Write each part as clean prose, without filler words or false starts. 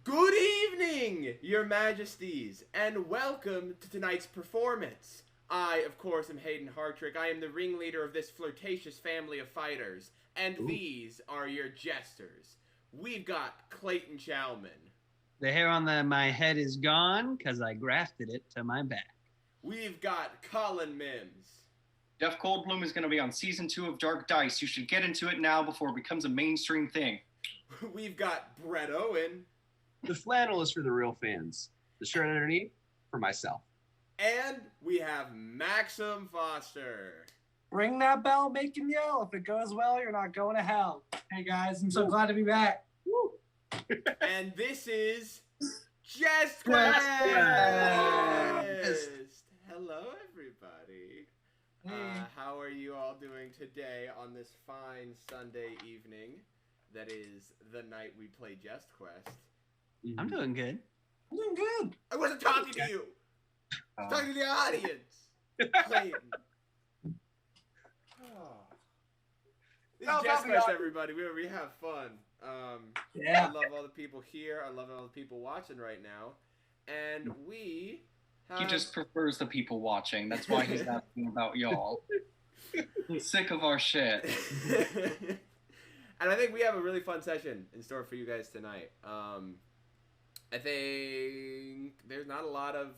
Good evening, your majesties, and welcome to tonight's performance. I, of course, am Hayden Hartrick. I am the ringleader of this flirtatious family of fighters, and these are your jesters. We've got Clayton Chalman. The hair on my head is gone because I grafted it to my back. We've got Collin Mims. Jeff Goldblum is going to be on season 2 of Dark Dice. You should get into it now before it becomes a mainstream thing. We've got Brett Owen. The flannel is for the real fans. The shirt underneath, for myself. And we have Maxim Foster. Ring that bell, make him yell. If it goes well, you're not going to hell. Hey guys, I'm so glad to be back. Woo. And this is Jest. Hello, everybody. How are you all doing today on this fine Sunday evening? That is the night we play Jest Quest. I'm doing good. I'm doing good. I wasn't talking to you. I was talking to the audience. Clayton. This is Jest Quest, everybody. We have fun. Yeah. I love all the people here. I love all the people watching right now. And we have... He just prefers the people watching. That's why he's asking about y'all. He's sick of our shit. And I think we have a really fun session in store for you guys tonight. I think there's not a lot of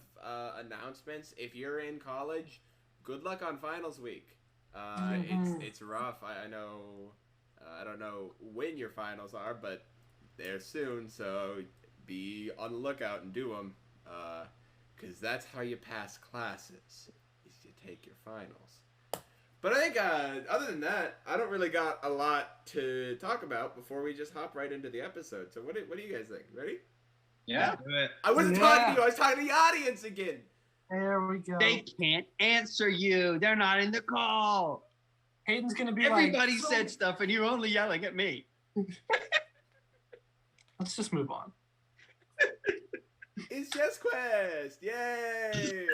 announcements. If you're in college, good luck on finals week. It's rough. I know. I don't know when your finals are, but they're soon. So be on the lookout and do them, because that's how you pass classes. Is you take your finals. But I think other than that, I don't really got a lot to talk about before we just hop right into the episode. So what do you guys think? Ready? Yeah. I wasn't talking to you. I was talking to the audience again. There we go. They can't answer you. They're not in the call. Hayden's going to be Everybody said stuff, and you're only yelling at me. Let's just move on. It's Jest Quest. Yay.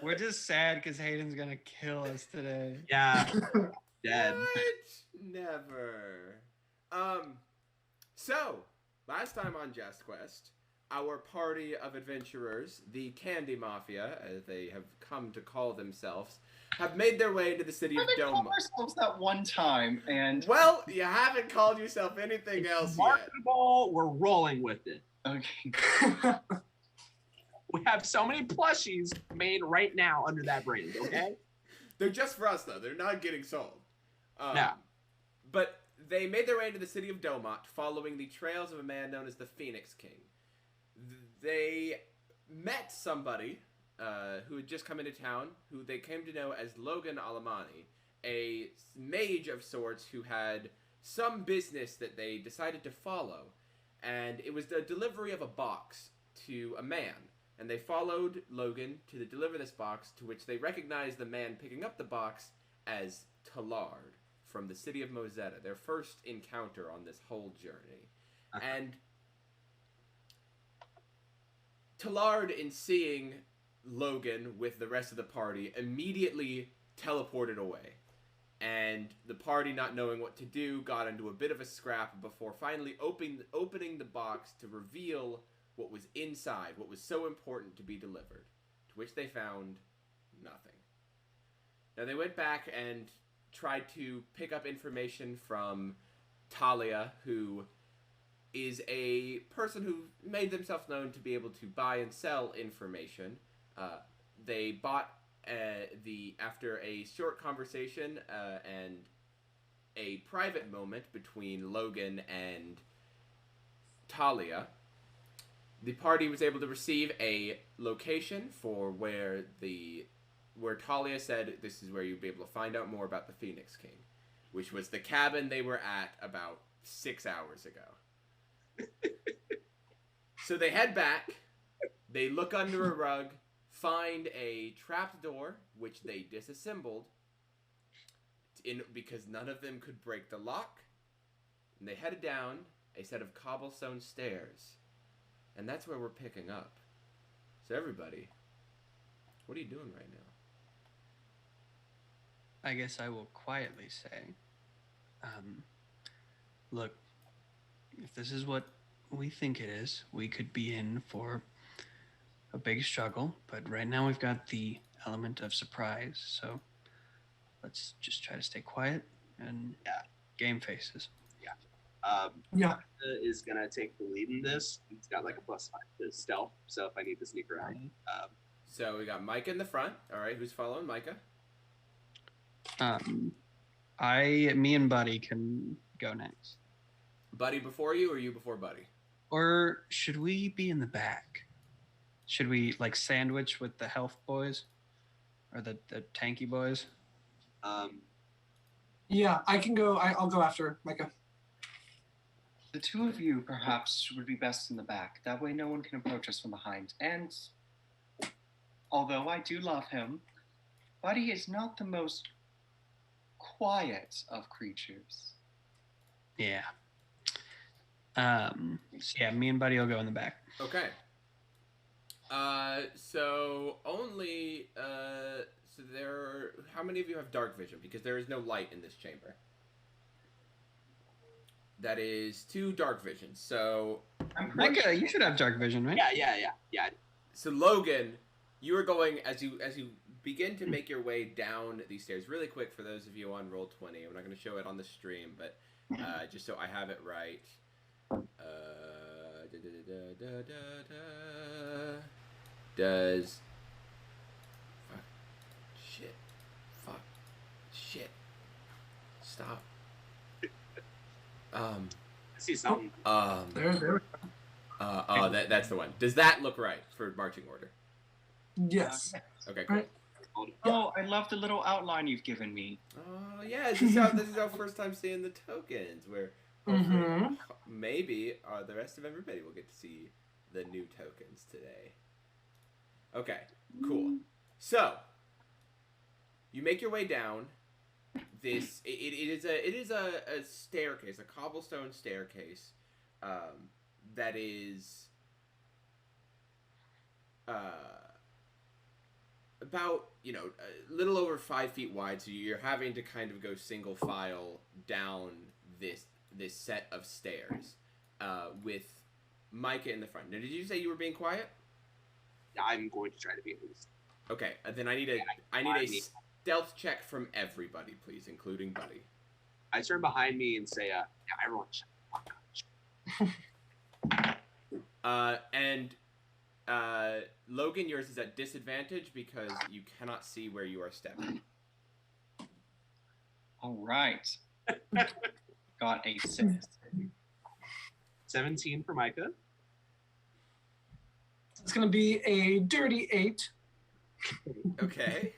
We're just sad because Hayden's going to kill us today. Yeah. Dead. What? Never. So, last time on Jest Quest, our party of adventurers, the Candy Mafia, as they have come to call themselves, have made their way to the city of Doma. We called ourselves that one time, and... Well, you haven't called yourself anything else yet. Marketable, we're rolling with it. Okay. We have so many plushies made right now under that brand, okay? They're just for us, though. They're not getting sold. No. But they made their way into the city of Domot, following the trails of a man known as the Pheonix King. They met somebody who had just come into town, who they came to know as Logan Alamani, a mage of sorts who had some business that they decided to follow. And it was the delivery of a box to a man. And they followed Logan to deliver this box, to which they recognized the man picking up the box as Talard from the city of Mozetta, their first encounter on this whole journey. And Talard, in seeing Logan with the rest of the party, immediately teleported away. And the party, not knowing what to do, got into a bit of a scrap before finally opening the box to reveal what was inside, what was so important to be delivered, to which they found nothing. Now they went back and tried to pick up information from Talia, who is a person who made themselves known to be able to buy and sell information. They bought after a short conversation and a private moment between Logan and Talia, the party was able to receive a location for where Talia said this is where you'd be able to find out more about the Pheonix King, which was the cabin they were at about 6 hours ago. So they head back, they look under a rug, find a trapped door, which they disassembled because none of them could break the lock, and they headed down a set of cobblestone stairs. And that's where we're picking up. So everybody, what are you doing right now? I guess I will quietly say, look, if this is what we think it is. We could be in for a big struggle, but right now we've got the element of surprise. So let's just try to stay quiet and game faces. Yeah. Is gonna take the lead in this. He's got like a +5 to stealth, so if I need to sneak around. So we got Micah in the front. All right, who's following Micah? Me and Buddy can go next. Buddy before you, or you before Buddy? Or should we be in the back? Should we like sandwich with the health boys, or the tanky boys? Yeah, I can go. I'll go after Micah. The two of you perhaps would be best in the back. That way no one can approach us from behind. And although I do love him, Buddy is not the most quiet of creatures. Yeah. So yeah, me and Buddy will go in the back. Okay. So only so there. How many of you have dark vision? Because there is no light in this chamber. That is 2 dark visions. So Micah, you should have dark vision, right? Yeah. So Logan, you are going as you begin to make your way down these stairs. Really quick for those of you on Roll20. I'm not going to show it on the stream, but just so I have it right. Does shit stop. I see something. There. That's the one. Does that look right for marching order? Yes. Okay, cool. Right. Oh, I love the little outline you've given me. Oh yeah, this is our first time seeing the tokens. Where hopefully, maybe the rest of everybody will get to see the new tokens today. Okay, cool. So you make your way down. This it is a staircase, a cobblestone staircase, that is about a little over 5 feet wide. So you're having to kind of go single file down this set of stairs, with Micah in the front. Now, did you say you were being quiet? I'm going to try to be at least. Okay, then I need a stealth check from everybody, please, including Buddy. I turn behind me and say, everyone shut and Logan, yours is at disadvantage because you cannot see where you are stepping. All right. Got a 6. 17 for Micah. It's going to be a dirty 8. Okay.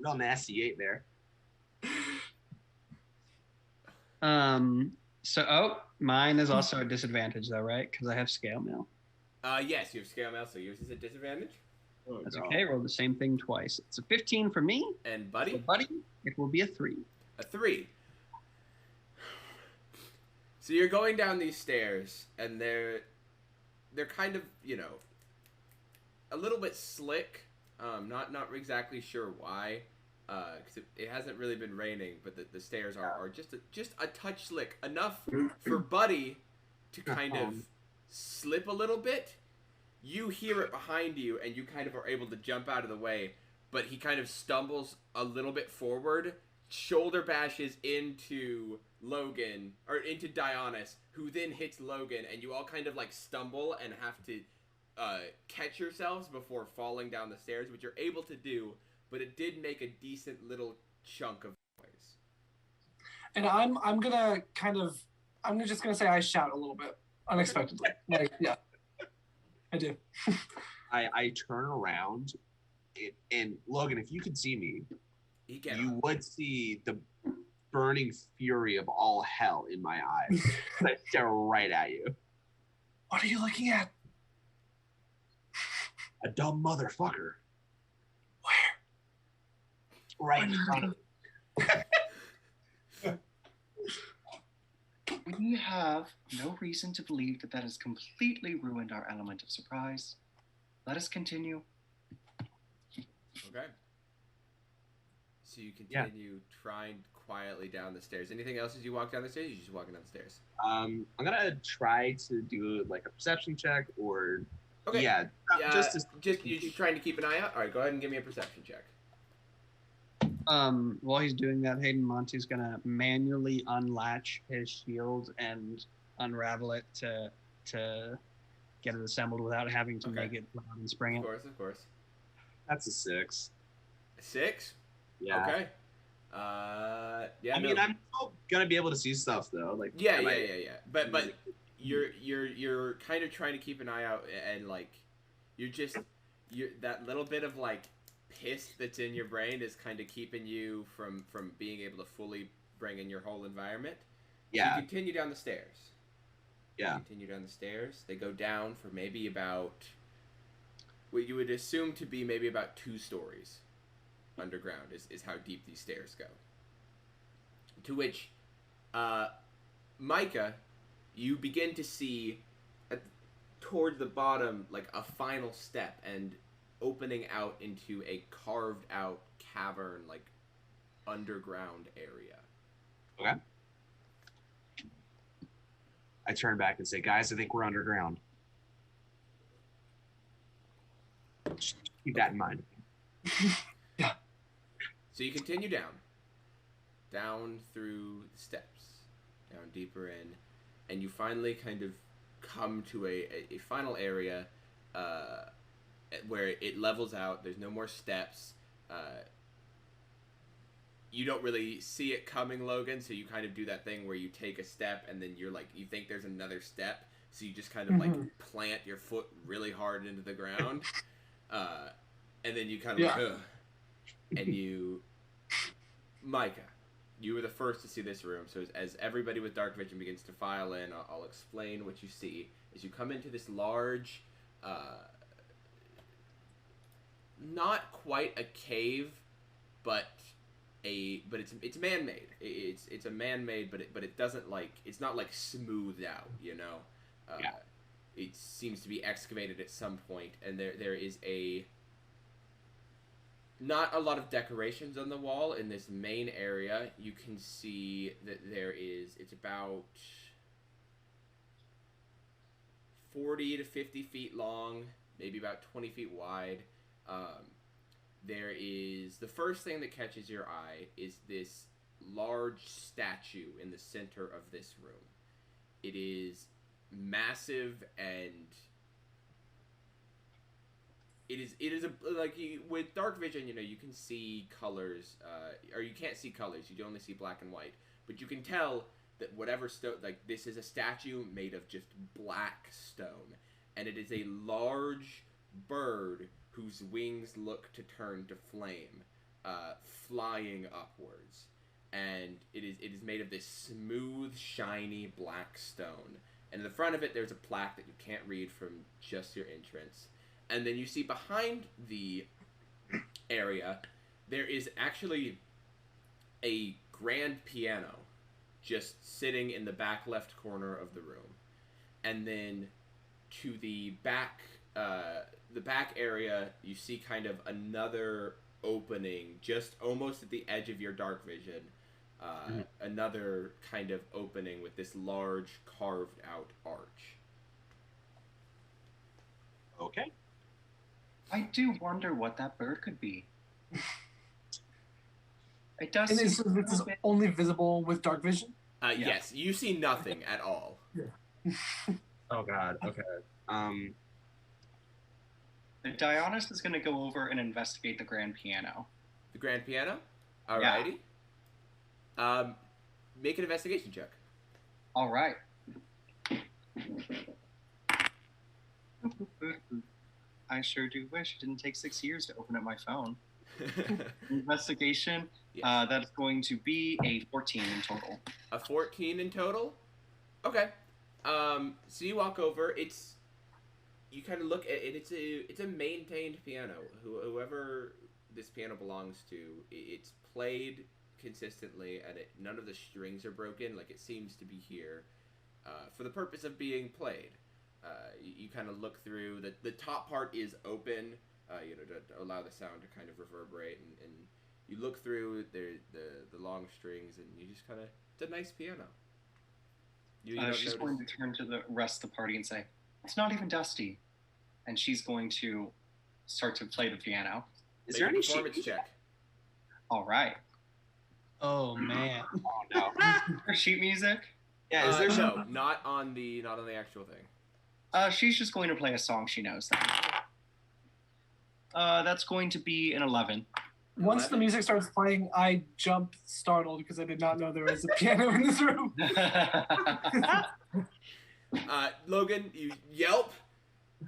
Real nasty 8 there. Mine is also a disadvantage though, right? Because I have scale mail. Yes, you have scale mail, so yours is a disadvantage. Oh, That's no. okay. Roll the same thing twice. It's a 15 for me. And Buddy? For Buddy, it will be a 3. A 3. So you're going down these stairs, and they're kind of, a little bit slick. Not exactly sure why, because it hasn't really been raining, but the stairs are just a touch slick, enough for Buddy to kind of slip a little bit. You hear it behind you, and you kind of are able to jump out of the way, but he kind of stumbles a little bit forward, shoulder bashes into Logan, or into Dionysus, who then hits Logan, and you all kind of like stumble and have to catch yourselves before falling down the stairs, which you're able to do, but it did make a decent little chunk of noise. And I'm just gonna say I shout a little bit unexpectedly. Yeah, I do. I turn around, and Logan, if you could see me, you would see the burning fury of all hell in my eyes. I stare right at you. What are you looking at? A dumb motherfucker. Where? Right in front of We have no reason to believe that has completely ruined our element of surprise. Let us continue. Okay. So you continue trying quietly down the stairs. Anything else as you walk down the stairs? Or you just walking down the stairs? I'm gonna try to do like a perception check or okay. Just you're just trying to keep an eye out. All right, go ahead and give me a perception check. While he's doing that, Hayden Monty's gonna manually unlatch his shield and unravel it to get it assembled without having to make it loud and spring it. Of course. That's a 6. A 6? Yeah. Okay. Yeah. I mean, I'm still gonna be able to see stuff though. Like. Yeah. But you're kind of trying to keep an eye out, and like you're that little bit of like piss that's in your brain is kind of keeping you from being able to fully bring in your whole environment. Yeah. So you continue down the stairs. Yeah. Continue down the stairs. They go down for maybe about what you would assume to be maybe about 2 stories underground is how deep these stairs go. To which, Micah, you begin to see towards the bottom like a final step and opening out into a carved out cavern, like underground area. Okay. I turn back and say, guys, I think we're underground. Just keep that in mind. Yeah. So you continue down through the steps, down deeper in, and you finally kind of come to a final area where it levels out. There's no more steps. You don't really see it coming, Logan, so you kind of do that thing where you take a step and then you're like, you think there's another step, so you just kind of like plant your foot really hard into the ground, and then you kind of like, ugh. And you, Micah, you were the first to see this room, so as everybody with dark vision begins to file in, I'll explain what you see. As you come into this large, not quite a cave, but it's man-made. It's a man-made, but it doesn't like, it's not like smoothed out, you know. It seems to be excavated at some point, and there is not a lot of decorations on the wall in this main area. You can see that it's about 40 to 50 feet long, maybe about 20 feet wide. There is, the first thing that catches your eye is this large statue in the center of this room. It is massive, and it is like, with dark vision, you know, you can see colors, or you can't see colors, you only see black and white, but you can tell that whatever like, this is a statue made of just black stone, and it is a large bird whose wings look to turn to flame, flying upwards, and it is made of this smooth, shiny black stone. And in the front of it, there's a plaque that you can't read from just your entrance. And then you see behind the area, there is actually a grand piano just sitting in the back left corner of the room. And then to the back area, you see kind of another opening, just almost at the edge of your dark vision. Another kind of opening with this large carved out arch. Okay. I do wonder what that bird could be. It does. And this is only visible with dark vision? Yes, you see nothing at all. Yeah. Oh God. Okay. Dionys is going to go over and investigate the grand piano. The grand piano? Alrighty. Yeah. Make an investigation check. All right. I sure do wish it didn't take 6 years to open up my phone. Investigation. Yes. That's going to be a 14 in total. A 14 in total? Okay. So you walk over. You kind of look at it. It's a maintained piano. Whoever this piano belongs to, it's played consistently, and none of the strings are broken. Like, it seems to be here for the purpose of being played. You kind of look through. The top part is open, to allow the sound to kind of reverberate, and You look through the long strings, and you just kind of, it's a nice piano. She's going to turn to the rest of the party and say, "It's not even dusty," and she's going to start to play the piano. Is there any performance check? All right. Oh man. Oh no. Her sheet music? Yeah. Is there no? Not on the actual thing. She's just going to play a song she knows. Then. That's going to be an 11. Once the music starts playing, I jump startled because I did not know there was a piano in this room. Logan, you yelp.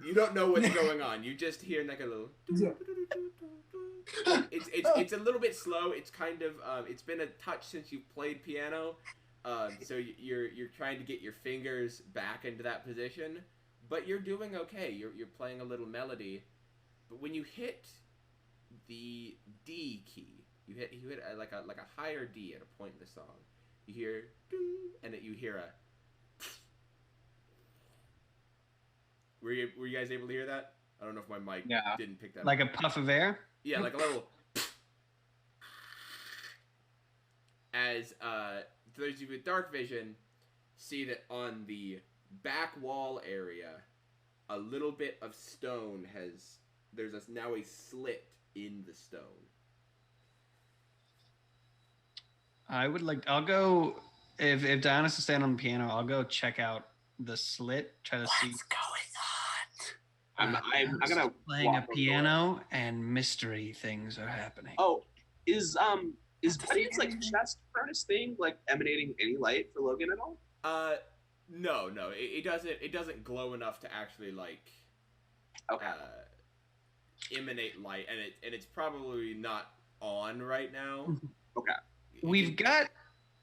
You don't know what's going on. You just hear like a little. It's a little bit slow. It's kind of it's been a touch since you've played piano, so you're trying to get your fingers back into that position, but you're doing okay. You're playing a little melody, but when you hit the D key, you hit like a higher D at a point in the song, you hear ding, and you hear a. Were you guys able to hear that? I don't know if my mic didn't pick that like up. Like a puff of air? Yeah, like a little. As those of you with dark vision see that on the back wall area, a little bit of stone there's now a slit in the stone. I'll go, if Diana's is standing on the piano, I'll go check out the slit, try to see. What's going I'm gonna playing a piano and mystery things are happening. Oh, is Buddy's like chest furnace thing like emanating any light for Logan at all? No, it doesn't glow enough to actually like emanate light, and it's probably not on right now. Okay. We've got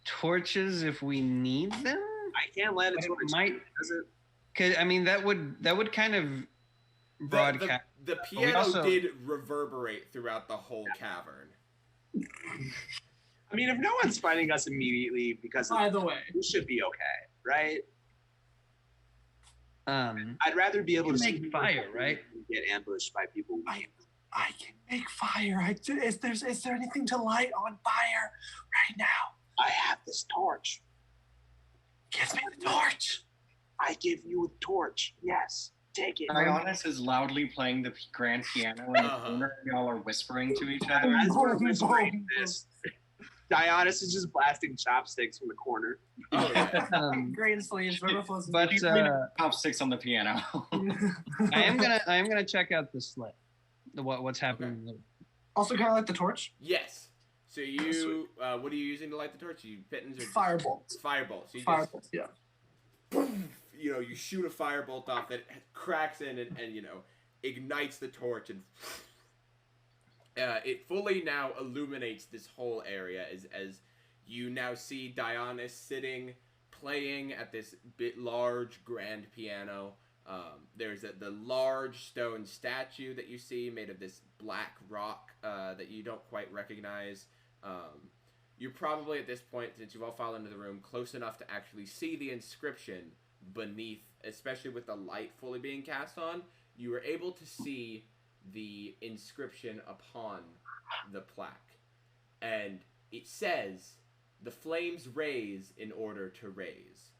torches if we need them. I can't let it torch. Does it? Cause I mean that would kind of broadcast. The piano did reverberate throughout the whole cavern. I mean, if no one's finding us immediately because by the way, we should be okay, right? I'd rather be able to make fire, right? Get ambushed by people. I can make fire. Is there anything to light on fire right now? I have this torch. Give me the torch. I give you a torch. Yes, take it. Ionis is loudly playing the grand piano in the corner. Y'all are whispering to each other. As we're whispering this, Dionysus is just blasting chopsticks from the corner. Oh, yeah. Green sleeves, but chopsticks on the piano. I am gonna check out the slit. What's happening? Okay. Also, can I light the torch? Yes. So you, what are you using to light the torch? You Pittons or firebolts? Firebolts. So Firebolts. Yeah. Boom, you shoot a firebolt off that cracks in and ignites the torch, and it fully now illuminates this whole area as you now see Dionysus sitting, playing at this large grand piano. There's the large stone statue that you see made of this black rock that you don't quite recognize. You're probably at this point, since you've all fallen into the room, close enough to actually see the inscription beneath, especially with the light fully being cast on. You were able to see the inscription upon the plaque. And it says, "The flames raise in order to raise."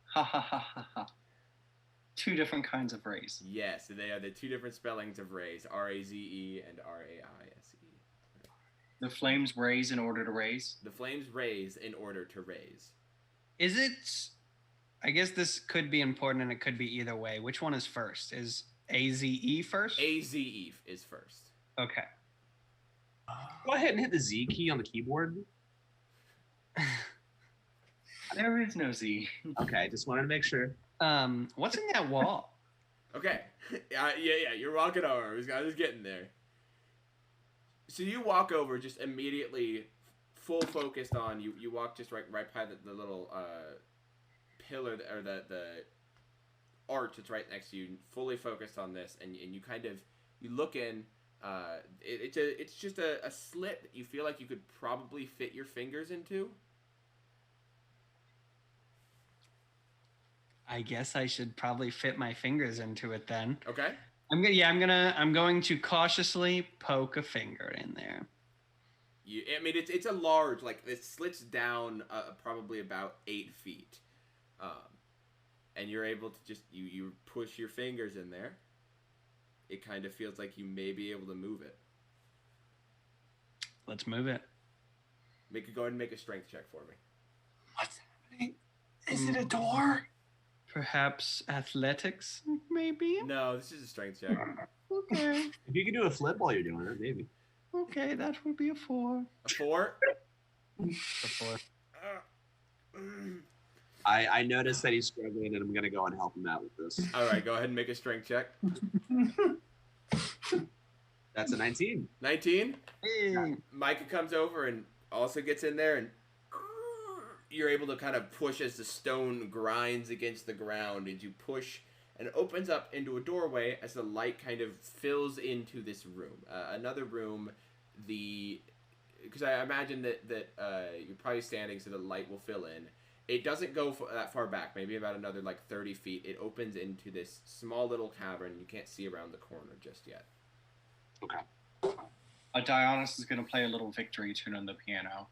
Ha ha ha ha ha. Two different kinds of raise. Yes, they are the two different spellings of raise, R-A-Z-E and R-A-I-S-E. The flames raise in order to raise? The flames raise in order to raise. Is it... I guess this could be important and it could be either way. Which one is first? Is A-Z-E first? A-Z-E is first. Okay. Go ahead and hit the Z key on the keyboard. There is no Z. Okay, just wanted to make sure. What's in that wall? Okay. Yeah, you're walking over. This guy's just getting there. So you walk over just immediately, full focused on, you walk just right by the little pillar, or the arch that's right next to you, fully focused on this, and you kind of, you look in, it's just a slit that you feel like you could probably fit your fingers into. I guess I should probably fit my fingers into it then. Okay. I'm going to cautiously poke a finger in there. It's a large, like, it slits down probably about 8 feet. And you're able to just, you push your fingers in there. It kind of feels like you may be able to move it. Let's move it. Go ahead and make a strength check for me. What's happening? Is it a door? Perhaps athletics, maybe? No, this is a strength check. Okay. If you can do a flip while you're doing it, maybe. Okay, that would be a 4. A 4? A 4. I noticed that he's struggling, and I'm going to go and help him out with this. All right, go ahead and make a strength check. That's a 19. 19? Hey. Micah comes over and also gets in there, and you're able to kind of push as the stone grinds against the ground, and you push, and it opens up into a doorway as the light kind of fills into this room. Another room, because I imagine that you're probably standing so the light will fill in. It doesn't go that far back, maybe about another 30 feet. It opens into this small little cavern. You can't see around the corner just yet. Okay. Dionys is going to play a little victory tune on the piano.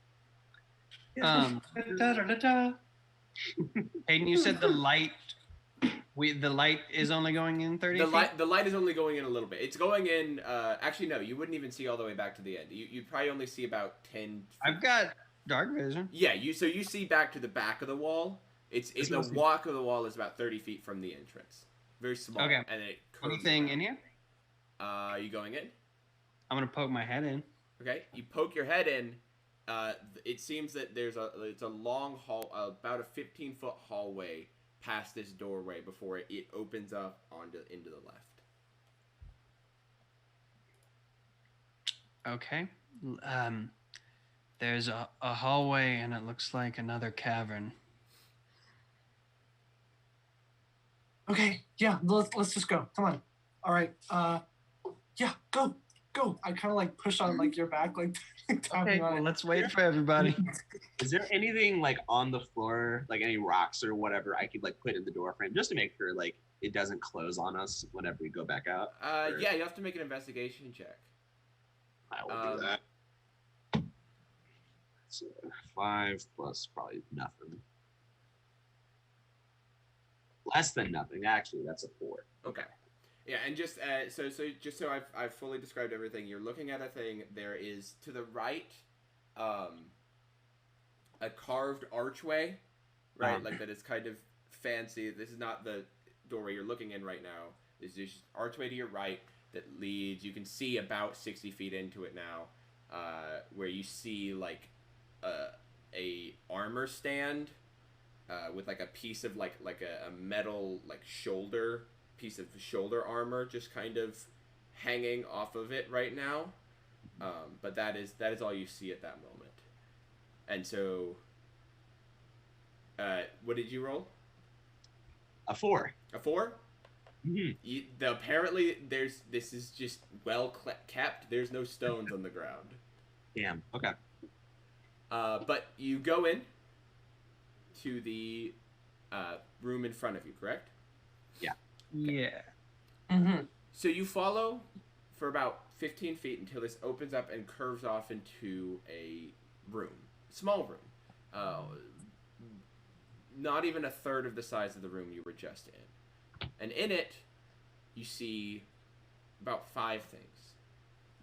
Hayden, you said the light is only going in 30 feet? The light is only going in a little bit. It's going in, actually no, you wouldn't even see all the way back to the end. You'd probably only see about 10 feet. I've got dark vision. Yeah, so you see back to the back of the wall. It's the walk of the wall is about 30 feet from the entrance. Very small. Okay. And it curves Anything around. in here? Are you going in? I'm going to poke my head in. Okay. You poke your head in. It seems that it's a long hall, about a 15-foot hallway past this doorway before it opens up into the left. Okay. There's a hallway, and it looks like another cavern. Okay, yeah, let's just go. Come on. All right. Yeah, go. I kind of push on your back, Okay, well, let's wait for everybody. Is there anything on the floor, any rocks or whatever I could put in the door frame just to make sure it doesn't close on us whenever we go back out? Yeah, you have to make an investigation check. I will do that. So 5 plus probably nothing. Less than nothing, actually. That's a 4. Okay. Yeah, and just so I've fully described everything. You're looking at a thing. There is to the right, a carved archway, right? That is kind of fancy. This is not the doorway you're looking in right now. There's just archway to your right that leads. You can see about 60 feet into it now, where you see a armor stand, with a piece of a metal shoulder. Piece of shoulder armor just kind of hanging off of it right now, but that is all you see at that moment. And so what did you roll? A 4. A 4? Mm-hmm. Apparently this is just well kept. There's no stones on the ground. Damn. Okay. But you go in to the room in front of you, correct? Yeah. Yeah. Mm-hmm. So you follow for about 15 feet until this opens up and curves off into a room. Small room. Not even a third of the size of the room you were just in. And in it, you see about 5 things.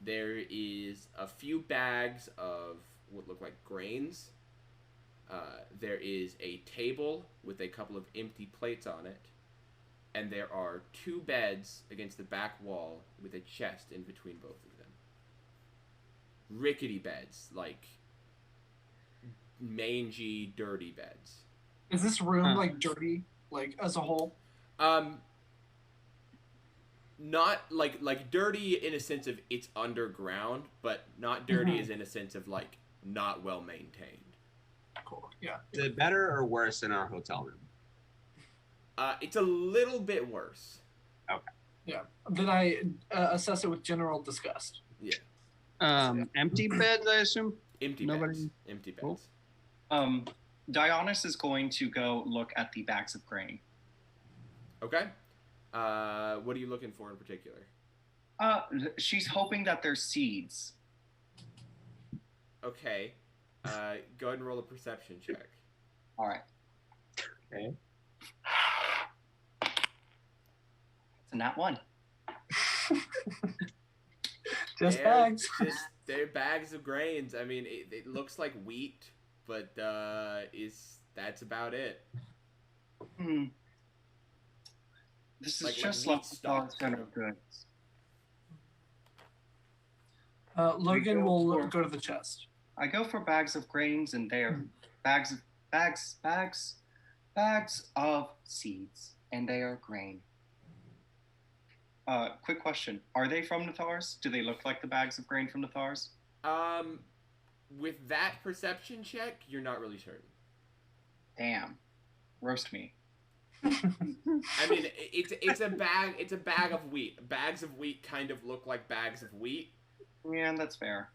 There is a few bags of what look like grains. There is a table with a couple of empty plates on it. And there are 2 beds against the back wall with a chest in between both of them. Rickety beds, mangy, dirty beds. Is this room dirty, as a whole? Not dirty in a sense of it's underground, but not dirty as in a sense of not well maintained. Cool. Yeah. Is it better or worse than our hotel room? It's a little bit worse. Okay. Yeah. Then I assess it with general disgust. Yeah. Empty beds, I assume? Empty beds. Empty beds. Cool. Dionys is going to go look at the bags of grain. Okay. What are you looking for in particular? She's hoping that they're seeds. Okay. Go ahead and roll a perception check. All right. Okay. It's a nat 1. Just bags. They're bags of grains. I mean, it looks like wheat, but that's about it. This is like just wheat like stock. general goods. Logan will go to the chest. I go for bags of grains, and they are bags of seeds, and they are grain. Quick question: are they from Nathars? Do they look like the bags of grain from Nathars? With that perception check, you're not really certain. Damn, roast me. I mean, it's a bag. It's a bag of wheat. Bags of wheat kind of look like bags of wheat. Yeah, that's fair.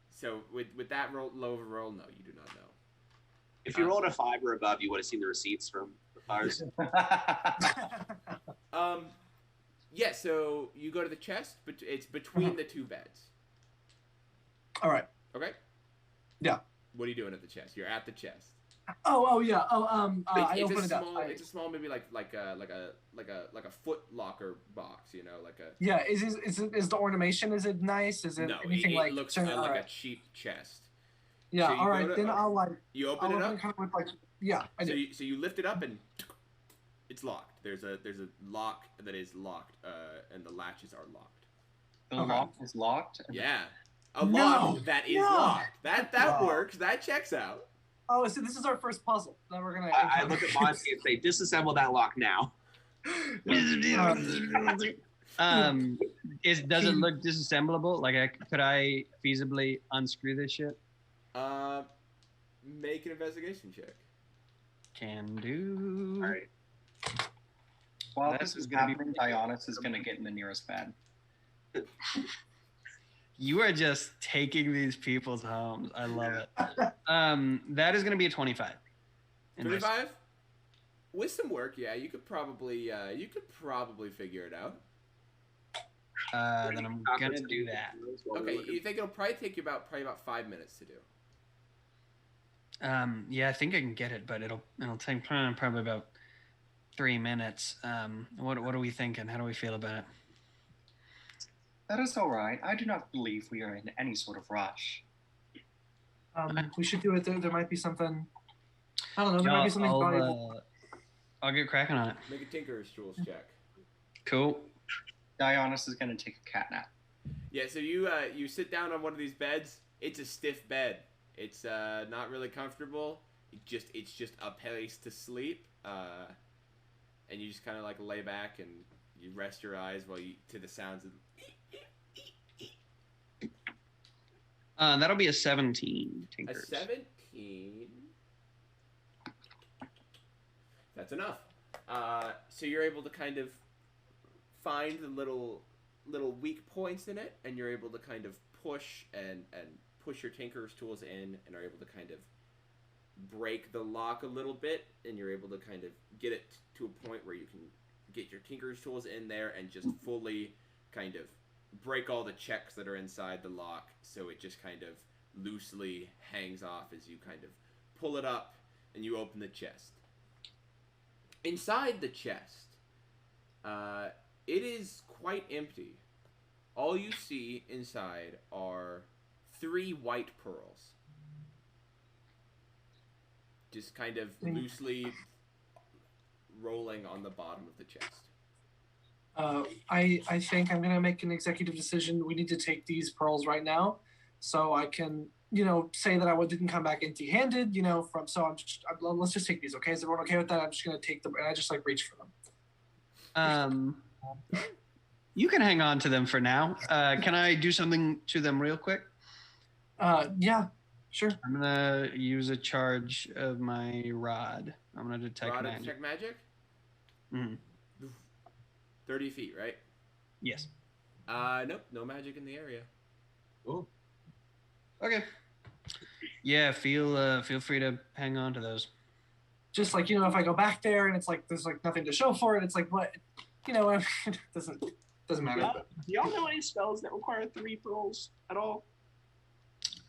So with that low of a roll, no, you do not know. If you rolled a 5 or above, you would have seen the receipts from ours. Yeah. So you go to the chest, but it's between the two beds. All right. Okay. Yeah. What are you doing at the chest? You're at the chest. Oh yeah. I open it up. It's a small, maybe like a foot locker box, you know, like a. Yeah. Is the ornamentation? Is it nice? Is it no, anything it looks like right. a cheap chest. Yeah. So all right. Then I'll like. You open it up. Kind of with like, yeah. I do. So you lift it up and it's locked. There's a lock that is locked, and the latches are locked. The lock is locked. Yeah. A lock that is locked. That works. That checks out. Oh, so this is our first puzzle. Now we're gonna. I look at Monty and say, "Disassemble that lock now." Does it look disassemblable? Like, could I feasibly unscrew this shit? Make an investigation check. Can do. All right. While this is happening, Dionys is gonna get in the nearest bed. You are just taking these people's homes. I love it. That is going to be a 25. 25? With some work, yeah, you could probably figure it out. Then I'm going to do that. Okay, you think it'll probably take you about 5 minutes to do? Yeah, I think I can get it, but it'll take probably about 3 minutes. What are we thinking? How do we feel about it? That is all right. I do not believe we are in any sort of rush. We should do it. There might be something. I don't know. There might be something valuable. I'll get cracking on it. Make a Tinker's Tools check. Cool. Dionys is going to take a cat nap. Yeah, so you sit down on one of these beds. It's a stiff bed. It's not really comfortable. It's just a place to sleep. And you just kind of like lay back and you rest your eyes while you to the sounds of. That'll be a 17. Tinkers. A 17. That's enough. So you're able to kind of find the little weak points in it, and you're able to kind of push and push your Tinker's Tools in, and are able to kind of break the lock a little bit, and you're able to kind of get it to a point where you can get your Tinker's Tools in there and just fully kind of break all the checks that are inside the lock, so it just kind of loosely hangs off as you kind of pull it up and you open the chest. Inside the chest, it is quite empty. All you see inside are 3 white pearls. Just kind of loosely rolling on the bottom of the chest. I think I'm gonna make an executive decision. We need to take these pearls right now, so I can, say that I didn't come back empty-handed. Let's just take these. Okay, is everyone okay with that? I'm just gonna take them, and I just reach for them. You can hang on to them for now. Can I do something to them real quick? Yeah, sure. I'm gonna use a charge of my rod. I'm gonna detect magic. Detect magic? Mm-hmm. 30 feet, right? Yes. Nope, no magic in the area. Oh. Okay. Yeah, feel free to hang on to those. just like, if I go back there and it's like there's like nothing to show for it, it's like what, it doesn't matter. Do y'all know any spells that require 3 pearls at all?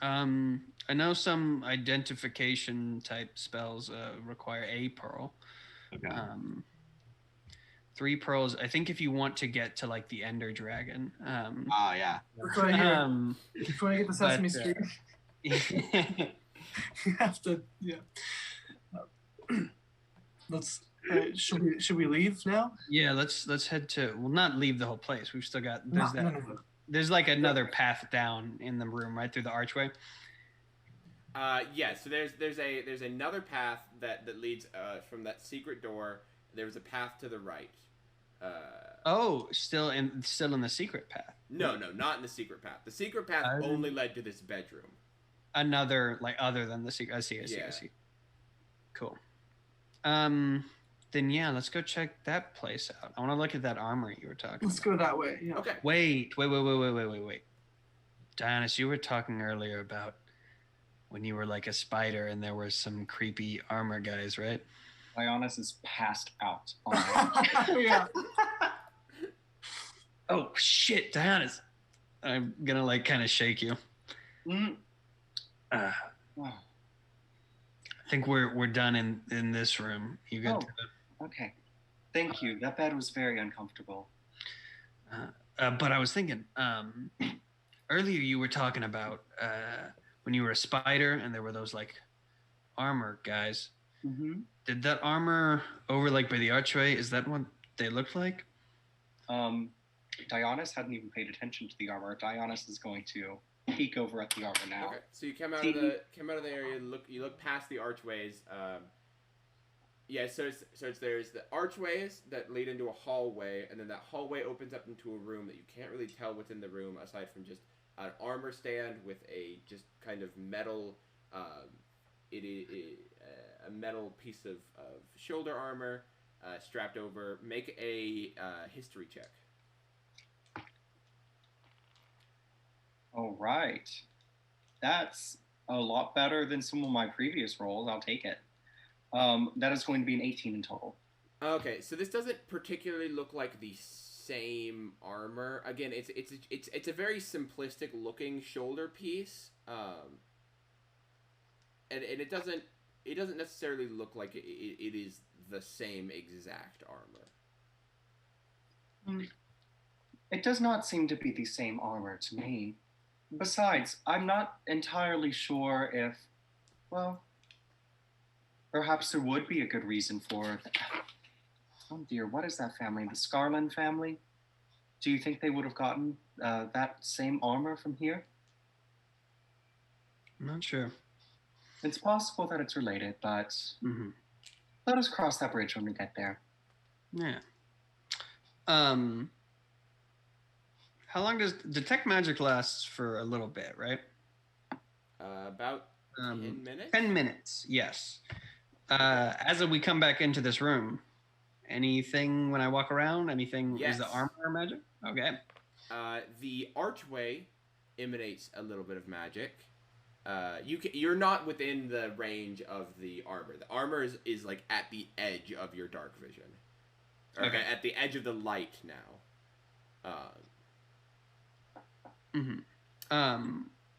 I know some identification type spells require a pearl. Okay. 3 pearls. I think if you want to get to like the Ender Dragon. Yeah. That's what I hear. If you want to get the Sesame Street, you have to. Yeah. Let's. Should we leave now? Yeah, let's head to. Well, not leave the whole place. We've still got. No. There's like another path down in the room, right through the archway. Yeah. So there's another path that leads from that secret door. There's a path to the right. Still in the secret path. No, not in the secret path. The secret path only led to this bedroom. Another other than the secret. I see. Cool. Then yeah, let's go check that place out. I want to look at that armory you were talking about. Let's go that way. Yeah. Okay. Wait. Dionysus, you were talking earlier about when you were like a spider and there were some creepy armor guys, right? Dionysus is passed out. Yeah. Oh shit, Dionysus. I'm gonna like kind of shake you. I think we're done in this room. You got okay. Thank you. That bed was very uncomfortable. But I was thinking, earlier you were talking about when you were a spider and there were those like armor guys. Mm-hmm. Did that armor over like by the archway? Is that what they looked like? Dionysus hadn't even paid attention to the armor. Dionysus is going to peek over at the armor now. Okay, so you come out of the area. You look past the archways. There's the archways that lead into a hallway, and then that hallway opens up into a room that you can't really tell what's in the room aside from just an armor stand with a just kind of metal. A metal piece of shoulder armor strapped over. Make a history check. All right. That's a lot better than some of my previous rolls. I'll take it. That is going to be an 18 in total. Okay, so this doesn't particularly look like the same armor. Again, it's a very simplistic looking shoulder piece. And it doesn't necessarily look like it is the same exact armor. It does not seem to be the same armor to me. Besides, I'm not entirely sure if, well, perhaps there would be a good reason for it. Oh dear, what is that family? The Scarlin family? Do you think they would have gotten that same armor from here? I'm not sure. It's possible that it's related, but let us cross that bridge when we get there. Yeah. How long does detect magic lasts? For a little bit, right? About 10 minutes. 10 minutes, yes. As we come back into this room, anything when I walk around? Anything? Yes. Is the armor magic? Okay. The archway emanates a little bit of magic. You're not within the range of the armor. The armor is like at the edge of your dark vision. Or Okay. At the edge of the light now.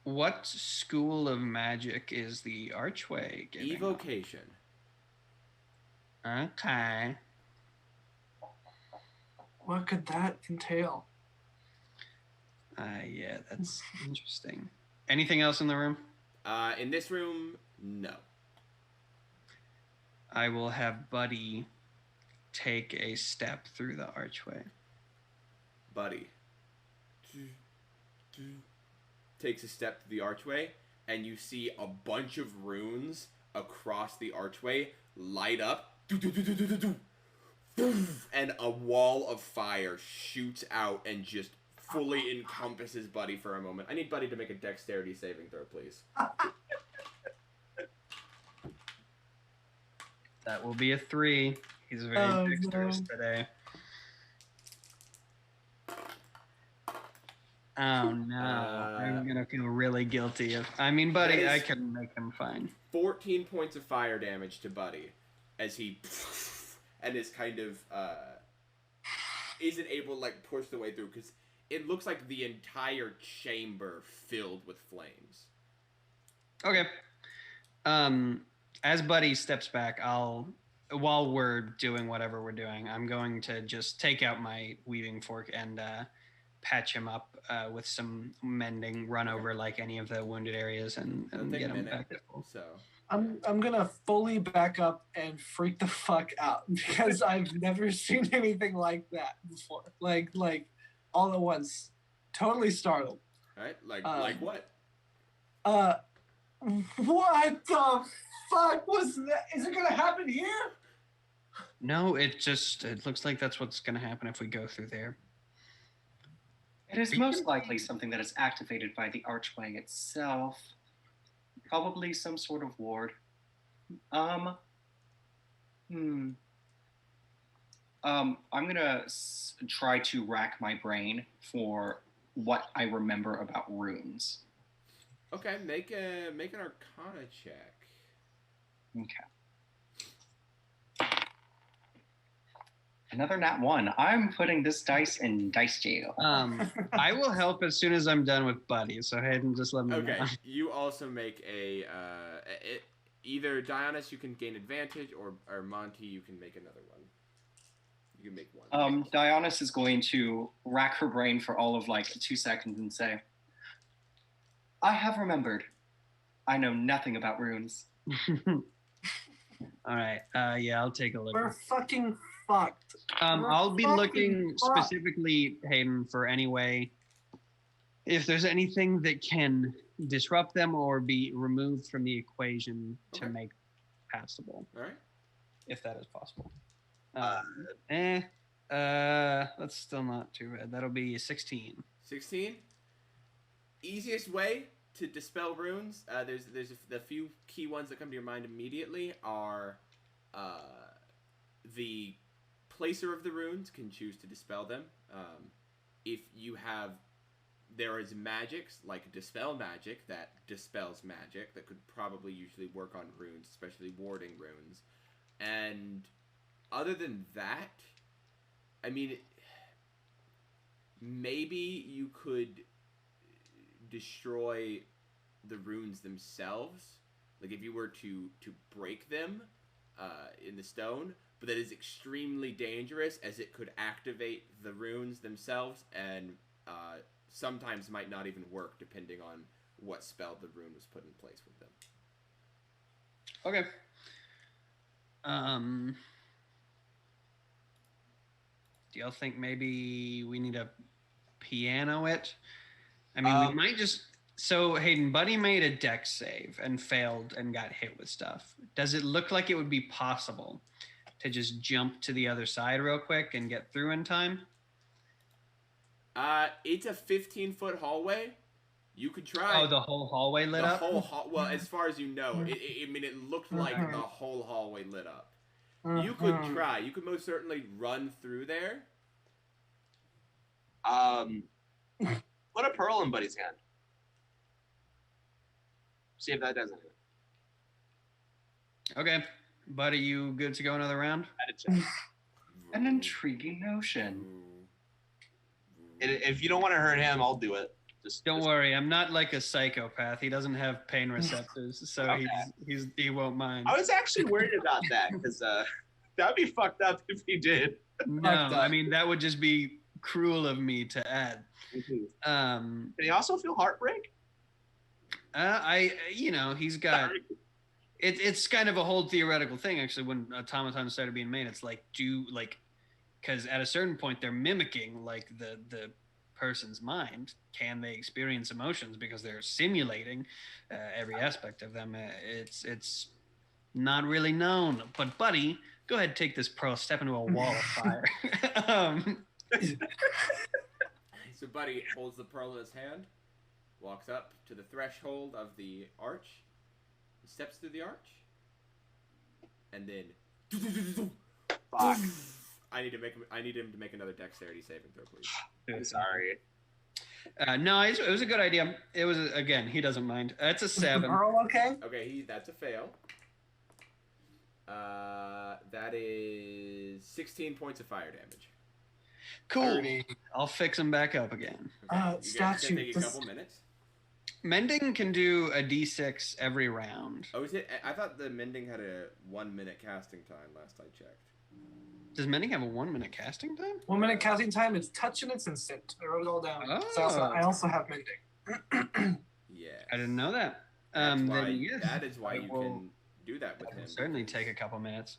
What school of magic is the archway giving? Evocation. Okay. What could that entail? Yeah, that's interesting. Anything else in the room? In this room, no. I will have Buddy take a step through the archway. Buddy takes a step to the archway, and you see a bunch of runes across the archway light up, and a wall of fire shoots out and just fully encompasses Buddy for a moment. I need Buddy to make a dexterity saving throw, please. That will be a 3. He's very dexterous today. Oh no, I'm gonna feel really guilty. Buddy, I can make him fine. 14 points of fire damage to Buddy. as he and is kind of isn't able to like push the way through because it looks like the entire chamber filled with flames. Okay. As Buddy steps back, while we're doing whatever we're doing, I'm going to just take out my weaving fork and patch him up with some mending, run over like any of the wounded areas and get him back to full. So I'm gonna fully back up and freak the fuck out because I've never seen anything like that before. Like all at once, totally startled. Right? Like what? What the fuck was that? Is it gonna happen here? No, it looks like that's what's gonna happen if we go through there. It is most likely something that is activated by the archway itself. Probably some sort of ward. I'm gonna try to rack my brain for what I remember about runes. Okay, make an Arcana check. Okay. Another nat 1. I'm putting this dice in dice jail. I will help as soon as I'm done with Buddy. So Hayden, just let me know. Okay. You also make either Dionysus you can gain advantage, or Monty you can make another one. You can make one. Dionysus is going to rack her brain for all of like 2 seconds and say, "I have remembered. I know nothing about runes." All right. Yeah, I'll take a look. We're fucking fucked. I'll be looking specifically, Hayden, for any way if there's anything that can disrupt them or be removed from the equation to make passable. All right. If that is possible. That's still not too bad. That'll be 16. 16. Easiest way to dispel runes. There's the few key ones that come to your mind immediately are the placer of the runes can choose to dispel them. If you have, there is magics like dispel magic that dispels magic that could probably usually work on runes, especially warding runes. And other than that, I mean, maybe you could destroy the runes themselves, like if you were to break them in the stone, but that is extremely dangerous as it could activate the runes themselves and sometimes might not even work depending on what spell the rune was put in place with them. Okay. Do y'all think maybe we need to piano it? I mean, we might just... So, Hayden, Buddy made a dex save and failed and got hit with stuff. Does it look like it would be possible to just jump to the other side real quick and get through in time? It's a 15-foot hallway. You could try. Oh, the whole hallway lit up? Well, as far as you know, it looked like the whole hallway lit up. You could try. You could most certainly run through there. Put a pearl in Buddy's hand. See if that doesn't hit. Okay. Buddy, you good to go another round? An intriguing notion. If you don't want to hurt him, I'll do it. Don't worry, I'm not like a psychopath. He doesn't have pain receptors, so okay. he won't mind. I was actually worried about that because that'd be fucked up if he did. No, I mean that would just be cruel of me to add. Can he also feel heartbreak? He's got. It's kind of a whole theoretical thing actually. When automatons started being made, it's like because at a certain point they're mimicking like the person's mind. Can they experience emotions because they're simulating every aspect of them? It's not really known. But Buddy, go ahead, take this pearl, step into a wall of fire. So Buddy holds the pearl in his hand, walks up to the threshold of the arch, steps through the arch, and then fuck. I need him to make another dexterity saving throw, please. I'm sorry. No, it was a good idea. It was again. He doesn't mind. That's a 7. Pearl, okay. Okay, that's a fail. That is 16 points of fire damage. Cool. 30. I'll fix him back up again. Statue. Take a couple minutes. Mending can do a d6 every round. Oh, is it? I thought the mending had a 1 minute casting time last I checked. Does mending have a 1 minute casting time? 1 minute casting time. It's touch and it's instant. I wrote it all down. Oh. So I also have mending. Yeah. I didn't know that. Yes, that is why you can do that with him. Certainly take a couple minutes.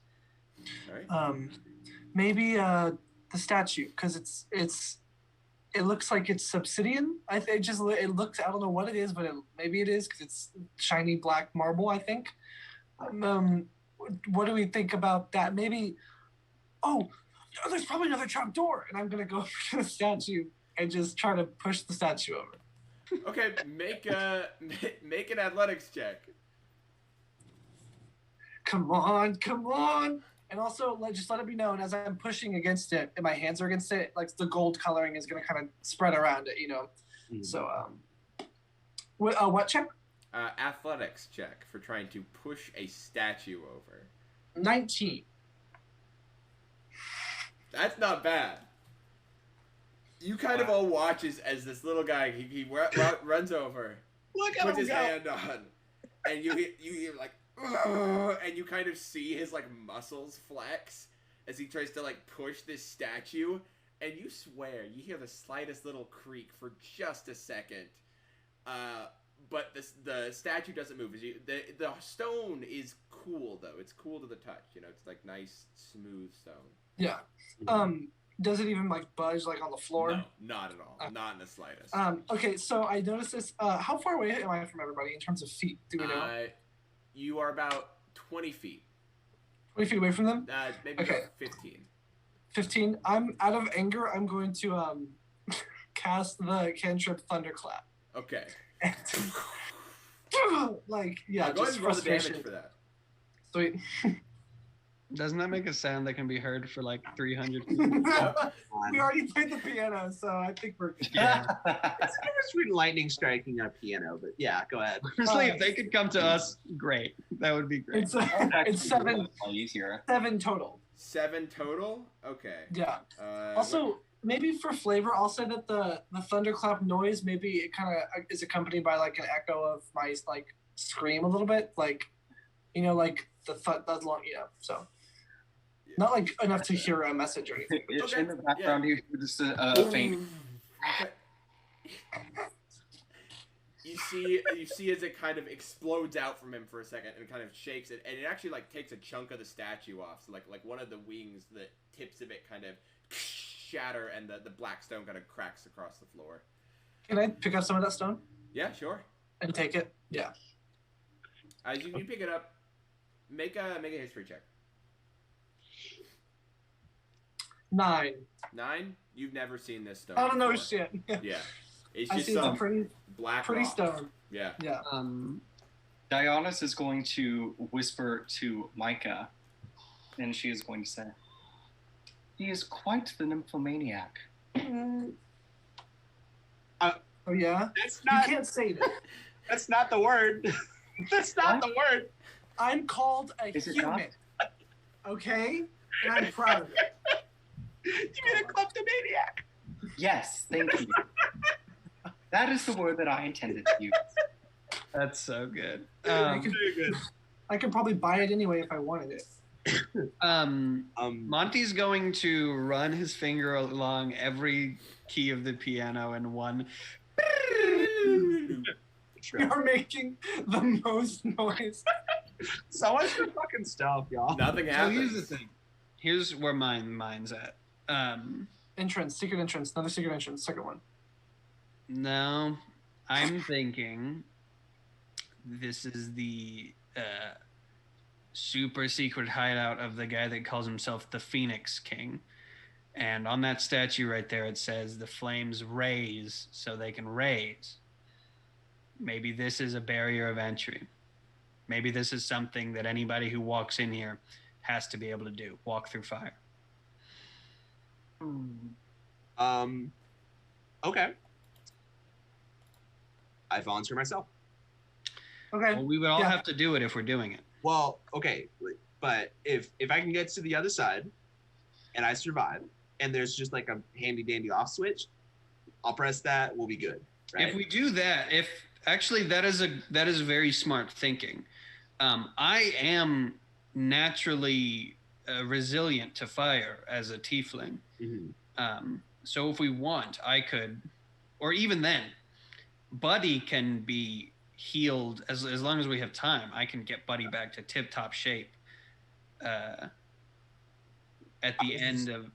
All right. Maybe the statue, because it looks like it's obsidian. It looks. I don't know what it is, but maybe it is because it's shiny black marble. I think. What do we think about that? Maybe. Oh, there's probably another trap door, and I'm gonna go to the statue and just try to push the statue over. Okay, make an athletics check. Come on. And also, just let it be known, as I'm pushing against it, and my hands are against it, like the gold coloring is going to kind of spread around it, Mm-hmm. So, what check? Athletics check for trying to push a statue over. 19. That's not bad. You kind of all watch as this little guy, he runs over, puts his hand on, and you hear like, and you kind of see his like muscles flex as he tries to like push this statue, and you swear you hear the slightest little creak for just a second, but the statue doesn't move. The stone is cool though. It's cool to the touch. It's like nice smooth stone. Yeah. Does it even like budge like on the floor? No, not at all. Not in the slightest. Okay, so I noticed this. How far away am I from everybody in terms of feet? Do we know? You are about 20 feet. 20 feet away from them? Maybe about 15. 15. I'm out of anger. I'm going to cast the cantrip Thunderclap. Okay. Go ahead and roll the damage for that. Sweet. Doesn't that make a sound that can be heard for like 300 feet? We already played the piano, so I think we're good. Yeah. It's between lightning striking a piano, but yeah, go ahead. Honestly, if they could come to us, great. That would be great. It's 7 total. 7 total? Okay. Yeah. Also, maybe for flavor, I'll say that the thunderclap noise, maybe it kind of is accompanied by like an echo of my like scream a little bit, like like the long, so. Not like enough to hear a message or anything. Okay. In the background, you hear just a faint. You see as it kind of explodes out from him for a second and kind of shakes it, and it actually like takes a chunk of the statue off. So like one of the wings, the tips of it kind of shatter, and the black stone kind of cracks across the floor. Can I pick up some of that stone? Yeah, sure. And take it. Yeah. As you pick it up, make a history check. 9. 9? You've never seen this stone. I don't know before. shit. Yeah. It's just some pretty black rock. Stone. Yeah. Yeah. Dionysus is going to whisper to Micah, and she is going to say, "He is quite the nymphomaniac." Oh yeah? That's not, you can't say that. That's not the word. That's not the word. I'm called a human. Okay? And I'm proud of it. You mean a kleptomaniac? Yes, thank you. That is the word that I intended to use. That's so good. I could probably buy it anyway if I wanted it. Monty's going to run his finger along every key of the piano in one. You're making the most noise. So much for fucking stuff, y'all. Nothing happens. So here's the thing. Here's where mine's at. Entrance, secret entrance, another secret entrance, second one. No, I'm thinking this is the super secret hideout of the guy that calls himself the Pheonix King. And on that statue right there, it says the flames raise so they can raise. Maybe this is a barrier of entry. Maybe this is something that anybody who walks in here has to be able to do. Walk through fire. Okay. I volunteer myself. Okay. Well, we would all have to do it if we're doing it. Well, okay, But if I can get to the other side and I survive, and there's just like a handy dandy off switch, I'll press that. We'll be good. Right? If we do that, that is very smart thinking. I am naturally resilient to fire as a tiefling. Mm-hmm. So if we want, I could, or even then, Buddy can be healed as long as we have time. I can get Buddy back to tip-top shape at the end of...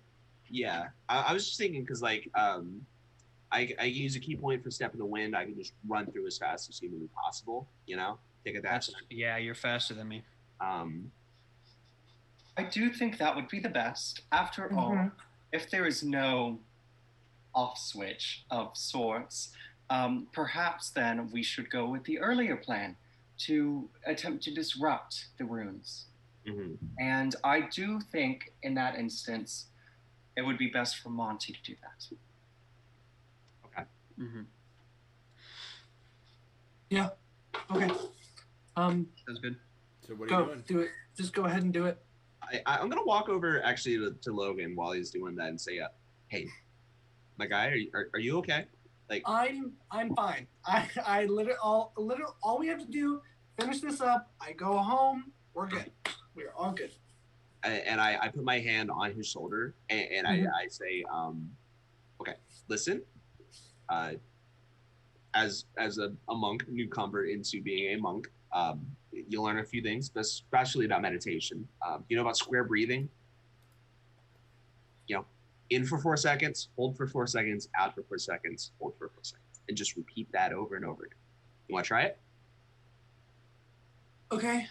Yeah, I was just thinking because like I can use a key point for Step in the Wind. I can just run through as fast as humanly possible, take a dash. Yeah, you're faster than me. I do think that would be the best. After all, if there is no off switch of sorts, perhaps then we should go with the earlier plan to attempt to disrupt the runes. Mm-hmm. And I do think in that instance, it would be best for Monty to do that. Okay. Mm-hmm. Yeah. Okay. Sounds good. So what are you doing? Do it. Just go ahead and do it. I'm gonna walk over actually to Logan while he's doing that and say, "Hey, my guy, are you okay?" Like I'm fine. I literally all we have to do, finish this up. I go home. We're good. We're all good. And I put my hand on his shoulder and I say, okay, listen, as a monk, newcomer into being a monk, you'll learn a few things, especially about meditation. You know about square breathing? In for 4 seconds, hold for 4 seconds, out for 4 seconds, hold for 4 seconds, and just repeat that over and over again. You want to try it? Okay.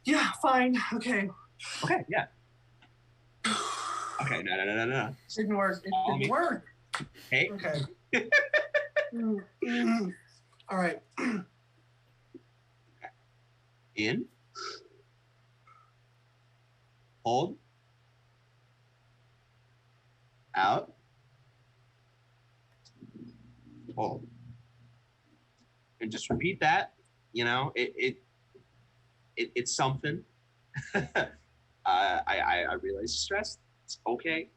Yeah, fine. Okay. Okay, yeah. Okay, no. Didn't work. It didn't work. Hey. Okay. All right. In. Hold. Out. Hold. And just repeat that. It's something. I realize you're stressed. It's okay.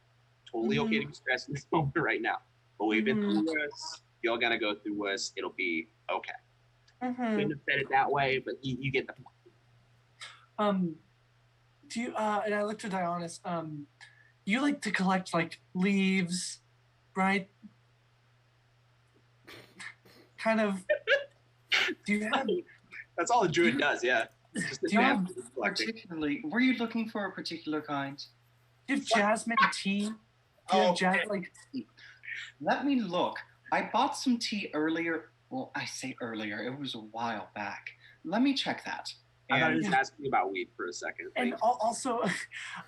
Totally okay to be stressed in this moment right now. But we've been through worse. You're gonna go through worse. It'll be okay. Couldn't have said it that way, but you get the point. Do you and I looked at Dionys, you like to collect like leaves, right? Kind of. Do you have That's all a druid does, yeah. Just do you have particularly were you looking for a particular kind? Do you have jasmine tea? Do you have Let me look. I bought some tea earlier. Well, I say earlier. It was a while back. Let me check that. I thought he was asking about weed for a second. And also,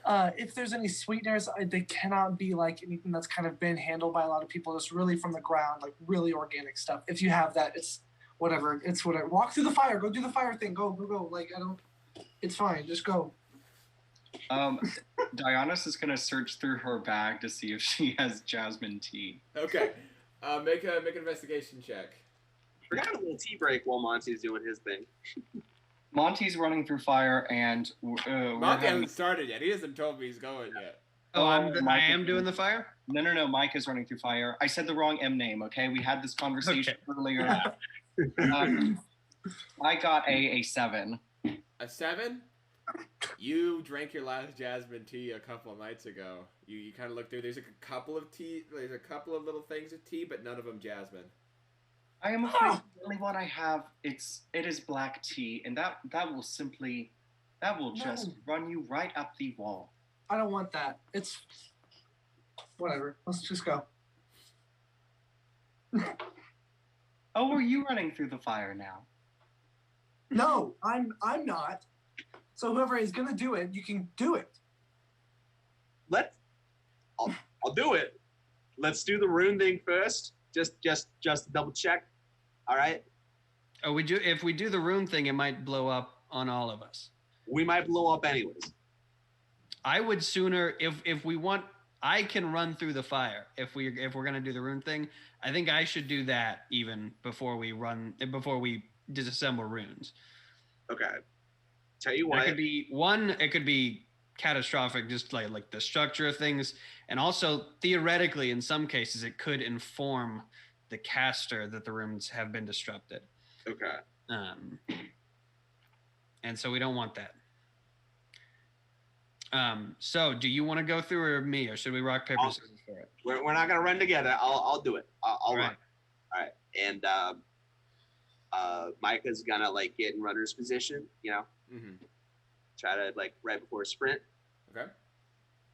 if there's any sweeteners, they cannot be like anything that's kind of been handled by a lot of people. It's really from the ground, like really organic stuff. If you have that, it's whatever. It's whatever. Walk through the fire. Go do the fire thing. Go. Like, it's fine. Just go. Dionys is gonna search through her bag to see if she has jasmine tea. Okay. Make an investigation check. We're gonna have a little tea break while Monty's doing his thing. Monty's running through fire, and Monty hasn't started yet. He hasn't told me he's going yet. I am doing the fire? No. Mike is running through fire. I said the wrong M name, okay? We had this conversation earlier. I got a 7. A 7? You drank your last jasmine tea a couple of nights ago. You kind of look through. There's a couple of little things of tea, but none of them jasmine. I am afraid the only one I have it is black tea, and that will just run you right up the wall. I don't want that. It's whatever. Let's just go. Oh, are you running through the fire now? No, I'm not. So whoever is gonna do it, you can do it. I'll do it. Let's do the rune thing first. Just double check. All right. Oh, if we do the rune thing, it might blow up on all of us. We might blow up anyways. I would sooner if we want. I can run through the fire if we're gonna do the rune thing. I think I should do that even before we disassemble runes. Okay. Tell you what. It could be catastrophic, just like the structure of things, and also theoretically, in some cases, it could inform the caster that the rooms have been disrupted. Okay. And so we don't want that. So do you want to go through or me, or should we rock paper scissors for it? We're not gonna run together. I'll do it. I'll run. Right. All right. And Micah's gonna like get in runner's position, you know. Mm-hmm. Try to like right before sprint. Okay.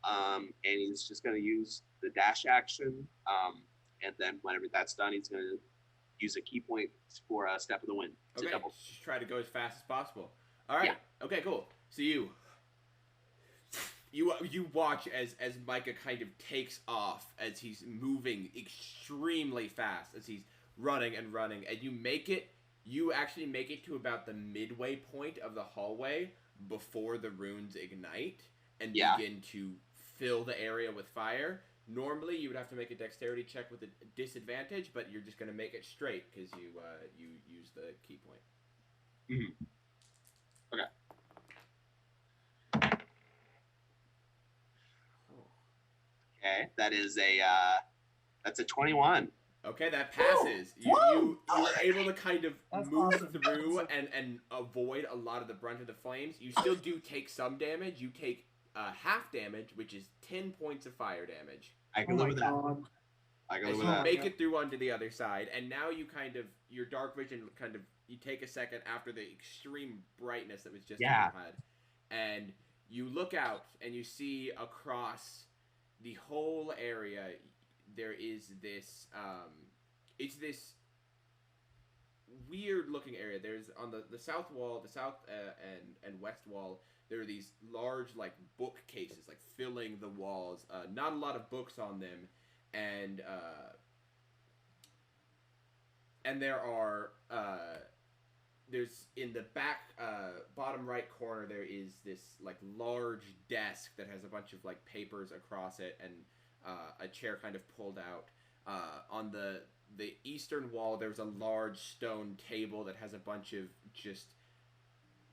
And he's just gonna use the dash action. And then whenever that's done, he's gonna use a key point for a step of the wind. Okay. Just try to go as fast as possible. All right. Yeah. Okay. Cool. So you watch as Micah kind of takes off as he's moving extremely fast as he's running, and you actually make it to about the midway point of the hallway before the runes ignite and begin to fill the area with fire. Normally you would have to make a dexterity check with a disadvantage, but you're just going to make it straight because you use the key point. Mm-hmm. Okay. Okay, that's a 21. Okay, that passes. You were able to kind of move through and avoid a lot of the brunt of the flames. You still do take some damage. You take half damage, which is 10 points of fire damage. I can live with that. I can live with that. Make it through onto the other side, and now you your dark vision you take a second after the extreme brightness that was just in your head, and you look out and you see across the whole area there is this it's this weird looking area. There's on the south wall, the south and west wall, there are these large like bookcases like filling the walls. Not a lot of books on them, and there are there's in the back bottom right corner there is this like large desk that has a bunch of like papers across it and a chair kind of pulled out. On the eastern wall there's a large stone table that has a bunch of just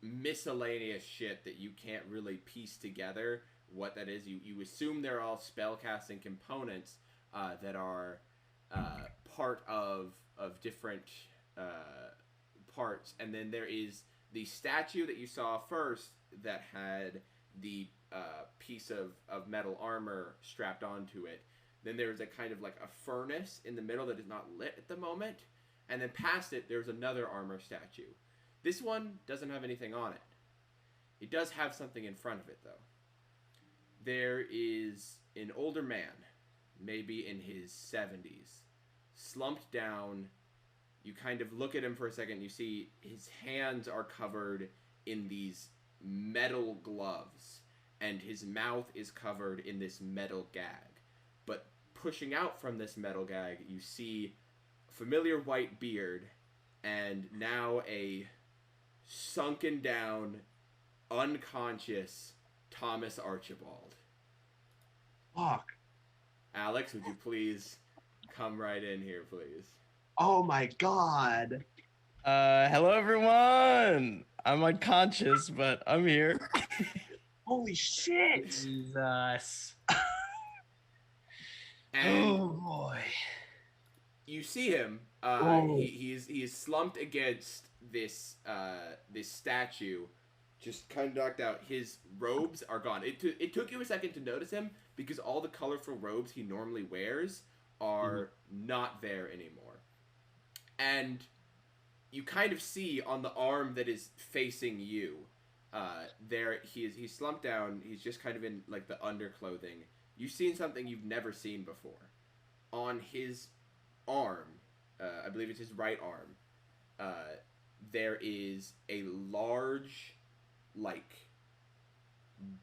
miscellaneous shit that you can't really piece together what that is. You assume they're all spellcasting components that are part of different parts. And then there is the statue that you saw first that had the piece of metal armor strapped onto it. Then there's a kind of like a furnace in the middle that is not lit at the moment. And then past it, there's another armor statue. This one doesn't have anything on it. It does have something in front of it, though. There is an older man, maybe in his 70s, slumped down. You kind of look at him for a second. You see his hands are covered in these metal gloves, and his mouth is covered in this metal gag. But pushing out from this metal gag, you see familiar white beard, and now a sunken down, unconscious Thomas Archibald. Fuck. Alex, would you please come right in here, please? Oh my god. Hello everyone. I'm unconscious, but I'm here. Holy shit. Jesus. And oh boy. You see him. He is slumped against this statue, just kind of knocked out. His robes are gone. It took you a second to notice him because all the colorful robes he normally wears are not there anymore. And you kind of see on the arm that is facing you, there he's slumped down. He's just kind of in like the underclothing. You've seen something you've never seen before. On his arm, I believe it's his right arm, there is a large, like,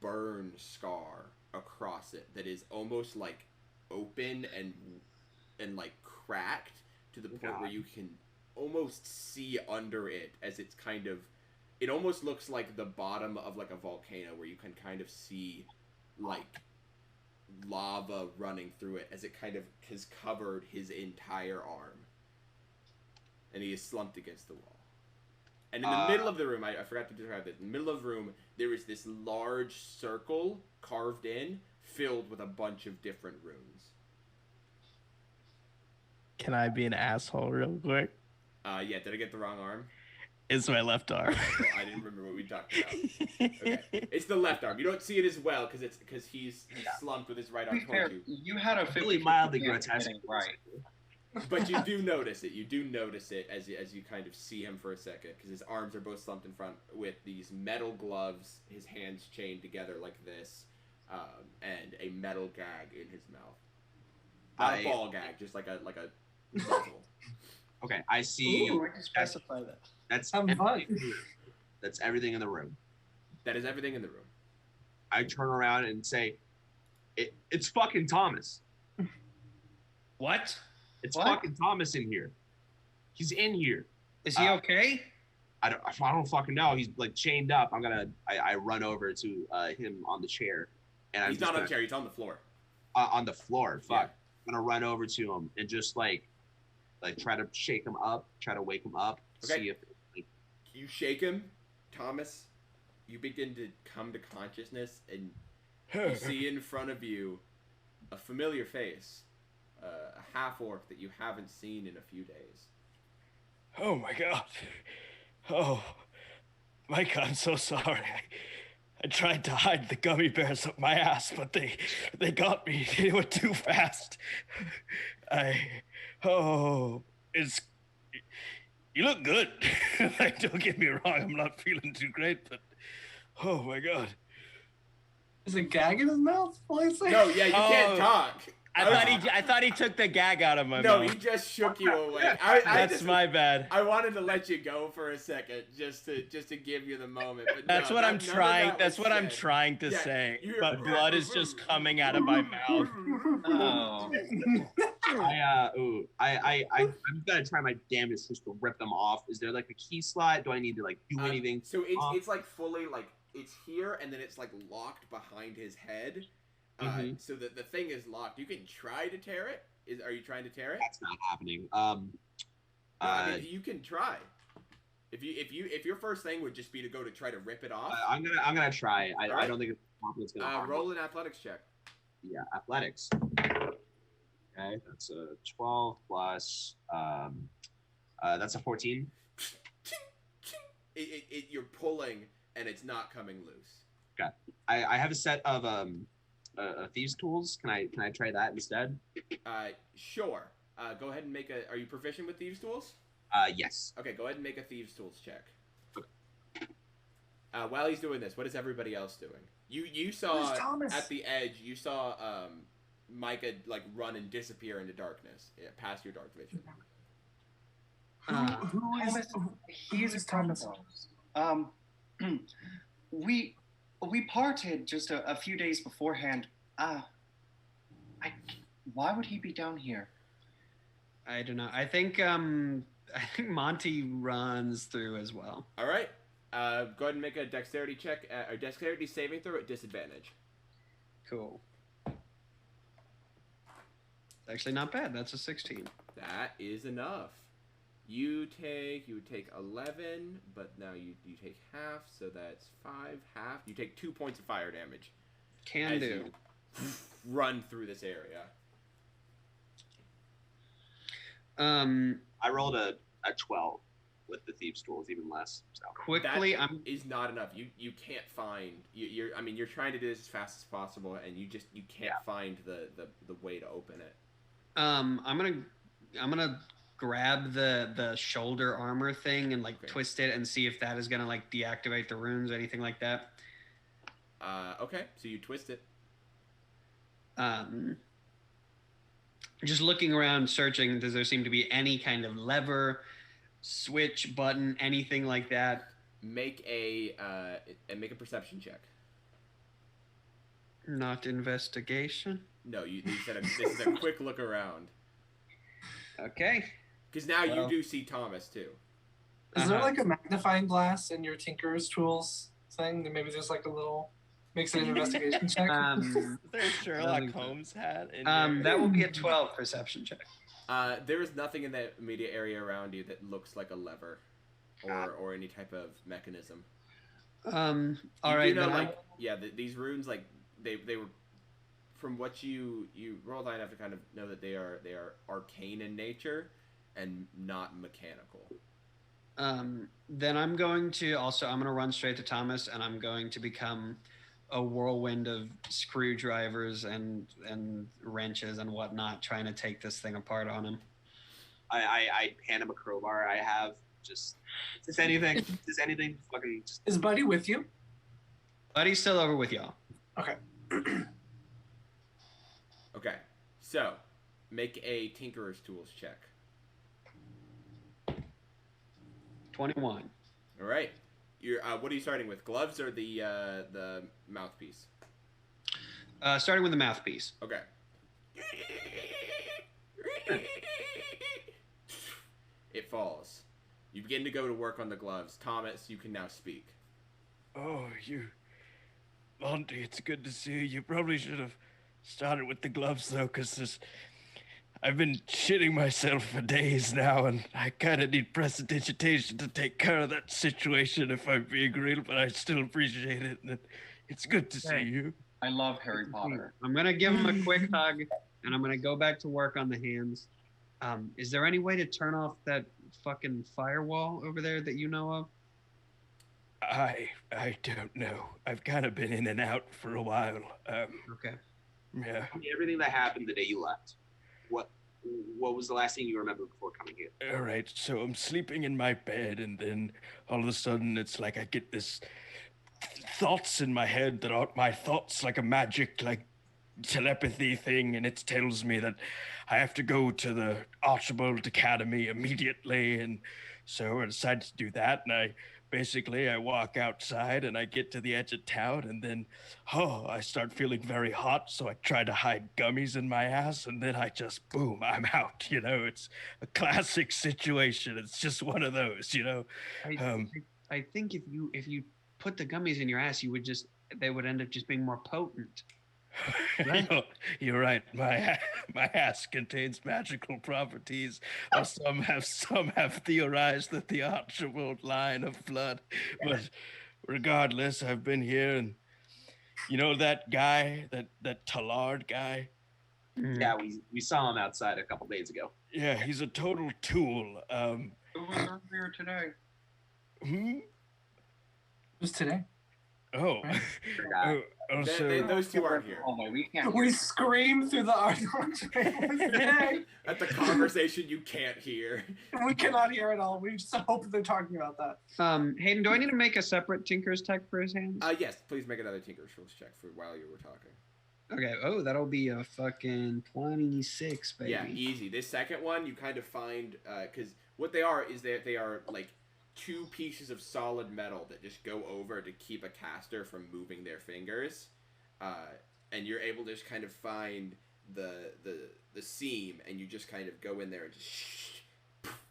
burn scar across it that is almost like open and like cracked to the point where you can almost see under it as it's kind of, it almost looks like the bottom of like a volcano where you can kind of see like lava running through it as it kind of has covered his entire arm. And he is slumped against the wall. And in the middle of the room, I forgot to describe this. In the middle of the room, there is this large circle carved in, filled with a bunch of different runes. Can I be an asshole real quick? Yeah, did I get the wrong arm? It's my left arm. Oh, I didn't remember what we talked about. Okay, it's the left arm. You don't see it as well because he's slumped with his right arm towards you. You had a Really mildly grotesque. Right. But you do notice it. You do notice it as you kind of see him for a second, because his arms are both slumped in front with these metal gloves, his hands chained together like this, and a metal gag in his mouth. Not a ball gag, just like a muzzle. Okay, I see. Ooh, I can specify that. That's That's everything in the room. That is everything in the room. I turn around and say, "It's fucking Thomas." What? It's fucking Thomas in here. He's in here. Is he okay? I don't fucking know. He's like chained up. I run over to him on the chair, and he's not on the chair. He's on the floor. On the floor. Fuck. Yeah. I'm gonna run over to him and just like try to shake him up, try to wake him up. Okay. See if You shake him, Thomas. You begin to come to consciousness, and you see in front of you a familiar face, a half-orc that you haven't seen in a few days. Oh my god. Oh, Mike, I'm so sorry. I tried to hide the gummy bears up my ass, but they got me. They were too fast. You look good. Like, don't get me wrong, I'm not feeling too great, but oh my god. Is a gag in his mouth? No, yeah, you can't talk. I thought he took the gag out of my mouth. No, he just shook you away. That's my bad. I wanted to let you go for a second, just to give you the moment. But that's no, what I'm trying. That's what I'm said. trying to say. But blood is just coming out of my mouth. Oh. I'm gonna try my damnedest just to rip them off. Is there like a key slot? Do I need to like do anything? So it's like fully like it's here, and then it's like locked behind his head. So that the thing is locked. You can try to tear it. Are you trying to tear it? That's not happening. I mean, you can try. If your first thing would just be to go to try to rip it off. I'm gonna try. I don't think it's gonna harm roll me. an athletics check. Yeah, athletics. Okay, that's a 12 plus. That's a 14. You're pulling and it's not coming loose. Okay, I have a set of thieves tools. Can I try that instead? Sure. Go ahead and make a. Are you proficient with thieves tools? Yes. Okay, go ahead and make a thieves tools check. While he's doing this, what is everybody else doing? You saw at the edge. You saw Micah like run and disappear into darkness, past your dark vision. Who is Thomas? We parted just a few days beforehand. Why would he be down here? I don't know. I think Monty runs through as well. All right. Go ahead and make a dexterity check, or dexterity saving throw at disadvantage. Cool. Actually, not bad. That's a 16. That is enough. You would take 11, but now you take half, so that's 5, half. You take 2 points of fire damage. Can do. You run through this area. I rolled a 12 with the thieves tools, even less. So quickly, that is not enough. You can't find. You're trying to do this as fast as possible, and you can't find the way to open it. I'm gonna grab the shoulder armor thing and like twist it and see if that is gonna like deactivate the runes or anything like that. Okay, so you twist it. Just looking around, searching. Does there seem to be any kind of lever, switch, button, anything like that? Make a perception check. Not investigation. No, you said this is a quick look around. Okay. Because now you do see Thomas too. Is there like a magnifying glass in your Tinker's tools thing? Maybe there's like a little makes it an investigation check. There's Sherlock Holmes hat. That will be a 12 perception check. There is nothing in the immediate area around you that looks like a lever. or any type of mechanism. All right. These runes, like they were, from what you rolled high enough to kind of know that they are arcane in nature and not mechanical. Then I'm going to run straight to Thomas, and I'm going to become a whirlwind of screwdrivers and wrenches and whatnot, trying to take this thing apart on him. I hand him a crowbar. I have just anything fucking. Is Buddy with you? Buddy's still over with y'all. Okay. Okay, so make a Tinkerer's Tools check. 21. All right. You're what are you starting with? Gloves or the mouthpiece? Starting with the mouthpiece. Okay. It falls. You begin to go to work on the gloves. Thomas, you can now speak. Oh, Monty, it's good to see you. You probably should have started with the gloves, though, because I've been shitting myself for days now, and I kind of need prestidigitation to take care of that situation, if I'm being real, but I still appreciate it, and it's good to see you. I love Harry Potter. I'm going to give him a quick hug, and I'm going to go back to work on the hands. Is there any way to turn off that fucking firewall over there that you know of? I don't know. I've kind of been in and out for a while. Okay. Yeah. Everything that happened the day you left. What was the last thing you remember before coming here? All right, so I'm sleeping in my bed, and then all of a sudden it's like I get this thoughts in my head that aren't my thoughts, like a magic, like telepathy thing, and it tells me that I have to go to the Archibald Academy immediately, and so I decide to do that, and I walk outside and I get to the edge of town, and then, I start feeling very hot, so I try to hide gummies in my ass, and then I just, boom, I'm out, It's a classic situation. It's just one of those, I think if you put the gummies in your ass, they would end up just being more potent. Right? You're right. My ass contains magical properties. Or some have theorized that the Archibald line of blood. But regardless, I've been here, and that guy, that Tallard guy. Yeah, we saw him outside a couple days ago. Yeah, he's a total tool. Who was earlier today? It was today. Oh. Those two aren't here. Oh my, we can't. We scream through the art today. At the conversation you can't hear. We cannot hear it all. We just hope they're talking about that. Hayden, do I need to make a separate Tinker's Tech for his hands? Yes, please make another Tinker's Tools check for while you were talking. Okay. Oh, that'll be a fucking 26, baby. Yeah, easy. This second one, you kind of find, because what they are is that they are like two pieces of solid metal that just go over to keep a caster from moving their fingers, and you're able to just kind of find the seam, and you just kind of go in there and just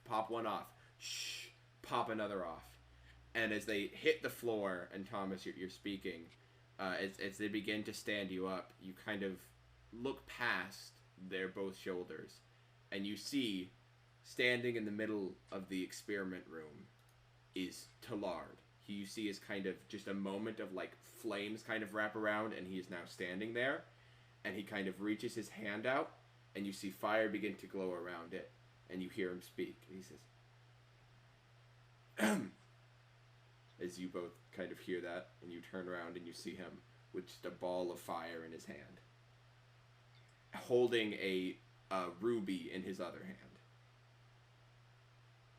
pop one off, pop another off, and as they hit the floor, and Thomas, you're speaking, as they begin to stand you up, you kind of look past their both shoulders, and you see, standing in the middle of the experiment room, is Tallard. You see is kind of just a moment of like flames kind of wrap around, and he is now standing there, and he kind of reaches his hand out, and you see fire begin to glow around it, and you hear him speak. And he says, as you both kind of hear that, and you turn around and you see him with just a ball of fire in his hand, holding a ruby in his other hand.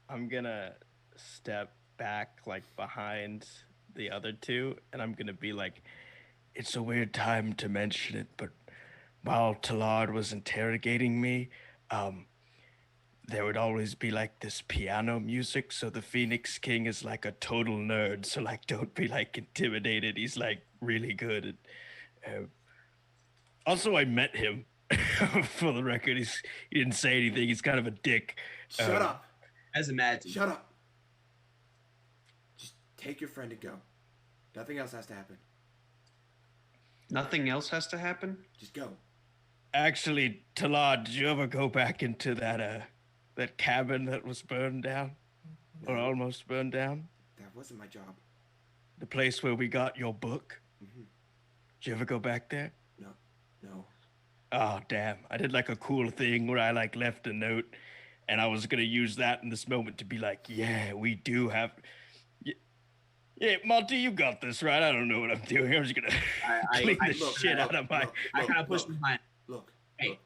I'm gonna step back, like, behind the other two, and I'm gonna be like, it's a weird time to mention it, but while Tallard was interrogating me, there would always be like this piano music, so the Pheonix King is like a total nerd, so like don't be like intimidated. He's like really good. Also, I met him. For the record, he didn't say anything. He's kind of a dick. Shut up. As imagined. Shut up. Just take your friend and go. Nothing else has to happen. Nothing else has to happen? Just go. Actually, Tallard, did you ever go back into that cabin that was burned down? or almost burned down? That wasn't my job. The place where we got your book? Mm-hmm. Did you ever go back there? No. Oh, damn. I did like a cool thing where I like left a note and I was going to use that in this moment to be like, yeah, we do have... Yeah, Monty, you got this, right? I don't know what I'm doing. I'm just going to clean the shit out of my... I kind of pushed behind. Look. I'm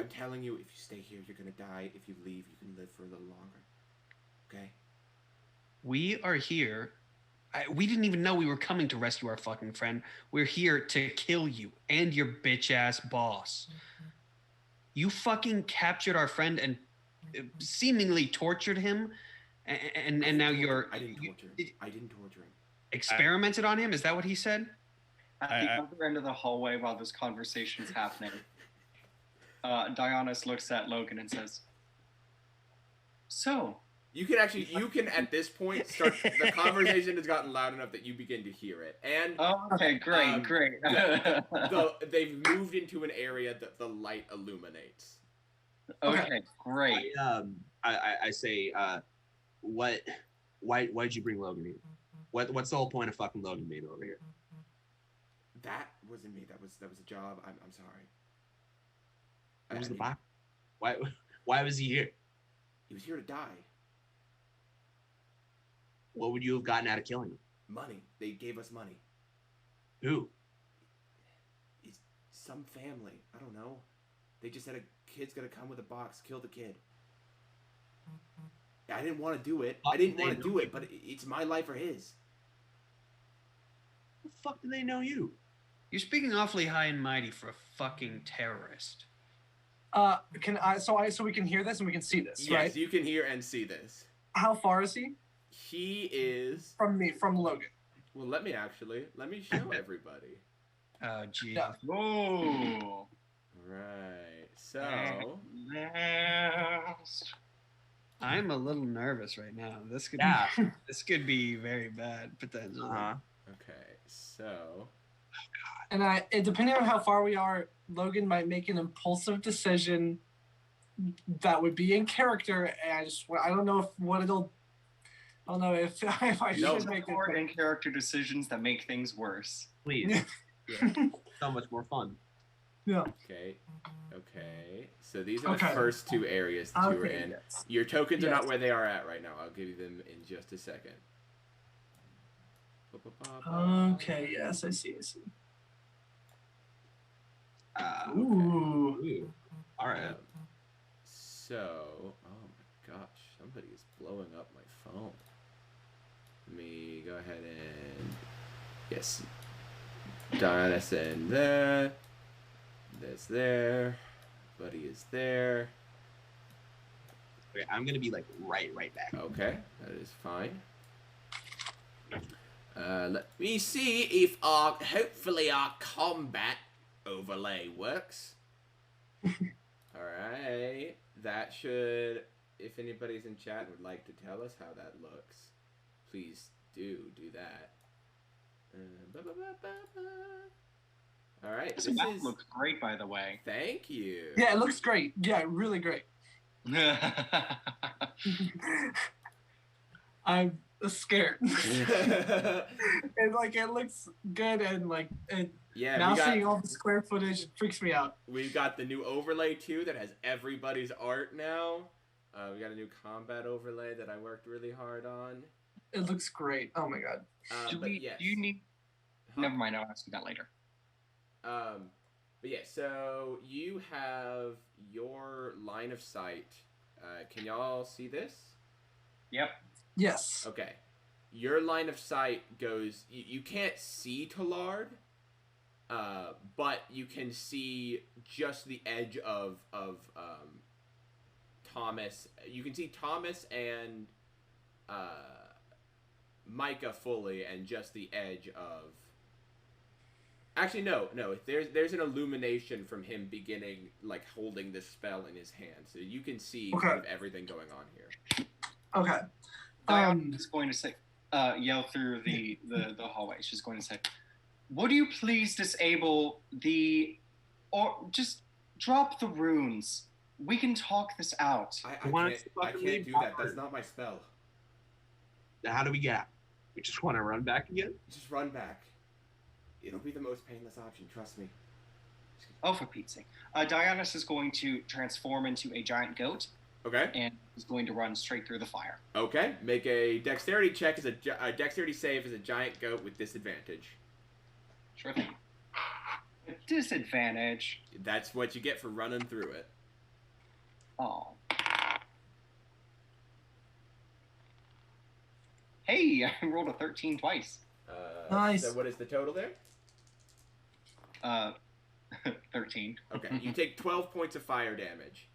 telling you, if you stay here, you're going to die. If you leave, you can live for a little longer. Okay? We are here. We didn't even know we were coming to rescue our fucking friend. We're here to kill you and your bitch-ass boss. You fucking captured our friend and seemingly tortured him, and now you're... I didn't torture him. Experimented on him? Is that what he said? At the other end of the hallway while this conversation is happening, Dionysus looks at Logan and says, "So... You can at this point start, the conversation has gotten loud enough that you begin to hear it. And okay, great. They've moved into an area that the light illuminates. Okay, great. I say, why'd you bring Logan here? What's the whole point of fucking Logan being over here? That wasn't me. That was a job. I'm sorry. What was the box? Why was he here? He was here to die. What would you have gotten out of killing him? Money. They gave us money. Who? It's some family. I don't know. They just said a kid's gonna come with a box, kill the kid. I didn't want to do it. But it's my life or his. The fuck do they know you? You're speaking awfully high and mighty for a fucking terrorist. So we can hear this and we can see this, right? Yes, you can hear and see this. How far is he? He is from Logan. Well, let me show everybody. Oh, gee. Yeah. Oh. Right. So I'm a little nervous right now. This could be very bad potentially. Okay. So. And depending on how far we are, Logan might make an impulsive decision that would be in character. And I don't know if I should make in character decisions that make things worse. Please. Yeah. So much more fun. Yeah. Okay. So these are the first two areas that you were in. Yes. Your tokens are not where they are at right now. I'll give you them in just a second. Okay. Yes, I see. Okay. Ooh. All right. So, oh my gosh, somebody is blowing up my phone. Let me go ahead and yes, Diana's in there. That's there. Buddy is there. Okay, I'm gonna be like right back. Okay, that is fine. Let me see if hopefully our combat overlay works. All right, that should. If anybody's in chat and would like to tell us how that looks, please do that. All right, this looks great, by the way. Thank you. Yeah, it looks great. Yeah, really great. I'm scared. It looks good and seeing all the square footage, it freaks me out. We've got the new overlay too that has everybody's art now. We got a new combat overlay that I worked really hard on. It looks great. Oh my god. Do you need? Never mind. I'll ask you that later. But yeah, so you have your line of sight. Can y'all see this? Yep. Yes. Okay. Your line of sight goes. You can't see Tallard, but you can see just the edge of Thomas. You can see Thomas and Micah fully, and just the edge of. Actually, no. There's an illumination from him beginning, holding this spell in his hand, so you can see kind of everything going on here. Okay. Is going to say, yell through the hallway. She's going to say, "Would you please disable or just drop the runes? We can talk this out." I can't do that. That's not my spell. How do we get out? We just want to run back again? Just run back. It'll be the most painless option, trust me. Oh, for Pete's sake. Dionysus is going to transform into a giant goat. Okay. And is going to run straight through the fire. Okay. Make a dexterity check as a dexterity save as a giant goat with disadvantage. Sure thing. Disadvantage. That's what you get for running through it. Oh. Hey, I rolled a 13 twice. Nice. So what is the total there? 13. Okay. You take 12 points of fire damage.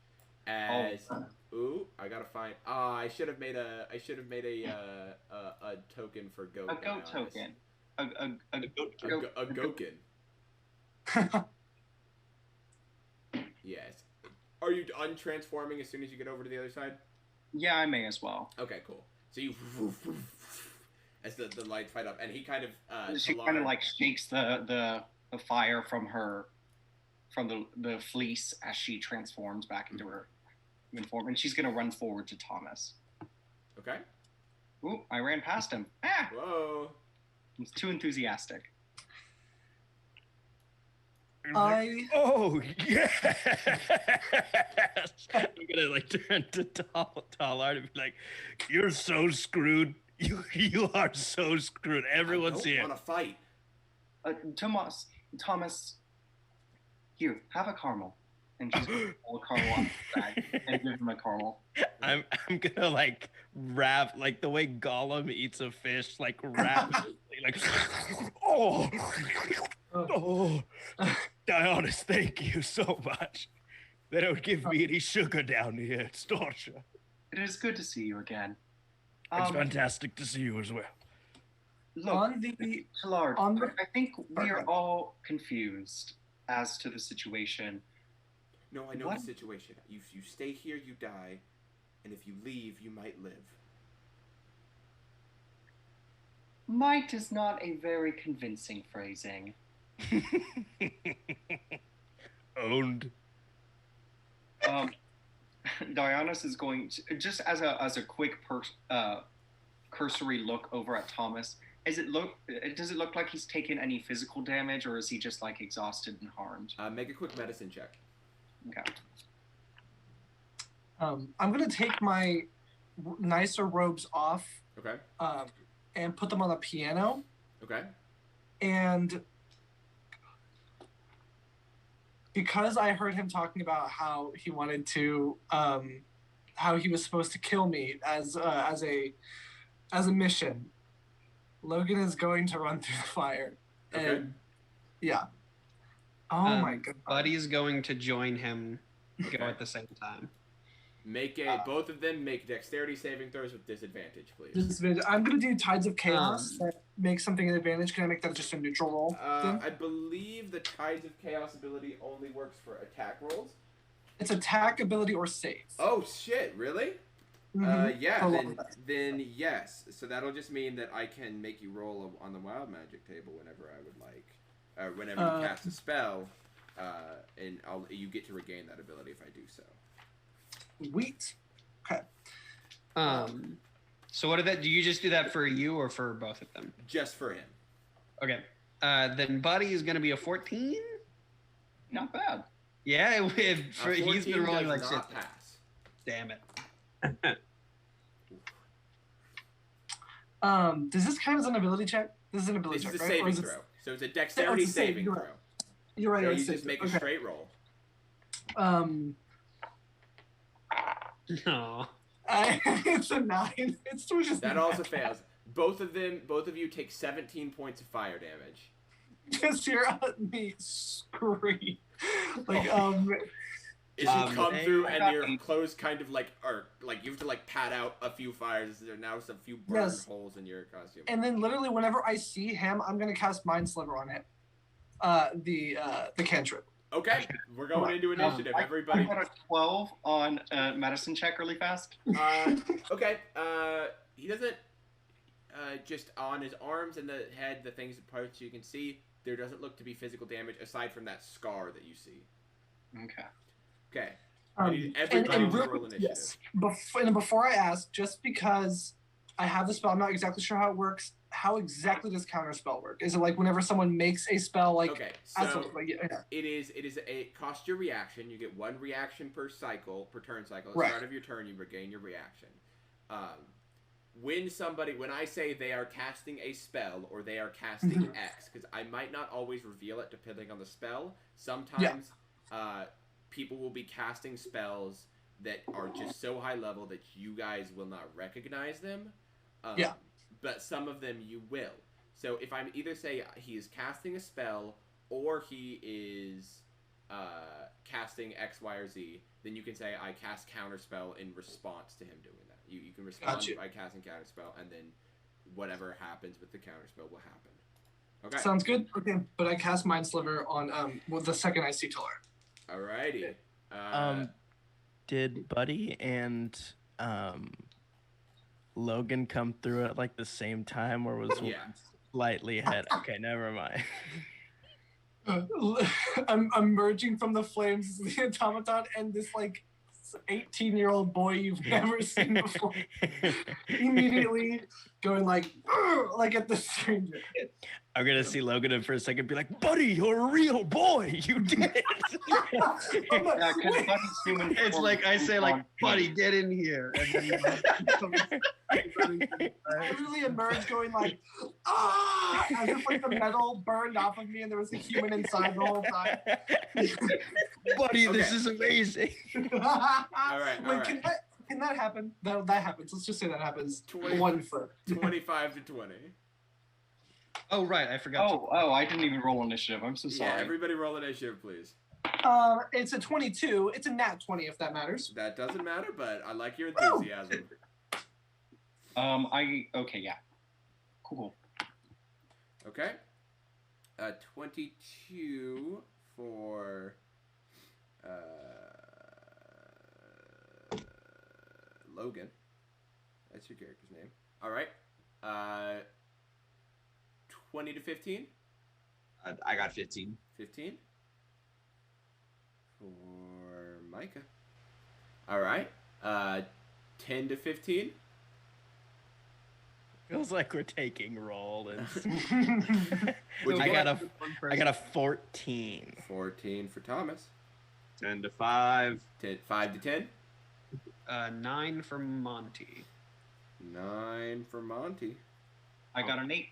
As ooh, I gotta find. I should have made a token for goat. A goat token. A goatkin. Yes. Are you untransforming as soon as you get over to the other side? Yeah, I may as well. Okay, cool. So you as the lights fight up, and he kind of she kind of like shakes the fire from the fleece as she transforms back into her human form, and she's gonna run forward to Thomas. Okay. Ooh, I ran past him. Ah! Whoa. He's too enthusiastic. Oh yes! I'm gonna like turn to Tallard and be like, "You're so screwed. You are so screwed. Everyone's here." I don't want to fight. Thomas, here, have a caramel. And she's gonna pull a caramel out of the bag and give him a caramel. I'm gonna like wrap like the way Gollum eats a fish, like rapidly, like oh, Dionysus, thank you so much. They don't give me any sugar down here. It's torture. It is good to see you again. It's fantastic to see you as well. Look, Tallard, I think we are all confused as to the situation. No, I know the situation. If you stay here, you die. And if you leave, you might live. Might is not a very convincing phrasing. Owned. Dionysus is going to, just as a quick cursory look over at Thomas. Does it look like he's taken any physical damage, or is he just like exhausted and harmed? Make a quick medicine check. Okay. I'm gonna take my nicer robes off. Okay. And put them on the piano. Okay. And because I heard him talking about how he wanted to, how he was supposed to kill me as a mission, Logan is going to run through the fire. Okay. And yeah. Oh my god. Buddy is going to join him go at the same time. Both of them make dexterity saving throws with disadvantage, please. I'm going to do Tides of Chaos that makes something an advantage. Can I make that just a neutral roll? I believe the Tides of Chaos ability only works for attack rolls. It's attack, ability, or save. Oh, shit, really? Mm-hmm. Yeah, then yes. So that'll just mean that I can make you roll on the Wild Magic table whenever I would like. Whenever you cast a spell, and you get to regain that ability if I do so. Sweet. Okay. So what do you just do that for you or for both of them? Just for him. Okay. Then Buddy is going to be a 14. Not bad. Yeah, he's been rolling like shit. Pass. Damn it. Does this count as an ability check? This is an ability check, This is a right? saving throw. So it's a dexterity saving throw. You're right. So you just make a straight roll. No. It's a 9. It's just that also fails. Both of you take 17 points of fire damage. Just hear me scream. Like As you come through and your clothes kind of you have to pat out a few fires. There are now some few burned holes in your costume. And then literally whenever I see him, I'm gonna cast Mind Sliver on him. The cantrip. Okay, we're going into initiative. Everybody. I got a 12 on medicine check really fast. Okay. He doesn't. Just on his arms and the head, the things, the parts you can see, there doesn't look to be physical damage aside from that scar that you see. Okay. Okay. Everybody roll initiative. Yes. Before I ask, just because I have the spell. I'm not exactly sure how it works. How exactly does counterspell work? Is it like whenever someone makes a spell, like okay, so it costs your reaction. You get 1 reaction per turn cycle. At the start of your turn, you regain your reaction. When I say they are casting a spell or they are casting X, because I might not always reveal it depending on the spell. Sometimes people will be casting spells that are just so high level that you guys will not recognize them. But some of them you will. So if I'm either say he is casting a spell or he is casting X, Y, or Z, then you can say I cast counterspell in response to him doing that. You can respond by casting counterspell, and then whatever happens with the counterspell will happen. Okay. Sounds good. Okay, but I cast Mind Sliver on the second I see Talar. Alrighty. Did Buddy and Logan come through at like the same time, or was one slightly ahead? Okay, never mind. I'm emerging from the flames as the automaton, and this like 18-year-old boy you've never seen before immediately going like at the stranger. I'm gonna see Logan in for a second, be like, "Buddy, you're a real boy. You did it." It's like I say, like, "Buddy, get in here." And then I literally emerged going like, "Ah!" As if like the metal burned off of me and there was a human inside the whole time. Buddy, this is amazing. All right. Can that happen? That happens. Let's just say that happens. 1 foot. 25 to 20. Oh, right. I forgot. I didn't even roll initiative. I'm so sorry. Yeah, everybody roll initiative, please. It's a 22. It's a nat 20, if that matters. That doesn't matter, but I like your enthusiasm. Okay, yeah. Cool. Okay. 22 for Logan. That's your character's name. All right. 20 to 15? I got 15. 15? For Micah. All right. 10 to 15? Feels like we're taking roll. I got a 14. 14 for Thomas. 10 to 5. 5 to 10? 9 for Monty. 9 for Monty. I got an 8.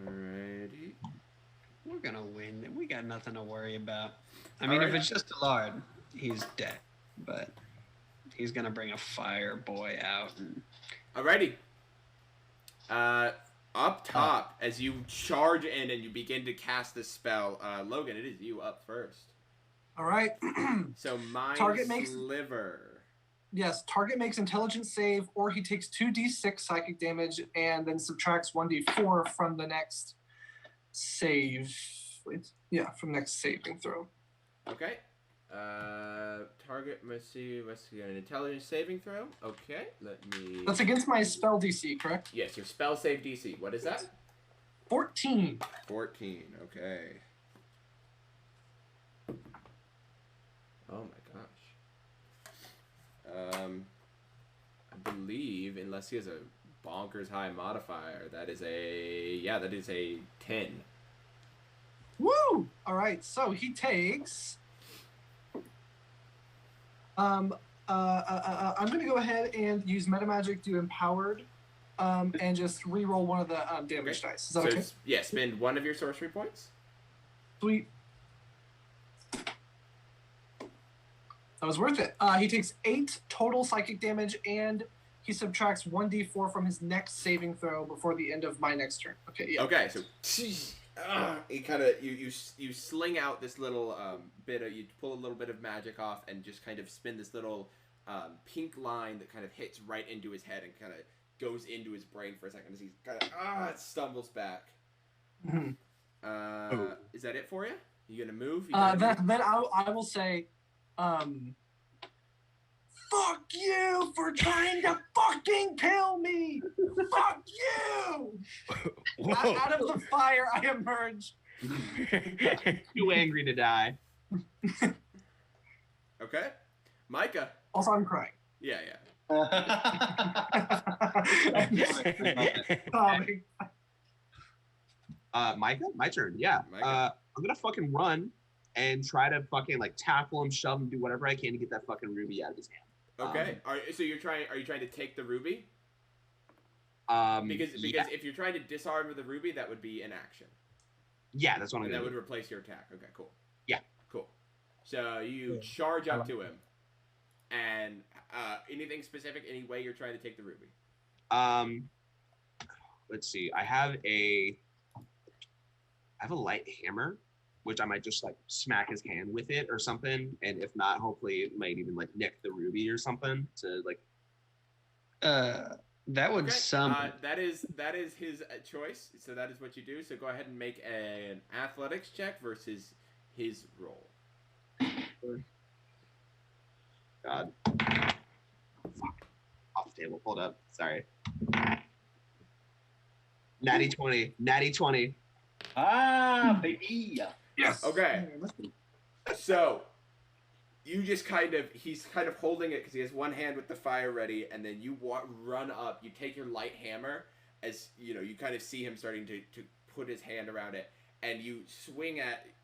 Alrighty. We're gonna win. We got nothing to worry about. I mean, if it's just a Lard, he's dead. But he's gonna bring a fire boy out. Alrighty. Up top, as you charge in and you begin to cast the spell, Logan, it is you up first. All right. So Mind Sliver. Yes, target makes intelligence save, or he takes 2d6 psychic damage and then subtracts 1d4 from the next save. From next saving throw. Okay. Target must get an intelligence saving throw. Okay, let me... That's against my spell DC, correct? Yes, your spell save DC. What is that? 14. 14, okay. Oh my gosh. I believe, unless he has a bonkers high modifier, that is a 10. Woo! All right, so he takes... I'm going to go ahead and use Metamagic to Empowered and just re-roll one of the damage dice. Is that okay? Yeah, spend one of your sorcery points. Sweet. That was worth it. He takes 8 total psychic damage, and he subtracts 1d4 from his next saving throw before the end of my next turn. Okay, yeah. Okay, so you kind of you sling out this little you pull a little bit of magic off and just kind of spin this little pink line that kind of hits right into his head and kind of goes into his brain for a second as he kind of stumbles back. Mm-hmm. Is that it for you? You gonna move? Then I will say, fuck you for trying to fucking kill me! Fuck you! Out of the fire, I emerge. Too angry to die. Okay. Micah, Also, I'm crying. Yeah. Micah, my turn. Yeah. Micah. I'm gonna fucking run and try to fucking like tackle him, shove him, do whatever I can to get that fucking ruby out of his hand. Okay. Are you trying to take the ruby? Because if you're trying to disarm the ruby, that would be an action. Yeah, that's what I'm gonna do. That would replace your attack. Okay, cool. Yeah. Cool. So you charge up to him, and anything specific, any way you're trying to take the ruby? Let's see. I have a light hammer, which I might just like smack his hand with it or something, and if not, hopefully it might even like nick the ruby or something to like. That would summon. That is his choice. So that is what you do. So go ahead and make an athletics check versus his roll. God. Fuck. Off the table. Hold up. Sorry. Natty 20. Natty 20. Ah, baby. Yes. Okay. So he's kind of holding it because he has one hand with the fire ready, and then you run up, you take your light hammer, as you know, you kind of see him starting to put his hand around it, and you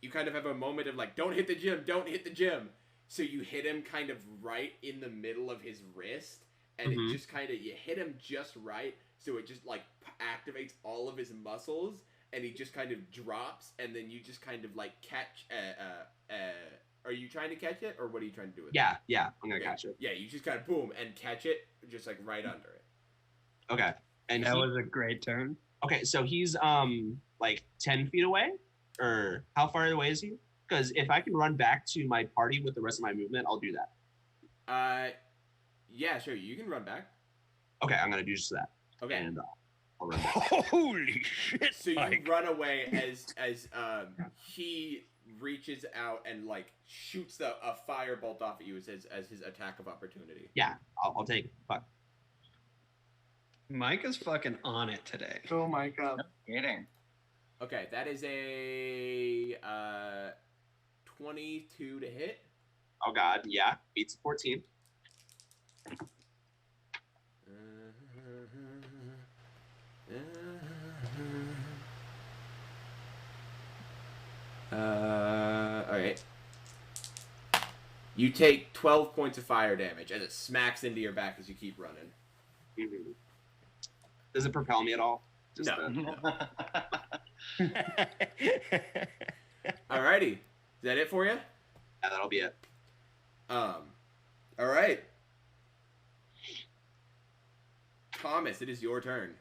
you kind of have a moment of like, don't hit the gym. So you hit him kind of right in the middle of his wrist, and it just kind of, you hit him just right, so it just like activates all of his muscles, and he just kind of drops, and then you just kind of like catch are you trying to catch it, or what are you trying to do with it? Yeah, I'm gonna catch it. Yeah, you just kind of boom and catch it, just like right under it. Okay, and that was a great turn. Okay, so he's like 10 feet away, or how far away is he? Because if I can run back to my party with the rest of my movement, I'll do that. Yeah, sure, you can run back. Okay, I'm gonna do just that. Okay, and I'll run back. Holy shit! So you run away as he reaches out and like shoots a firebolt off at you as his attack of opportunity. Yeah, I'll take it. Fuck. Micah's fucking on it today. Oh my god. Kidding. Okay, that is a 22 to hit. Oh god, yeah, beats 14. Alright. You take 12 points of fire damage as it smacks into your back as you keep running. Mm-hmm. Does it propel me at all? Just no. Alrighty. Is that it for you? Yeah, that'll be it. Alright. Thomas, it is your turn.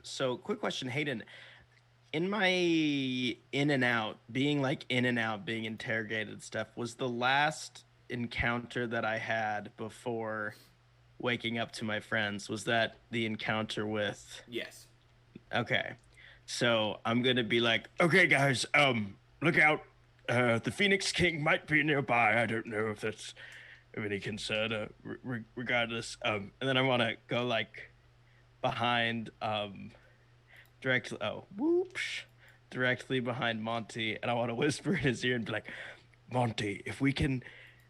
So quick question, Hayden. In my in and out, being interrogated and stuff, was the last encounter that I had before waking up to my friends, was that the encounter with... Yes. Okay. So I'm going to be like, okay, guys, look out. The Pheonix King might be nearby. I don't know if that's of any concern, regardless. And then I want to go like behind... directly behind Monty, and I want to whisper in his ear and be like, Monty, if we can,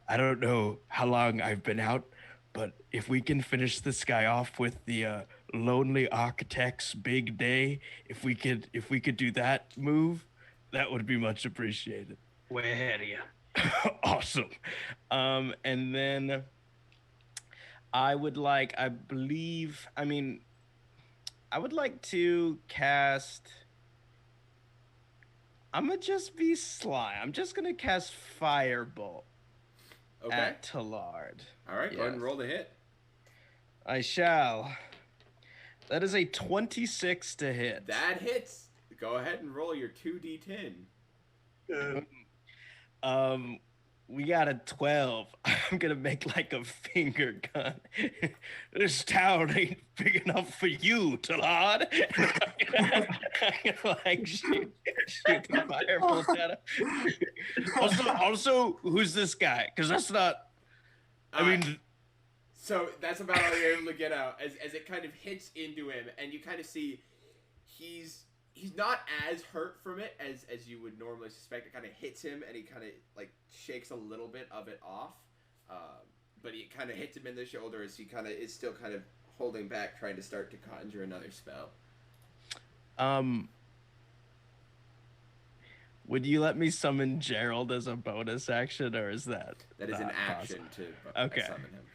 I don't know how long I've been out, but if we can finish this guy off with the Lonely Architect's big day, if we could do that move, that would be much appreciated. Way ahead of you. Awesome. And then I would like to cast... I'm going to just be sly. I'm just going to cast Firebolt at Tallard. All right, go ahead and roll the hit. I shall. That is a 26 to hit. That hits. Go ahead and roll your 2d10. We got a 12. I'm gonna make like a finger gun. This town ain't big enough for you, Tallard. I'm gonna like shoot the firebolt at him. Also, who's this guy? Because that's not. So that's about all you're able to get out as it kind of hits into him, and you kind of see he's not as hurt from it as you would normally suspect. It kind of hits him, and he kind of like shakes a little bit of it off. but he kind of hits him in the shoulder as he kind of is still kind of holding back, trying to start to conjure another spell. Would you let me summon Gerald as a bonus action, or is that? That is an action possible? to summon him.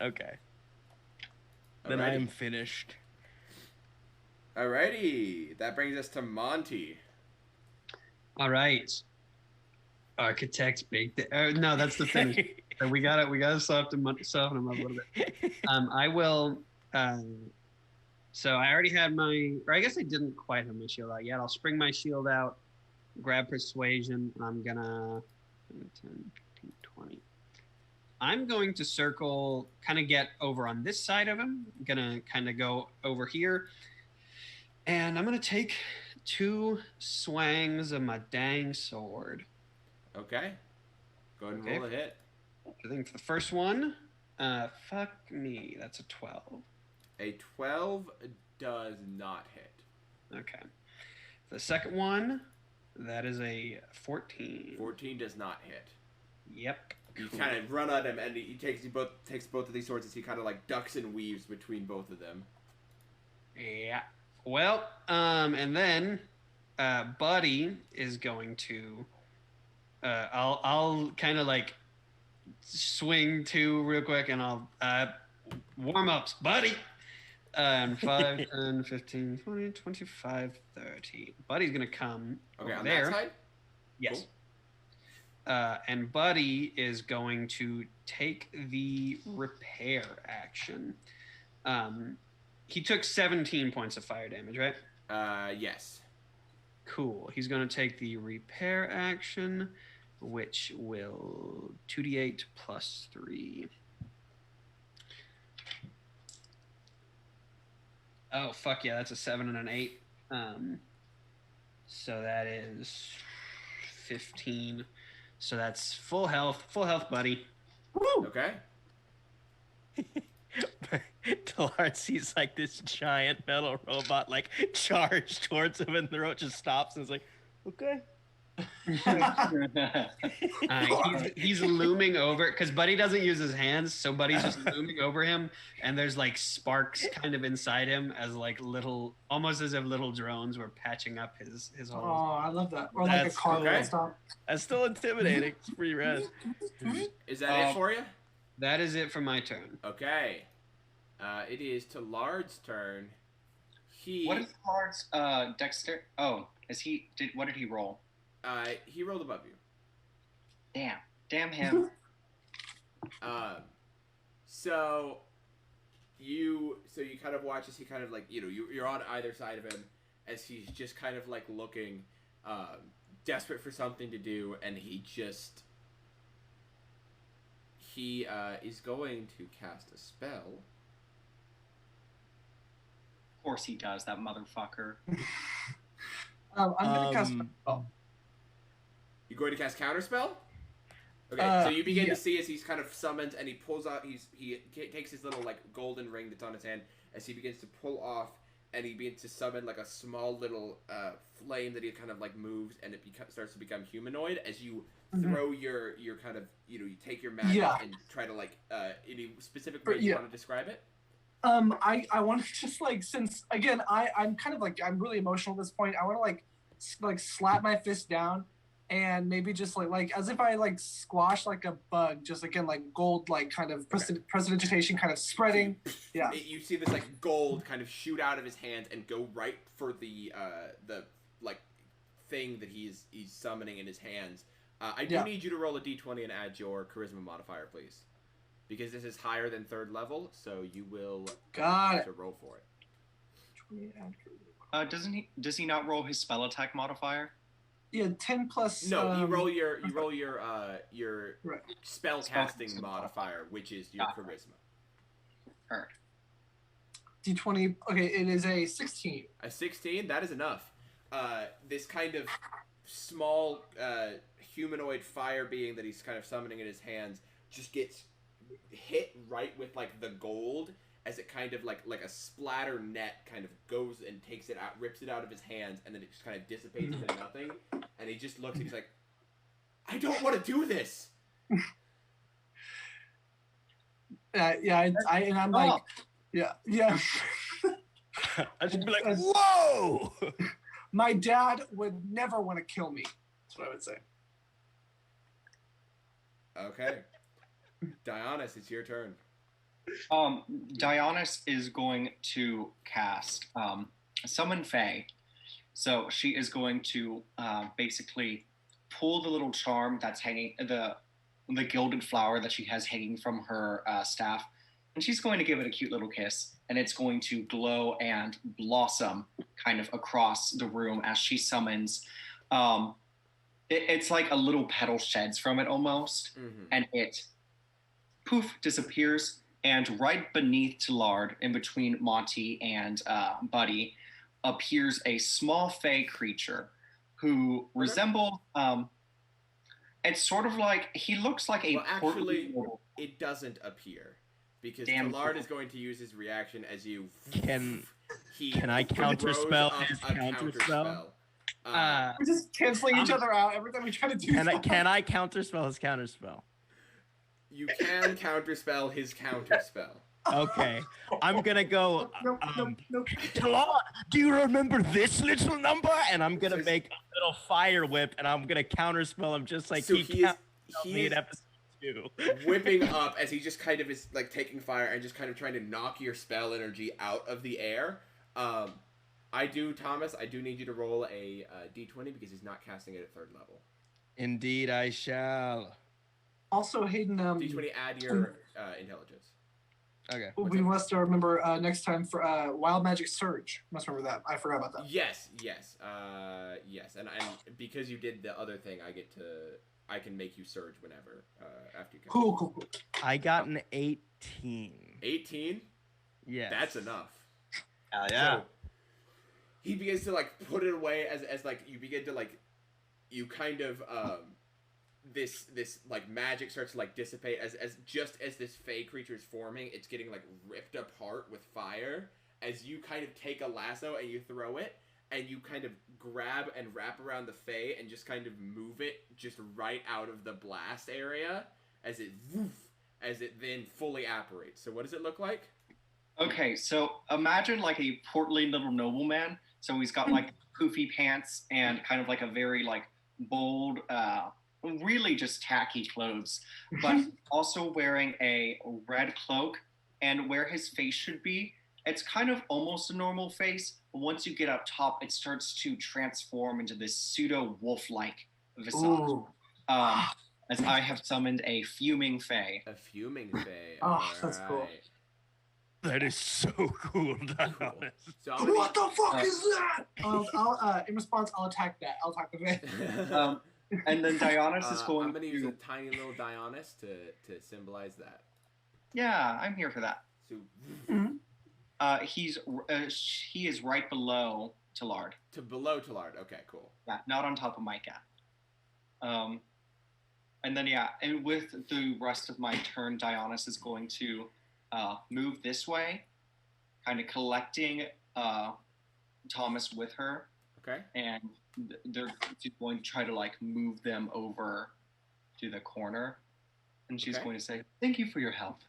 Okay. Then I am finished. Alrighty, that brings us to Monty. All right. Architect big. No, that's the finish. So we gotta soften him up a little bit. I will. So I already had or I guess I didn't quite have my shield out yet. I'll spring my shield out, grab persuasion, and I'm gonna 10, 15, 20. I'm going to circle, kind of get over on this side of him. I'm gonna kind of go over here, and I'm gonna take 2 swangs of my dang sword. Okay. Go ahead and roll a hit. I think for the first one, fuck me, that's a 12. A 12 does not hit. Okay. The second one, that is a 14. 14 does not hit. Yep. You kind of run at him, and he takes both of these swords as he kind of like ducks and weaves between both of them. Yeah. Well, and then Buddy is going to. I'll kind of like swing 2 real quick, and I'll warm ups, Buddy. And 5, 10, 15, 20, 25, 30. Buddy's gonna come over on there. That side? Yes. Cool. And Buddy is going to take the repair action. He took 17 points of fire damage, right? Yes. Cool. He's going to take the repair action, which will 2d8 plus 3. Oh, fuck yeah, that's a 7 and an 8. So that is 15. So that's full health, Buddy. Woo! Okay. Tallard sees like this giant metal robot like charge towards him, and the roach just stops and is like, okay. He's looming over because Buddy doesn't use his hands, so Buddy's just looming over him, and there's like sparks kind of inside him as like little, almost as if little drones were patching up his holes. Oh, I love that. Or like a car cool. stop. That's still intimidating. It's pretty rad. Is that it for you? That is it for my turn. Okay. It is Tallard's turn. What is Tallard's Dexter? Oh, what did he roll? He rolled above you. Damn him. So you kind of watch as he kind of like, you're on either side of him as he's just kind of like looking desperate for something to do, and he is going to cast a spell. Of course he does, that motherfucker. I'm gonna cast. You're going to cast Counterspell? Okay, so you begin to see as he's kind of summoned, and he pulls out. He takes his little like golden ring that's on his hand as he begins to pull off, and he begins to summon like a small little flame that he kind of like moves, and it starts to become humanoid as you throw your kind of you take your magic and try to like any specific way you want to describe it. I want to just like, since again I'm kind of like, I'm really emotional at this point. I want to like slap my fist down and maybe just like as if I like squash like a bug, just again like gold like kind of prestidigitation kind of spreading. Yeah. You see this like gold kind of shoot out of his hands and go right for the like thing that he's summoning in his hands. I do need you to roll a d20 and add your charisma modifier, please. Because this is higher than 3rd level, so you will have to roll for it. Does he not roll his spell attack modifier? Yeah, 10 plus. No, you roll your spell casting modifier, which is your charisma. Heard. D20. Okay, it is a 16. A 16, that is enough. This kind of small humanoid fire being that he's kind of summoning in his hands just gets hit right with like the gold as it kind of like a splatter net kind of goes and takes it out, rips it out of his hands, and then it just kind of dissipates into nothing, and he just looks and he's like, I don't want to do this. I'm like, yeah. I should be like, whoa! My dad would never want to kill me. That's what I would say. Okay. Dionys, it's your turn. Dionys is going to cast Summon Fae. So she is going to basically pull the little charm that's hanging, the gilded flower that she has hanging from her staff, and she's going to give it a cute little kiss, and it's going to glow and blossom kind of across the room as she summons. It's like a little petal sheds from it almost, and it poof disappears. And right beneath Tillard, in between Monty and Buddy, appears a small fey creature who resembles. It's sort of like he looks like a. Well, actually, it doesn't appear because Tillard is going to use his reaction as you. Can I counterspell his counterspell? We're just canceling each other out every time we try to do something. Can I counterspell his counterspell? You can counterspell his counterspell. Okay, I'm gonna go. No. Tillard, do you remember this little number? And I'm gonna make a little fire whip, and I'm gonna counterspell him just like he me in episode 2. Whipping up as he just kind of is like taking fire and just kind of trying to knock your spell energy out of the air. Thomas, I do need you to roll a d20 because he's not casting it at 3rd level. Indeed, I shall. Also, Hayden, d20, add your intelligence. Okay. We must remember next time for Wild Magic Surge. Must remember that. I forgot about that. Yes. And because you did the other thing, I can make you surge whenever after you. Cool. I got an 18. 18? Yeah. That's enough. Hell yeah. So he begins to like put it away as like you begin to like you kind of this like magic starts to like dissipate as just as this fey creature is forming, it's getting like ripped apart with fire as you kind of take a lasso and you throw it and you kind of grab and wrap around the fey and just kind of move it just right out of the blast area as it then fully apparates. So what does it look like? Okay, so imagine like a portly little nobleman. So he's got like poofy pants and kind of like a very like bold, really just tacky clothes, but also wearing a red cloak. And where his face should be, it's kind of almost a normal face, but once you get up top, it starts to transform into this pseudo wolf-like visage. As I have summoned a fuming fae. A fuming fae. Oh, that's cool. That is so cool. So what the fuck is that? I'll in response, I'll attack that. I'll attack the fae. And then Dionys is going. I'm going to use a tiny little Dionys to symbolize that. Yeah, I'm here for that. So, he is right below Tillard. Below Tillard. Okay, cool. Yeah, not on top of my cat. And then and with the rest of my turn, Dionys is going to move this way, kind of collecting Thomas with her. Okay. And they're going to try to like move them over to the corner, and she's going to say, "Thank you for your help."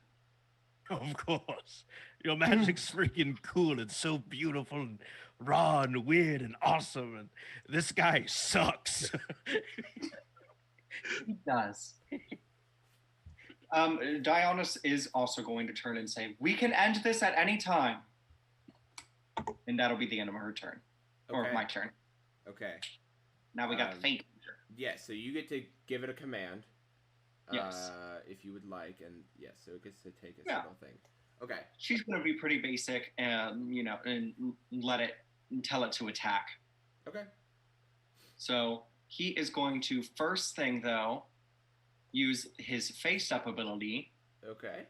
Of course. Your magic's freaking cool. It's so beautiful and raw and weird and awesome. And this guy sucks. He does. Dionys is also going to turn and say, "We can end this at any time." And that'll be the end of her turn. Or my turn. Okay. Now we got the fake. Yes, so you get to give it a command. Yes. If you would like, and yes, so it gets to take a single thing. Okay. She's going to be pretty basic, and and tell it to attack. Okay. So he is going to first thing though, use his face-up ability. Okay.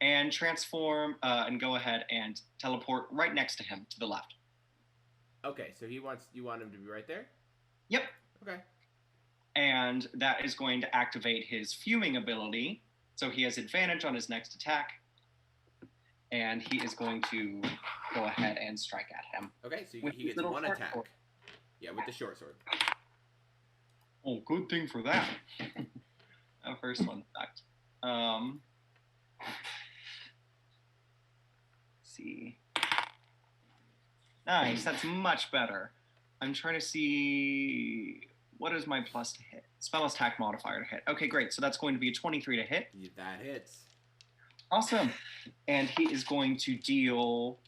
And transform and go ahead and teleport right next to him to the left. Okay, so you want him to be right there? Yep. Okay. And that is going to activate his fuming ability. So he has advantage on his next attack. And he is going to go ahead and strike at him. Okay, so he gets one attack. Sword. Yeah, with the short sword. Oh, good thing for that. That first one sucked. see. Nice, that's much better. I'm trying to see what is my plus to hit. Spell attack modifier to hit. Okay, great. So that's going to be a 23 to hit. That hits. Awesome. And he is going to deal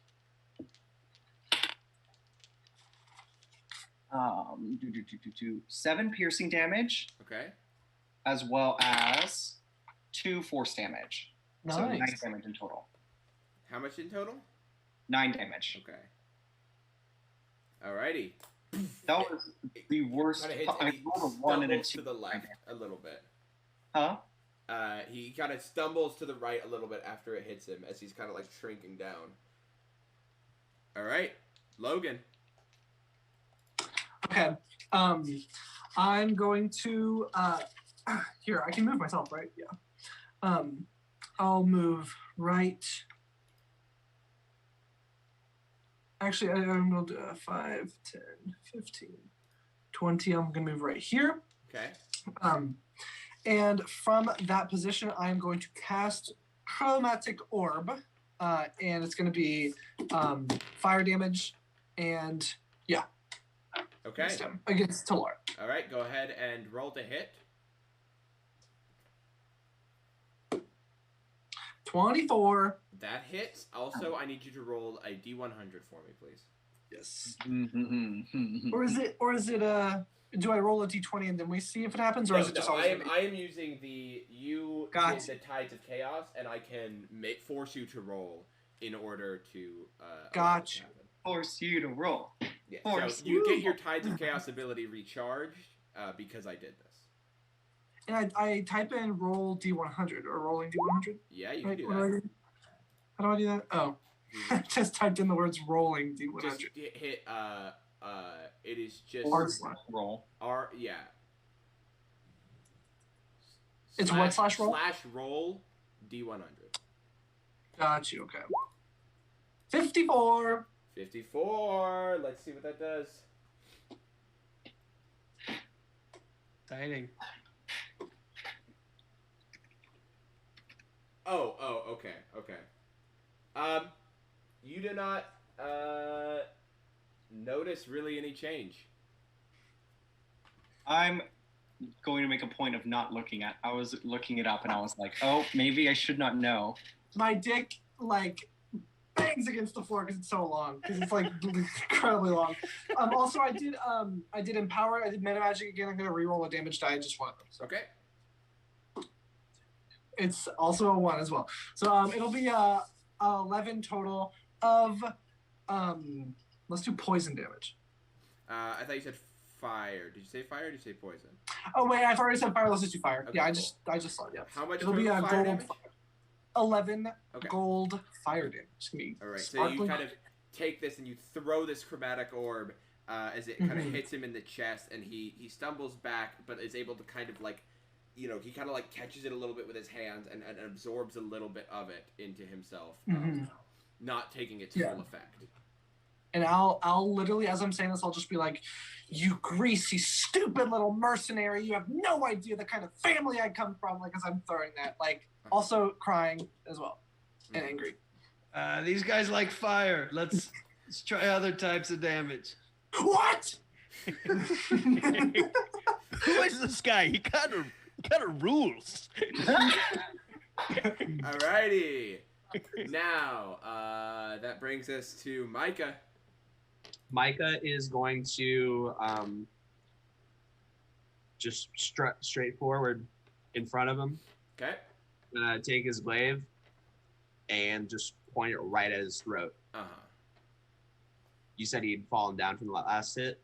7 piercing damage. Okay. As well as 2 force damage. Nice. So 9 damage in total. How much in total? 9 damage. Okay. Alrighty. That was the worst. I rolled a 1 and a 2 to the left a little bit. Huh? He kind of stumbles to the right a little bit after it hits him as he's kind of like shrinking down. Alright. Logan. Okay. I'm going to here, I can move myself, right? Yeah. I'll move right. Actually, I'm going to do 5, 10, 15, 20. I'm going to move right here. Okay. And from that position, I'm going to cast Chromatic Orb. And it's going to be fire damage. And yeah. Okay. Against Talar. All right, go ahead and roll to hit. 24. That hits. Also, I need you to roll a D100 for me, please. Yes. Or is it do I roll a D20 and then we see if it happens, or is it just always? I am using the the Tides of Chaos, and I can force you to roll in order to. Gotcha. Force you to roll. Yeah. So you get your Tides of Chaos ability recharged because I did this. And I type in roll D100 or rolling D100. Yeah, you can do that. How do I do that? Oh, I just typed in the words rolling D100. Just hit it is just R/roll. Yeah. It's what /roll? /roll D100. Got you. Okay. 54. 54. Let's see what that does. Exciting. Oh, okay. You do not notice really any change. I'm going to make a point of not looking at. I was looking it up and I was like, oh, maybe I should not know. My dick bangs against the floor because it's so long. Because it's incredibly long. Also, I did empower. I did meta magic again. I'm gonna reroll a damage die and just one of them. So. Okay. It's also a 1 as well. So it'll be 11 total of let's do poison damage. I thought you said fire. Did you say fire or did you say poison? Oh wait, I've already said fire. Let's just do fire. Okay, yeah, cool. I just saw it. Yeah. How much? It'll be a fire gold. damage? 11 gold fire damage. All right. So you kind of take this and you throw this chromatic orb as it kind of hits him in the chest, and he stumbles back, but is able to kind of he kind of catches it a little bit with his hands and absorbs a little bit of it into himself, not taking its full effect. And I'll literally, as I'm saying this, I'll just be like, "You greasy, stupid little mercenary! You have no idea the kind of family I come from." As I'm throwing that, also crying as well, and angry. These guys like fire. Let's try other types of damage. What? Who is this guy? He kind of rules. Alrighty. Now, that brings us to Micah. Micah is going to just straight forward in front of him. Okay. Take his glaive and just point it right at his throat. You said he'd fallen down from the last hit?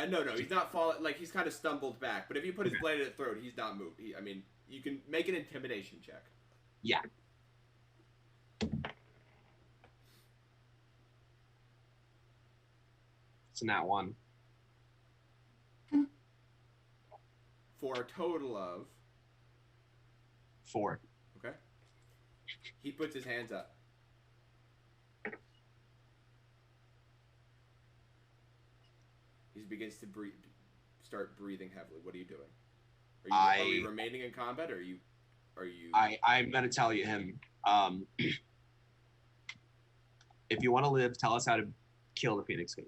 No, he's not falling. He's kind of stumbled back. But if you put his blade at his throat, he's not moved. You can make an intimidation check. Yeah. It's a nat 1. For a total of 4. Okay. He puts his hands up. He begins to start breathing heavily. What are you doing? Are you remaining in combat, or are you? I'm gonna tell you him. If you want to live, tell us how to kill the Pheonix King.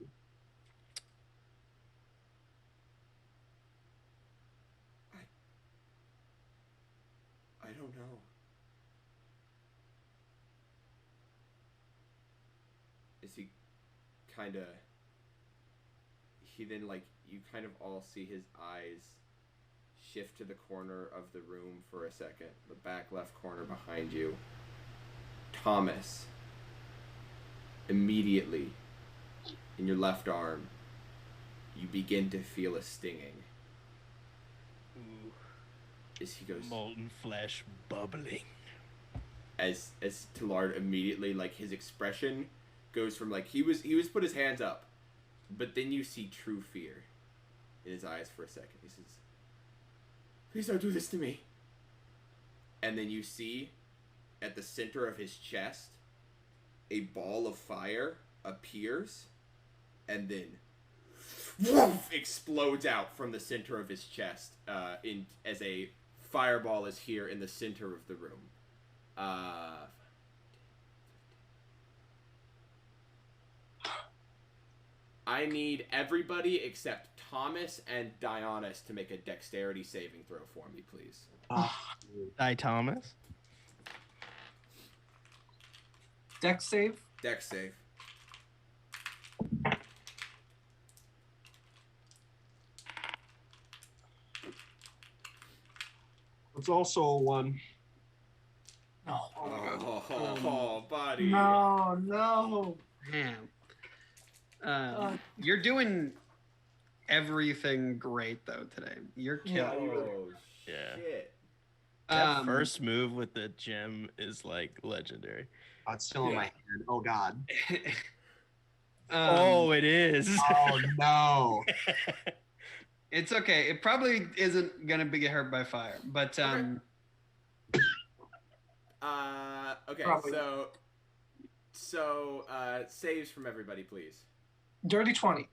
I don't know. Is he kind of... He then, like, you kind of all see his eyes shift to the corner of the room for a second. The back left corner behind you. Thomas. Immediately, in your left arm, you begin to feel a stinging. Ooh. As he goes... Molten flesh bubbling. As Tallard immediately, like, his expression goes from, like, he was put his hands up, but then you see true fear in his eyes for a second. He says, "Please don't do this to me." And then you see, at the center of his chest, a ball of fire appears, and then woof, explodes out from the center of his chest, as a fireball is here in the center of the room. I need everybody except Thomas and Dionys to make a dexterity saving throw for me, please. Die, Thomas. Dex save. Dex save. It's also a 1. No. Oh, buddy. No. Man. You're doing everything great, though, today. You're killing it. Oh, Yeah. shit. That first move with the gem is like legendary. Oh, it's still in my hand. Oh, God. Oh, it is. Oh, no. It's okay. It probably isn't going to get hurt by fire, but... Okay, Probably. so saves from everybody, please. Dirty 20.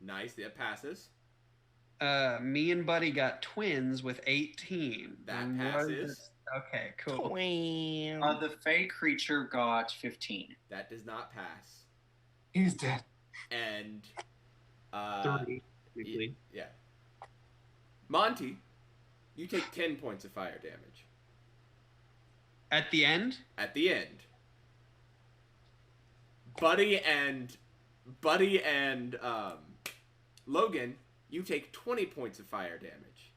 Nice, that passes. Me and Buddy got twins with 18. That passes. Okay, cool. The Fey creature got 15. That does not pass. He's dead. And 30. Briefly. Yeah. Monty, you take 10 points of fire damage. At the end? At the end. Buddy and Logan, you take 20 points of fire damage.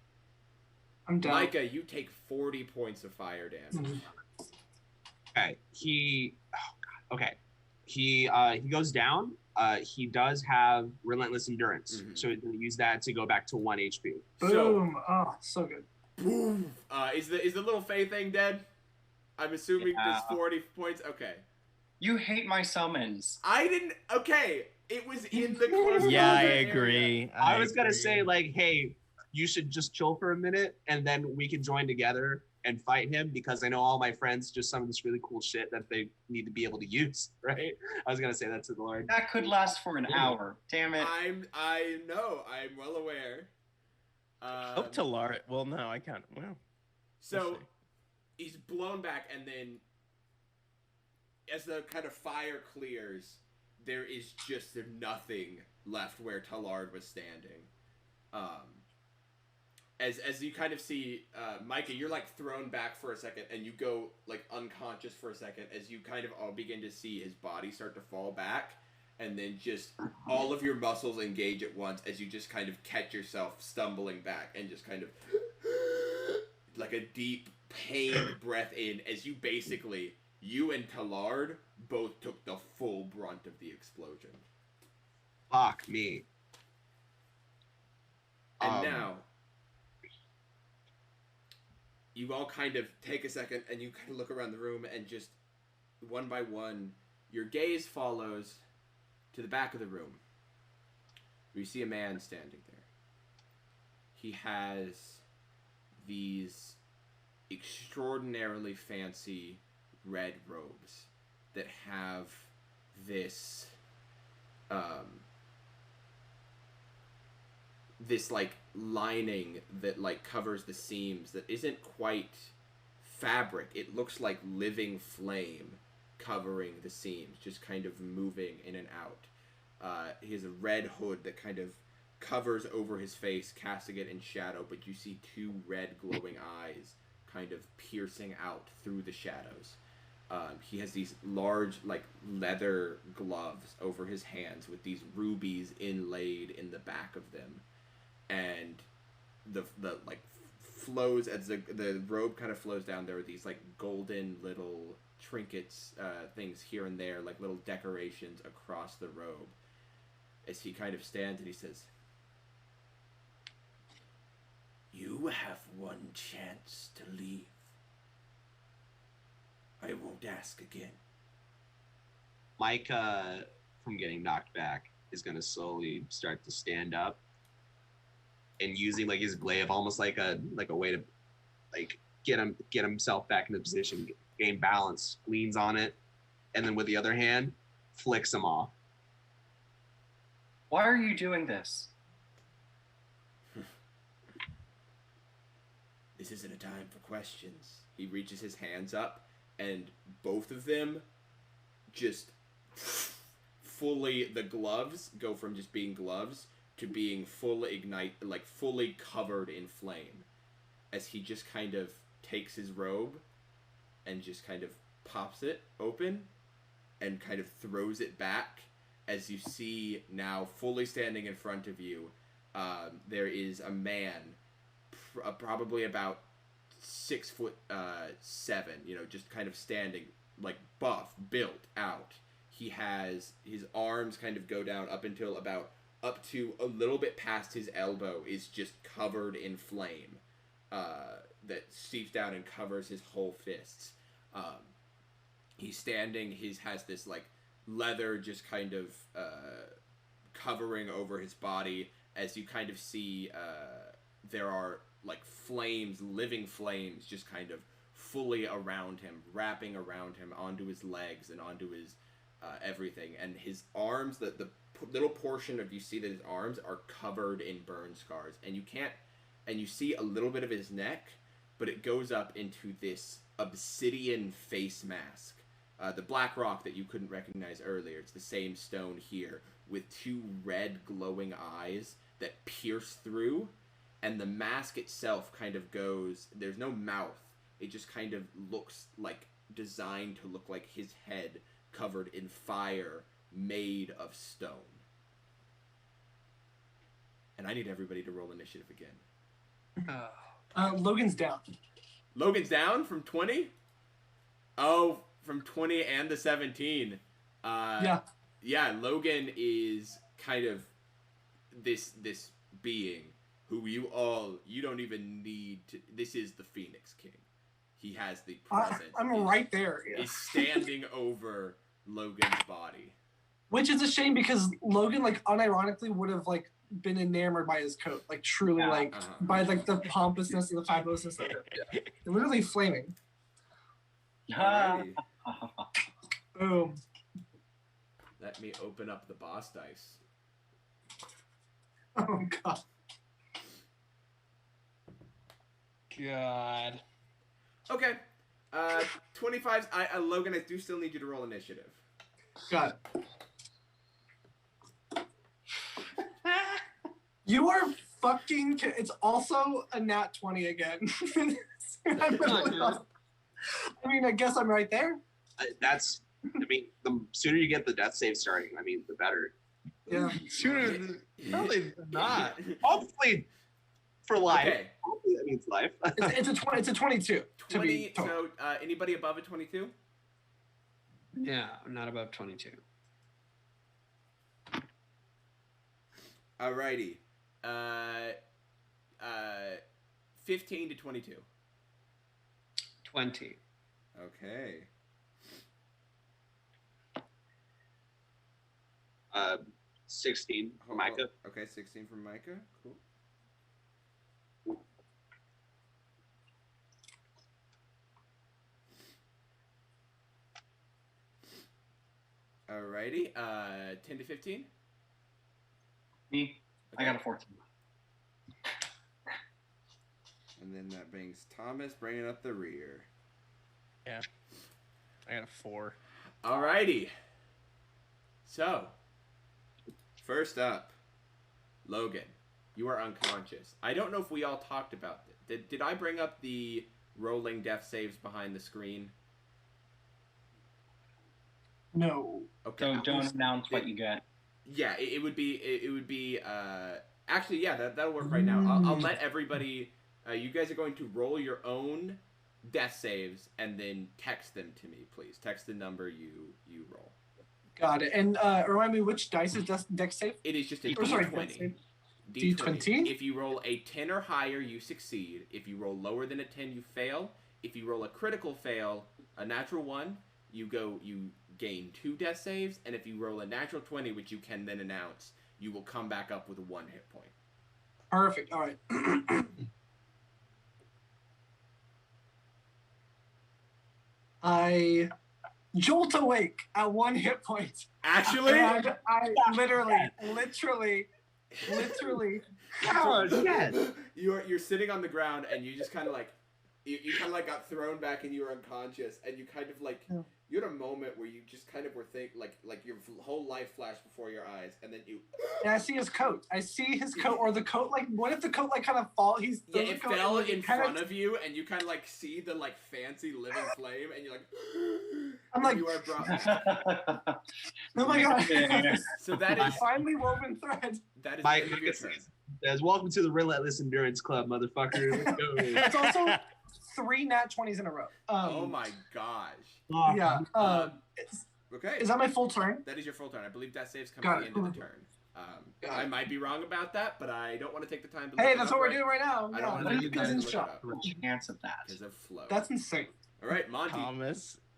I'm down. Micah, you take 40 points of fire damage. Okay. He goes down. He does have relentless endurance, so he's going to use that to go back to 1 HP. Boom! So good. Boom! Is the little Fey thing dead? I'm assuming there's 40 points. Okay. You hate my summons. I didn't. Okay, it was in the close. Yeah, I combat agree. area. I was going to say, like, hey, you should just chill for a minute, and then we can join together and fight him, because I know all my friends just some of this really cool shit that they need to be able to use, right? I was going to say that to the Lord. That could last for an hour. Damn it. I know. I'm well aware. Hope to Lara. Well, no, I can't. Well, So we'll see. he's blown back, and then as the kind of fire clears, there is just nothing left where Tallard was standing. As you kind of see, Micah, you're like thrown back for a second, and you go like unconscious for a second as you kind of all begin to see his body start to fall back, and then just all of your muscles engage at once as you just kind of catch yourself stumbling back and just kind of like a deep pained breath in as you basically, you and Tallard both took the full brunt of the explosion. Fuck me. And now, you all kind of take a second and you kind of look around the room, and just one by one, your gaze follows to the back of the room, where you see a man standing there. He has these extraordinarily fancy red robes that have this this like lining that like covers the seams that isn't quite fabric. It looks like living flame covering the seams, just kind of moving in and out. He has a red hood that kind of covers over his face, casting it in shadow, but you see two red glowing eyes kind of piercing out through the shadows. He has these large, like, leather gloves over his hands with these rubies inlaid in the back of them. And the like, flows, as the robe kind of flows down, there are these, like, golden little trinkets, things here and there, like little decorations across the robe. As he kind of stands and he says, "You have one chance to leave. I won't ask again." Micah, from getting knocked back, is going to slowly start to stand up, and using like his glaive almost like a way to like get himself back into position, gain balance, leans on it, and then with the other hand flicks him off. Why are you doing this? This isn't a time for questions. He reaches his hands up, and both of them just fully, the gloves go from just being gloves to being fully fully covered in flame, as he just kind of takes his robe and just kind of pops it open and kind of throws it back, as you see now fully standing in front of you, there is a man, probably about 6'7", just kind of standing, like, buff, built out. He has his arms kind of go down up to a little bit past his elbow is just covered in flame, that seeps down and covers his whole fists. He's standing, has this, like, leather just kind of covering over his body, as you kind of see there are, like, flames, living flames, just kind of fully around him, wrapping around him, onto his legs and onto his everything. And his arms, the little portion of, you see that his arms are covered in burn scars, and you see a little bit of his neck, but it goes up into this obsidian face mask. The black rock that you couldn't recognize earlier, it's the same stone here, with two red glowing eyes that pierce through, and the mask itself kind of goes, there's no mouth, it just kind of looks like, designed to look like his head covered in fire made of stone. And I need everybody to roll initiative again. Logan's down. Logan's down from 20? Oh, from 20 and the 17. Yeah. Yeah, Logan is kind of this being who you don't even need to, this is the Pheonix King. He has the presence. I'm right there. Yeah. Is standing over Logan's body. Which is a shame, because Logan, like, unironically would have, like, been enamored by his coat. Like, truly, by, like, the pompousness and the fabulousness of it. Yeah. Literally flaming. Boom. Let me open up the boss dice. Oh, God. God. Okay. 25's... Logan, I do still need you to roll initiative. Got it. You are fucking... It's also a nat 20 again. I mean, I guess I'm right there. The sooner you get the death save starting, the better. Yeah. Sooner, probably not. Hopefully, for life. Okay. Hopefully that means life. It's a 22. 20, so anybody above a 22? Yeah, not above 22. Alrighty. 15 to 22. 20. Okay. 16 from Micah. Okay, 16 from Micah. Cool. Alrighty. 10 to 15. Me. Okay. I got a 14. And then that brings Thomas bringing up the rear. Yeah. I got a 4. Alrighty. So, first up, Logan, you are unconscious. I don't know if we all talked about this. Did I bring up the rolling death saves behind the screen? No. Okay. So don't announce what you get. Yeah, it would be. Actually, yeah, that'll work right now. I'll let everybody. You guys are going to roll your own death saves and then text them to me, please. Text the number you roll. Got it. And remind me, which dice is dex save? It is just a D20. D20. If you roll a 10 or higher, you succeed. If you roll lower than a 10, you fail. If you roll a critical fail, a natural 1, you gain 2 death saves. And if you roll a natural 20, which you can then announce, you will come back up with 1 hit point. Perfect. All right. I jolt awake at 1 hit point. Actually? And I literally. Oh, yes. You're sitting on the ground and you just kind of like you kind of like got thrown back and you were unconscious and you kind of like you had a moment where you just kind of were like your whole life flashed before your eyes and then you. And I see his coat. Or the coat. Like, what if the coat like kind of fall? It fell in front of you and you kind of like see the like fancy living flame and you're like. I'm like. You are brought. Oh my god. So that is finally woven thread. That is My the end of your turn. says, welcome to the Relentless Endurance Club, motherfucker. Let's go. It's also 3 nat 20s in a row. Oh my gosh. Yeah. Okay. Is that my full turn? That is your full turn. I believe death saves come at the end of the turn. I might be wrong about that, but I don't want to take the time to. Hey, that's what we're doing right now. I don't want to There's look it up. a chance of that. Because of flow. That's insane. All right, Monty.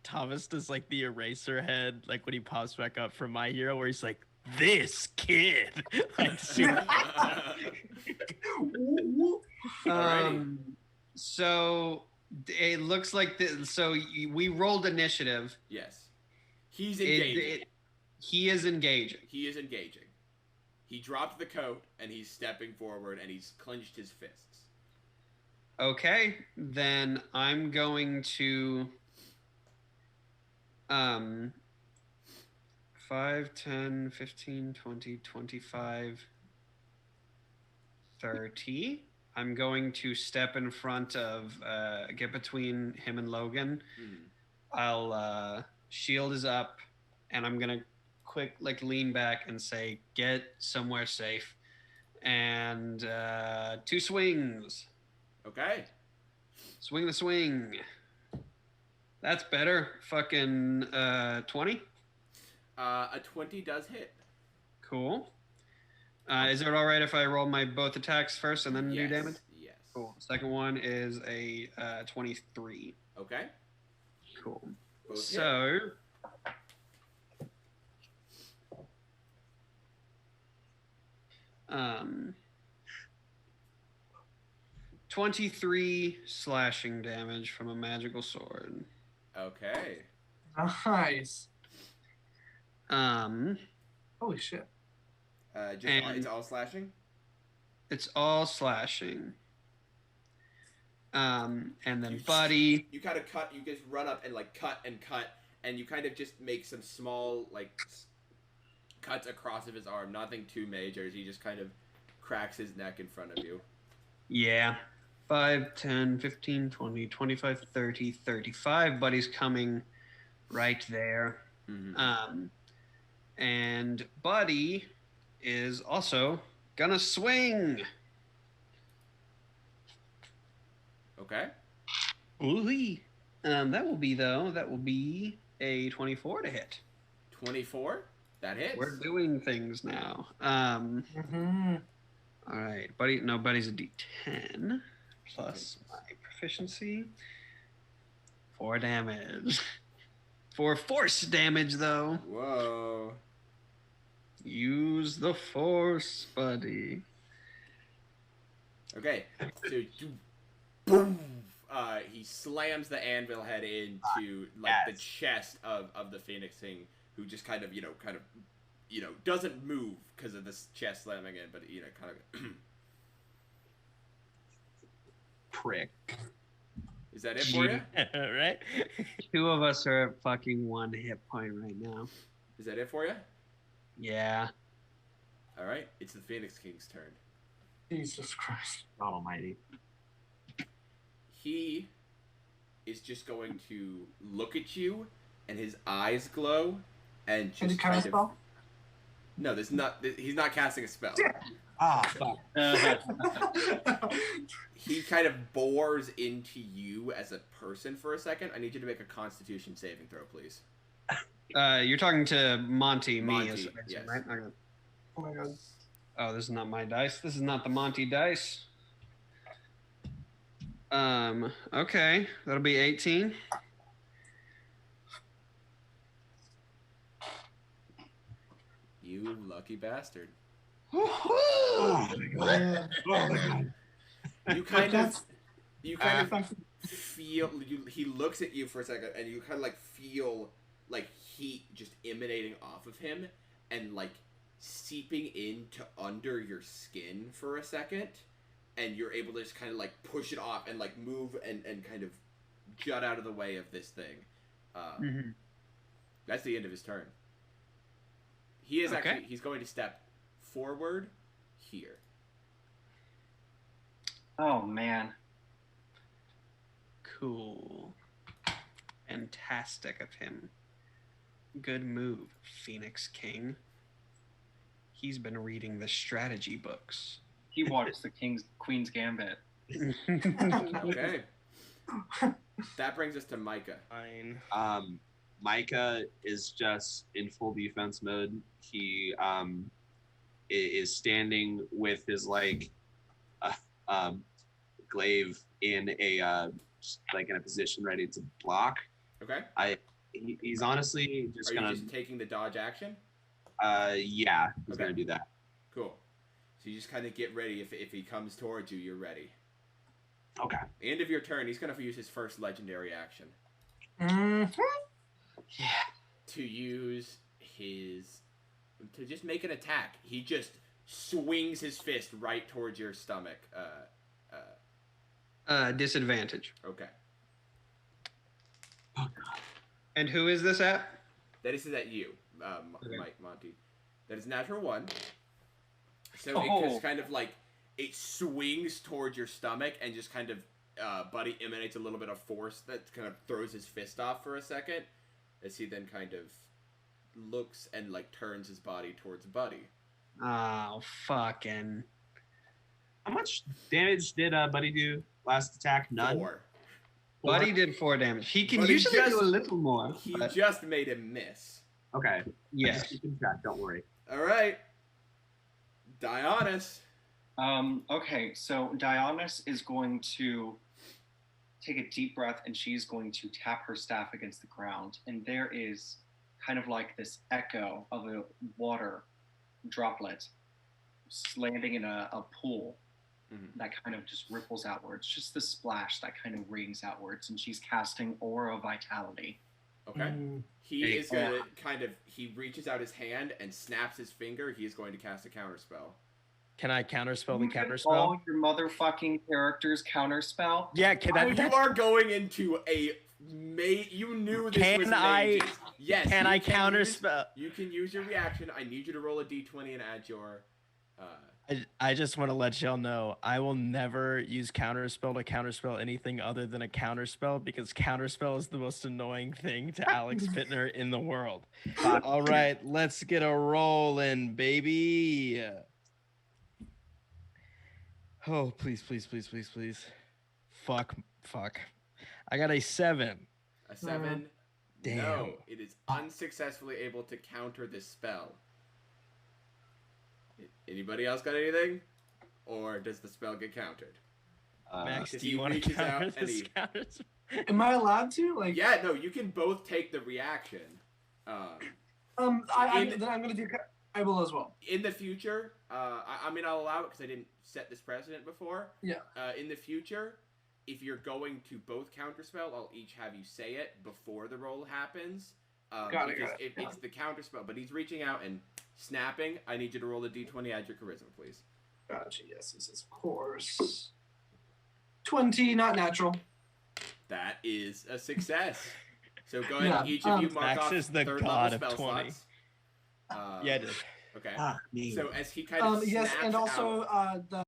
Thomas does like the eraser head, like when he pops back up from My Hero, where he's like, "This kid." Like, So it looks like we rolled initiative. Yes. He's engaging. He is engaging. He is engaging. He dropped the coat and he's stepping forward and he's clenched his fists. Okay, then I'm going to 5, 10, 15, 20, 25, 30. I'm going to step in front of, get between him and Logan. I'll, shield is up, and I'm going to quick, lean back and say, get somewhere safe. And 2 swings. Okay. Swing the swing. That's better. Fucking 20. A 20 does hit. Cool. Is it all right if I roll my both attacks first and then do damage? Yes. Cool. Second one is a 23. Okay. Cool. Both so. 23 slashing damage from a magical sword. Okay. Nice. Holy shit. It's all slashing? It's all slashing. And then Buddy. You kind of cut, you just run up and cut, and you kind of just make some small cuts across of his arm. Nothing too major. He just kind of cracks his neck in front of you. Yeah. 5, 10, 15, 20, 25, 30, 35. Buddy's coming right there. Mm-hmm. And Buddy is also gonna swing. Okay. Ooh-wee. That will be a 24 to hit. 24? That hits. We're doing things now. All right, Buddy. No, Buddy's a D10 plus my proficiency. 4 damage. 4 force damage, though. Whoa. Use the force, Buddy. Okay. So, boom. He slams the anvil head into the chest of the Pheonix thing, who just kind of doesn't move because of this chest slamming in, but kind of prick. Is that it for you? Right? 2 of us are at fucking 1 hit point right now. Is that it for you? Yeah. All right. It's the Pheonix King's turn. Jesus Christ. God almighty. He is just going to look at you, and his eyes glow, and just Can you cast a spell? No, there's not. He's not casting a spell. Fuck. He kind of bores into you as a person for a second. I need you to make a Constitution saving throw, please. You're talking to Monty, Monty, me, yes. right? Okay. Oh my god. Oh, this is not my dice. This is not the Monty dice. Okay, that'll be 18. You lucky bastard. Oh my god. Oh my god. You kind of feel. He looks at you for a second, and you kind of like feel like heat just emanating off of him, and like seeping into under your skin for a second, and you're able to just kind of like push it off and like move and kind of jut out of the way of this thing. That's the end of his turn. He is actually, he's going to step forward here. Oh, man. Cool. Fantastic of him. Good move, Pheonix King. He's been reading the strategy books. He watched the Queen's Gambit. Okay. That brings us to Micah. Fine. Micah is just in full defense mode. He is standing with his like glaive in a just, like in a position ready to block. Okay. He's honestly just Are you just taking the dodge action? Yeah, he's gonna do that. Cool. So you just kind of get ready. If he comes towards you, you're ready. Okay. End of your turn, he's gonna use his first legendary action. Yeah. To use to just make an attack. He just swings his fist right towards your stomach. Disadvantage. Okay. Oh god. And who is this at? That is at you, Monty. That is natural 1. So it just kind of like it swings towards your stomach and just kind of Buddy emanates a little bit of force that kind of throws his fist off for a second, as he then kind of looks and like turns his body towards Buddy. Oh, fucking. How much damage did Buddy do last attack? None. 4. Buddy did 4 damage. He can But usually do a little more. He but... just made him miss. Okay. Yes. Just keep track, don't worry. All right. Dionys. Okay, so Dionys is going to take a deep breath, and she's going to tap her staff against the ground, and there is kind of like this echo of a water droplet landing in a pool that kind of just ripples outwards, just the splash that kind of rings outwards, and she's casting Aura of Vitality. Okay. He is going to kind of, he reaches out his hand and snaps his finger. He is going to cast a counterspell. Can I counterspell the counterspell? All your motherfucking characters counterspell? Yeah, can I? You are going into a you knew this was mages. Yes. Can I counterspell? You can use your reaction. I need you to roll a d20 and add your. I just want to let y'all know I will never use counterspell to counterspell anything other than a counterspell, because counterspell is the most annoying thing to Alex Pittner in the world. All right, let's get a roll in, baby. Oh, please, please, please, please, please. Fuck. I got a 7. A 7? Damn. No, it is unsuccessfully able to counter this spell. Anybody else got anything? Or does the spell get countered? Max, do you want to counter this counterspell? Am I allowed to? Like? Yeah, no, you can both take the reaction. Then I'm gonna do. I will as well. In the future, I mean, I'll allow it because I didn't set this precedent before. Yeah. In the future, if you're going to both counterspell, I'll each have you say it before the roll happens. Got it. It's the counterspell, but he's reaching out and snapping. I need you to roll a d20, add your charisma, please. Gotcha. Yes, of course. 20, not natural. That is a success. So go ahead, each of you mark Max off is the third god level of spell 20. slots. Yeah, it is. Okay. So as he kind of yes, snaps and also out, the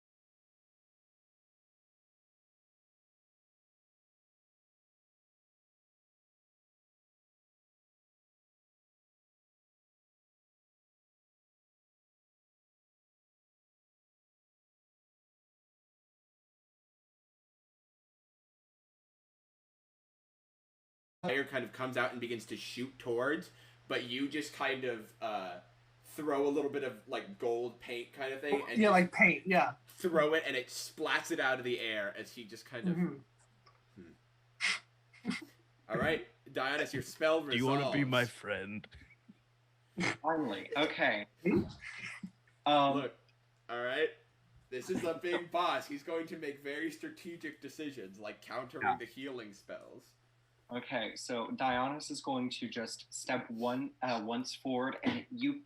fire kind of comes out and begins to shoot towards, but you just kind of throw a little bit of like gold paint kind of thing, and like paint, throw it, and it splats it out of the air as he just kind of. All right, Dionysus, your spell resolves. Do you want to be my friend? Finally, okay. Look, all right. This is a big boss. He's going to make very strategic decisions, like countering the healing spells. Okay, so Dionysus is going to just step once forward, and you,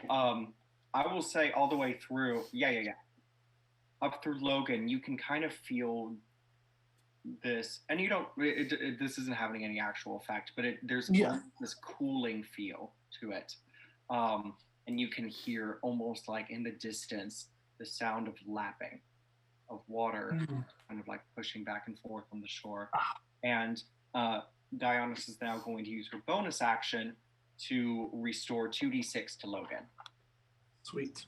I will say all the way through, up through Logan, you can kind of feel this, and you don't, this isn't having any actual effect, but there's this cooling feel to it, and you can hear almost like in the distance the sound of lapping of water, kind of like pushing back and forth on the shore. And Dionysus is now going to use her bonus action to restore 2d6 to Logan. Sweet.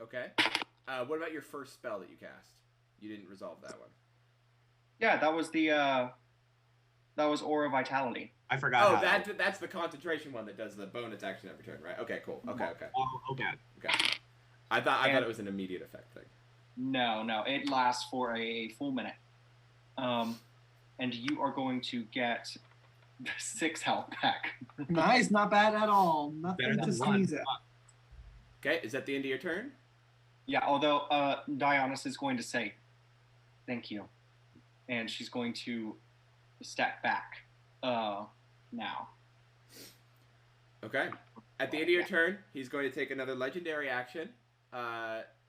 Okay. What about your first spell that you cast? You didn't resolve that one. Yeah, that was Aura Vitality. I forgot. Oh, that's the concentration one that does the bonus action every turn, right? Okay, cool. Okay. Oh, okay. I thought it was an immediate effect thing. No, it lasts for a full minute. And you are going to get 6 health back. Nice, not bad at all. Nothing to sneeze at. Okay, is that the end of your turn? Yeah, although Dionysus is going to say, thank you. And she's going to step back now. Okay. At the end of your turn, he's going to take another legendary action.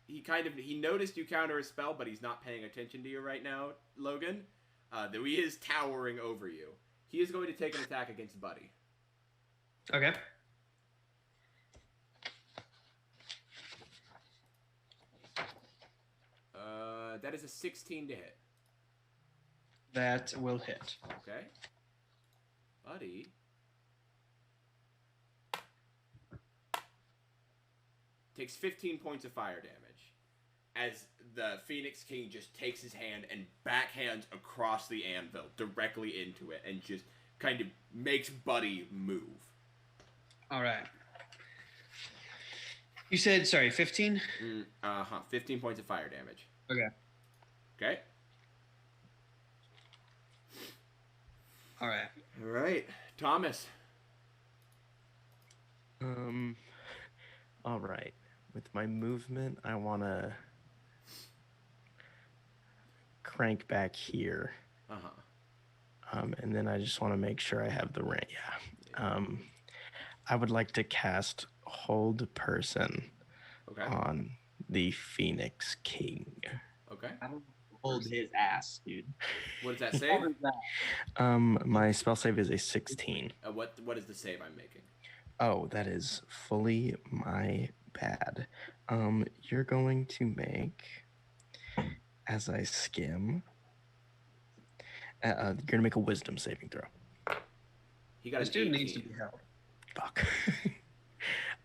He noticed you counter a spell, but he's not paying attention to you right now, Logan. Though he is towering over you. He is going to take an attack against Buddy. Okay. That is a 16 to hit. That will hit. Okay. Buddy. Takes 15 points of fire damage. As the Pheonix King just takes his hand and backhands across the anvil directly into it and just kind of makes Buddy move. All right. You said, 15? 15 points of fire damage. Okay. Okay. All right. All right. Thomas. All right. With my movement, I want to crank back here. And then I just want to make sure I have the range. Yeah. I would like to cast Hold Person on the Pheonix King. Okay. Hold his ass, dude. What does that say? My spell save is a 16. What is the save I'm making? Oh, that is fully my bad. You're going to make, as I skim, you're going to make a wisdom saving throw. He got this dude needs to be helped. Fuck.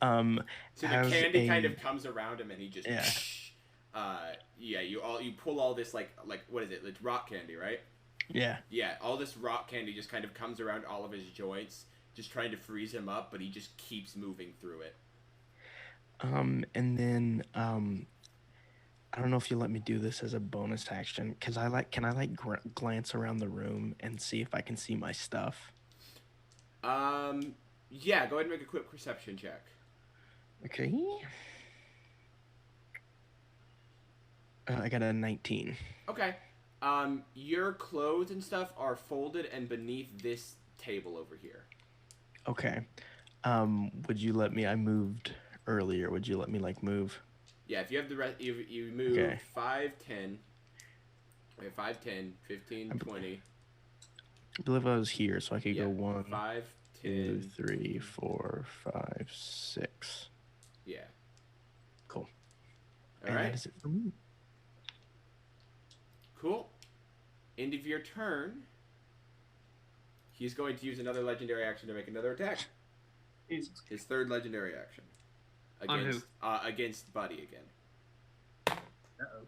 So the candy kind of comes around him and he just... you pull all this like what is it? It's rock candy, right? Yeah. Yeah, all this rock candy just kind of comes around all of his joints, just trying to freeze him up, but he just keeps moving through it. And then I don't know if you let me do this as a bonus action, because can I glance around the room and see if I can see my stuff? Yeah, go ahead and make a quick perception check. Okay. I got a 19. Okay. Your clothes and stuff are folded and beneath this table over here. Okay. Would you let me? I moved earlier. Would you let me move? Yeah, if you have the rest, you move 5, 10, Okay, 5, 10, 15, 20. I believe I was here, so I could go 1, 5, 2, 10. 3, 4, 5, 6. Yeah. Cool. All right. That is it for me. Cool. End of your turn. He's going to use another legendary action to make another attack. His third legendary action. Against Buddy again. Uh-oh.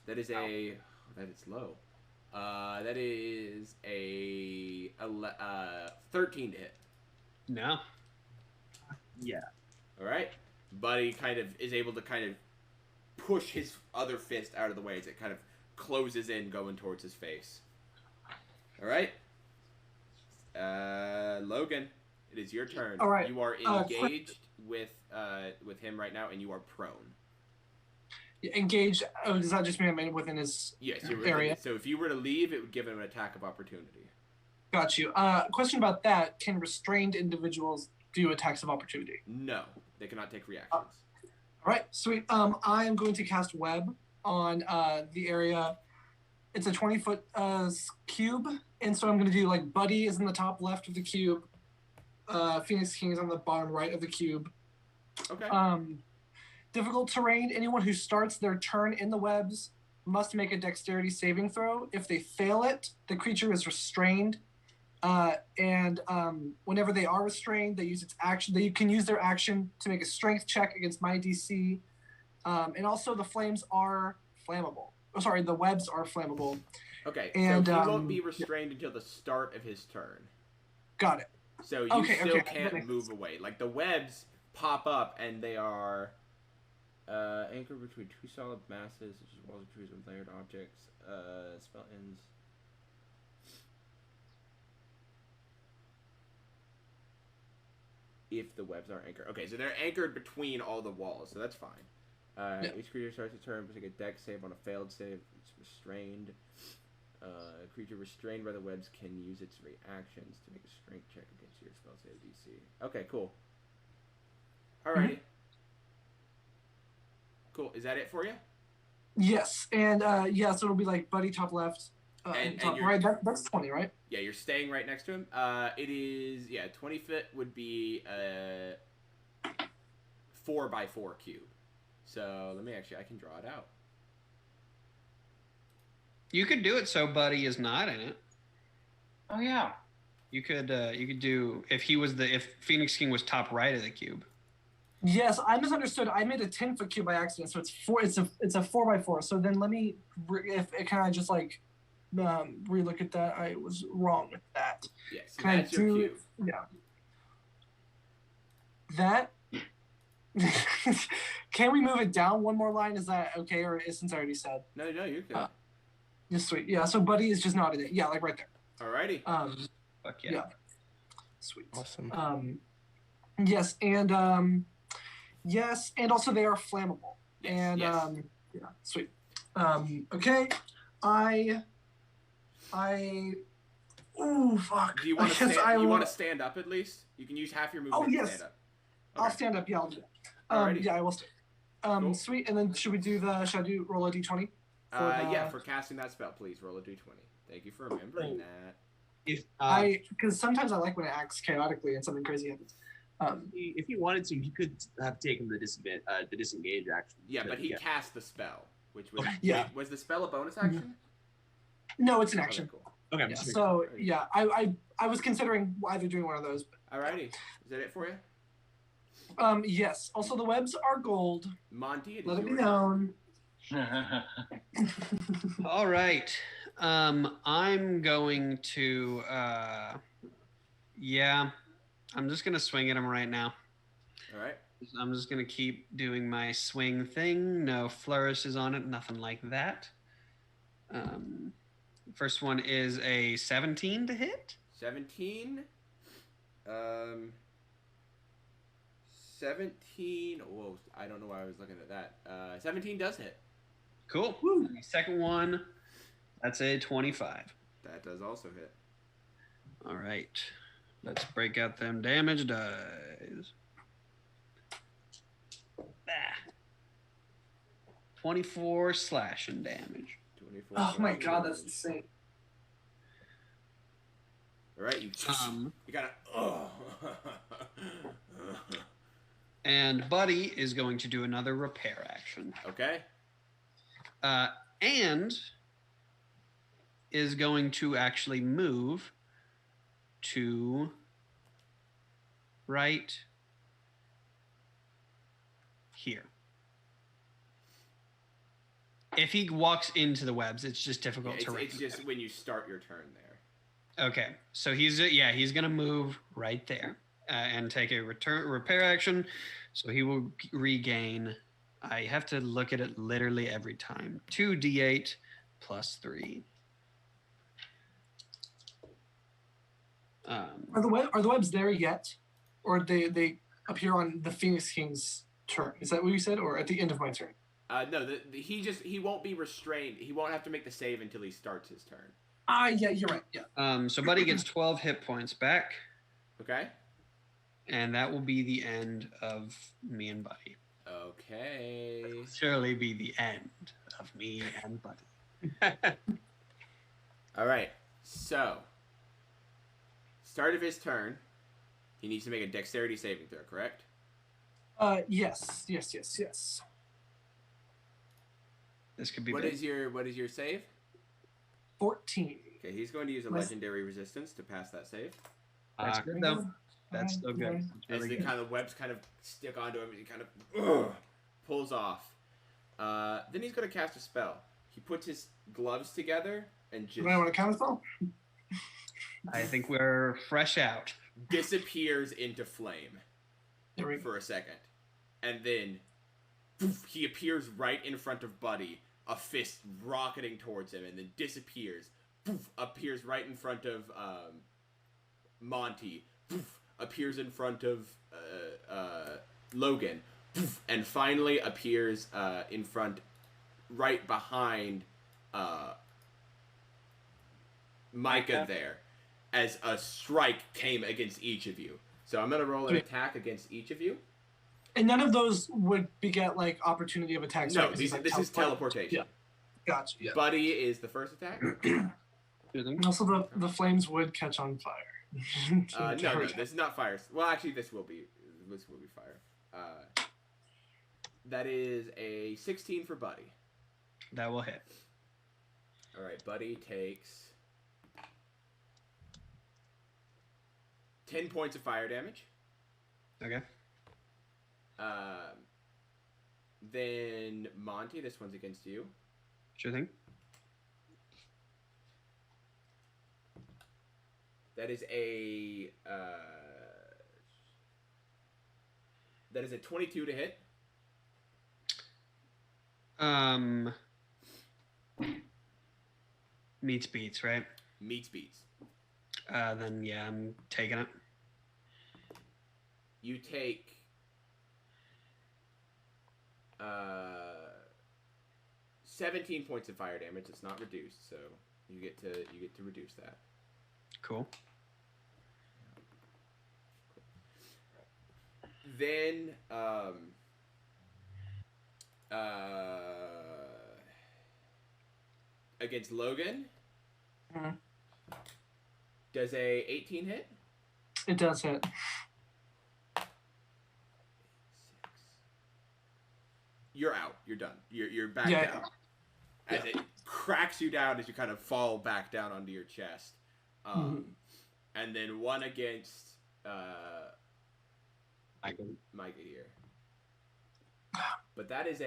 That is a... that is low. That is a 13 to hit. No. Yeah. All right. Buddy kind of is able to kind of push his other fist out of the way as it kind of closes in, going towards his face. All right. Logan, it is your turn. All right. You are engaged with him right now, and you are prone. Engage. Oh, does that just mean I'm within his area? So if you were to leave, it would give him an attack of opportunity. Got you. Question about that: can restrained individuals do attacks of opportunity? No, they cannot take reactions. All right, sweet. I am going to cast Web on the area. It's a 20-foot cube, and so I'm going to do like Buddy is in the top left of the cube. Pheonix King is on the bottom right of the cube. Okay. Difficult terrain. Anyone who starts their turn in the webs must make a dexterity saving throw. If they fail it, the creature is restrained. And whenever they are restrained, they use its action. They can use their action to make a strength check against my DC. And also, the flames are flammable. Oh, sorry, the webs are flammable. Okay, and, so he won't be restrained until the start of his turn. Got it. So you still can't move away. Like, the webs pop up, and they are anchored between two solid masses, such as walls of trees with layered objects. Spell ends. If the webs are anchored. Okay, so they're anchored between all the walls, so that's fine. Each creature starts its turn, take a dex save on a failed save. It's restrained. A creature restrained by the webs can use its reactions to make a strength check against your spell save DC. Okay, cool. Alrighty. Cool. Is that it for you? Yes, and so it'll be like Buddy top left, and top right. That's 20, right? Yeah, you're staying right next to him. It is 20 foot would be a 4x4 cube. So I can draw it out. You could do it so Buddy is not in it. Oh yeah. You could do if Pheonix King was top right of the cube. Yes, I misunderstood. I made a 10-foot cube by accident, so it's a 4x4. So then can I just like relook at that? I was wrong with that. Yes, so that's your cube. Yeah. That. Can we move it down one more line? Is that okay, or since I already said? No, you're good. Just sweet. Yeah, so Buddy is just not in it. Yeah, like right there. Alrighty. Fuck yeah. Yeah. Sweet. Awesome. Yes, and yes, and also they are flammable. Yes, and yes. yeah, sweet. Okay. Oh fuck. Do you want to stand up at least? You can use half your movement to stand up. Okay. I'll stand up. Yeah, I'll do that. Yeah, I will stand. Cool. Sweet. And then should I do roll a d20? For casting that spell, please roll a d20. Thank you for remembering that. Because sometimes I like when it acts chaotically and something crazy happens. If you wanted to, you could have taken the disengage action. Yeah, but he cast the spell, which was was the spell a bonus Mm-hmm. action? No, it's an action. Okay, cool. Okay. Yeah, so yeah, I was considering either doing one of those. Alrighty, is that it for you? Yes. Also, the webs are gold. Monty, let it be known. All right. I'm going to I'm just gonna swing at him right now. All right. I'm just gonna keep doing my swing thing. No flourishes on it, nothing like that. First one is a 17 to hit. 17. 17. Whoa, I don't know why I was looking at that. 17 does hit. Cool. Second one, that's a 25. That does also hit. All right. Let's break out them damage dice. 24 slashing damage. 24. Oh my god, that's insane. All right, you gotta. Oh. And Buddy is going to do another repair action. Okay. And is going to actually move to right here. If he walks into the webs, it's just difficult to It's just when you start your turn there. Okay, so he's gonna move right there and take a repair action. So he will regain. I have to look at it literally every time. 2d8 plus 3. Are the webs there yet, or they appear on the Phoenix King's turn? Is that what you said, or at the end of my turn? No, he won't be restrained. He won't have to make the save until he starts his turn. Yeah, you're right. Yeah. So Buddy gets 12 hit points back. Okay. And that will be the end of me and Buddy. Okay. It'll surely be the end of me and Buddy. All right. So, start of his turn, he needs to make a dexterity saving throw, correct? Yes. This could be What big. is your save? 14. Okay, he's going to use a legendary resistance to pass that save. That's good, though. That's still good. As the kind of webs kind of stick onto him, he kind of pulls off. Then he's going to cast a spell. He puts his gloves together and just... Do I want to cast a spell? I think we're fresh out. Disappears into flame for a second. And then poof, he appears right in front of Buddy, a fist rocketing towards him, and then disappears. Poof, appears right in front of Monty. Poof, appears in front of Logan. Poof, and finally appears in front, right behind Micah there, as a strike came against each of you. So I'm going to roll an attack against each of you. And none of those would beget, like, opportunity of attacks. No, right? this is teleportation. Yeah. Gotcha, yeah. Buddy is the first attack. And also, the flames would catch on fire. No, this is not fire. Well, actually, this will be fire. That is a 16 for Buddy. That will hit. All right, Buddy takes 10 points of fire damage. Okay. Then Monty, this one's against you. Sure thing. That is a 22 to hit. Meets beats, right? Meets beats. Then yeah, I'm taking it. You take 17 points of fire damage. It's not reduced, so you get to reduce that. Cool. Then against Logan, does a 18 hit? It does hit. You're out. You're done. You're back down. As it cracks you down as you kind of fall back down onto your chest. And then one against Micah here. But that is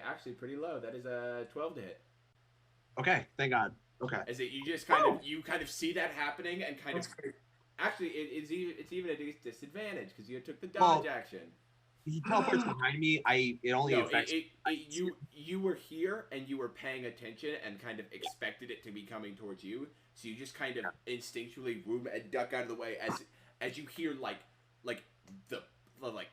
actually pretty low. That is a 12 to hit. Okay, thank God. Okay. As it, you just kind of see that happening and kind of actually it's even a disadvantage because you took the dodge action. He teleports behind me. It only affects. You were here and you were paying attention and kind of expected it to be coming towards you, so you just kind of instinctually move and duck out of the way as you hear like the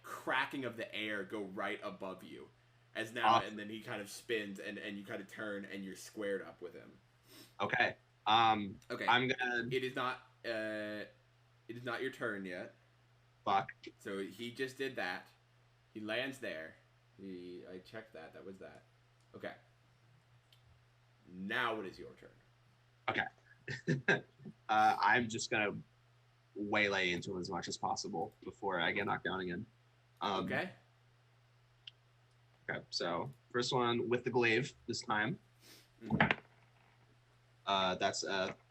cracking of the air go right above you, and then he kind of spins and you kind of turn and you're squared up with him. Okay. Okay. I'm gonna. It is not your turn yet. Fuck. So he just did that. He lands there. I checked that. That was that. Okay. Now it is your turn. Okay. I'm just gonna waylay into him as much as possible before I get knocked down again. Okay. Okay, so first one with the glaive this time. That's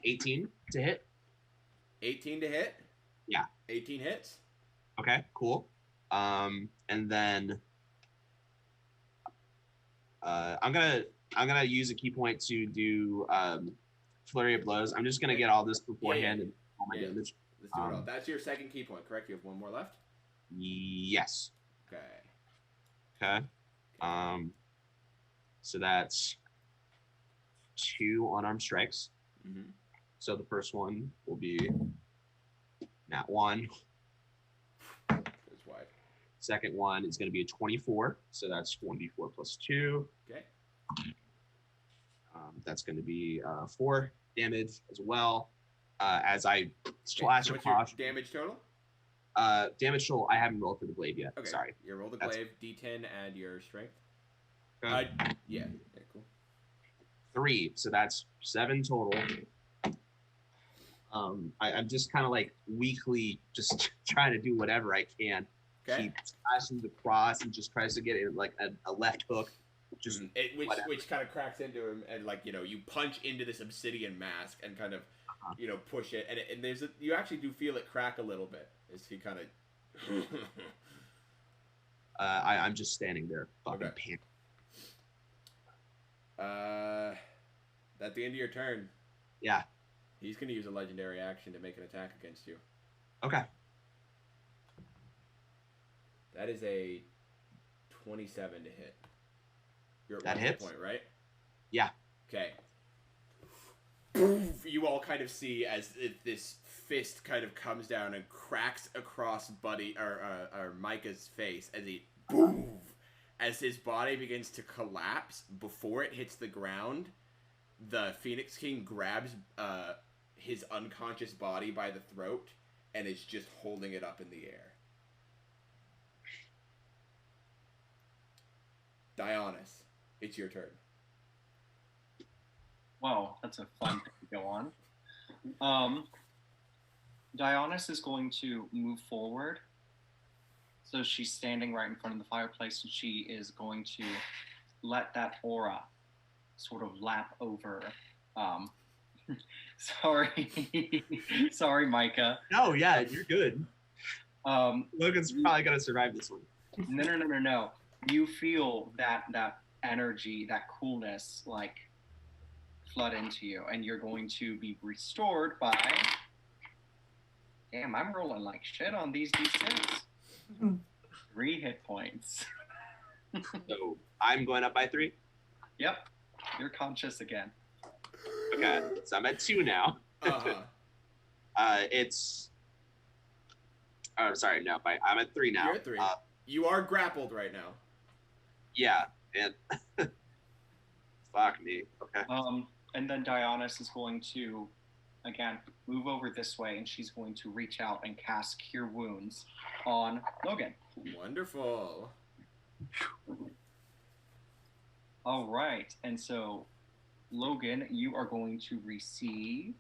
18 to hit. 18 to hit? Yeah. 18 hits. Okay, cool. And then I'm gonna use a key point to do flurry of blows. I'm just gonna get all this beforehand and all my damage. Let's do it all. That's your second key point, correct? You have one more left? Yes. Okay. Okay. So that's 2 unarmed strikes. Mm-hmm. So the first one will be nat 1. That's wide. Second one is going to be a 24. So that's 1d4 plus 2. Okay. That's going to be 4 damage as well. As I slash across. Your damage total? Damage total, I haven't rolled for the glaive yet. Okay. Sorry. You roll the glaive, D10, add your strength. Okay. Yeah. Okay, cool. 3. So that's 7 total. I'm just kind of like weakly just trying to do whatever I can. Okay. Keep slashing the cross and just tries to get it like a left hook. Just which kind of cracks into him, and like, you know, you punch into this obsidian mask and kind of you know, push it, and there's you actually do feel it crack a little bit as he kind of I'm just standing there fucking panic. At the end of your turn, yeah, he's gonna use a legendary action to make an attack against you. Okay. That is a 27 to hit. You're at that 1 hits. Point, right? Yeah. Okay. You all kind of see as this fist kind of comes down and cracks across Micah's face as he as his body begins to collapse. Before it hits the ground, the Pheonix King grabs his unconscious body by the throat and is just holding it up in the air. Dionys, it's your turn. Wow, that's a fun thing to go on. Dionys is going to move forward. So she's standing right in front of the fireplace, and she is going to let that aura sort of lap over. Sorry, Micah. No, yeah, you're good. Logan's probably gonna survive this one. No. You feel that energy, that coolness, like flood into you, and you're going to be restored by. Damn, I'm rolling like shit on these D6. 3 hit points. So I'm going up by 3? Yep. You're conscious again. Okay, so I'm at 2 now. It's. Oh, sorry, no, I'm at 3 now. You're at 3. You are grappled right now. Yeah, and fuck me. Okay. And then Dionys is going to, again, move over this way, and she's going to reach out and cast Cure Wounds on Logan. Wonderful. All right, and so, Logan, you are going to receive...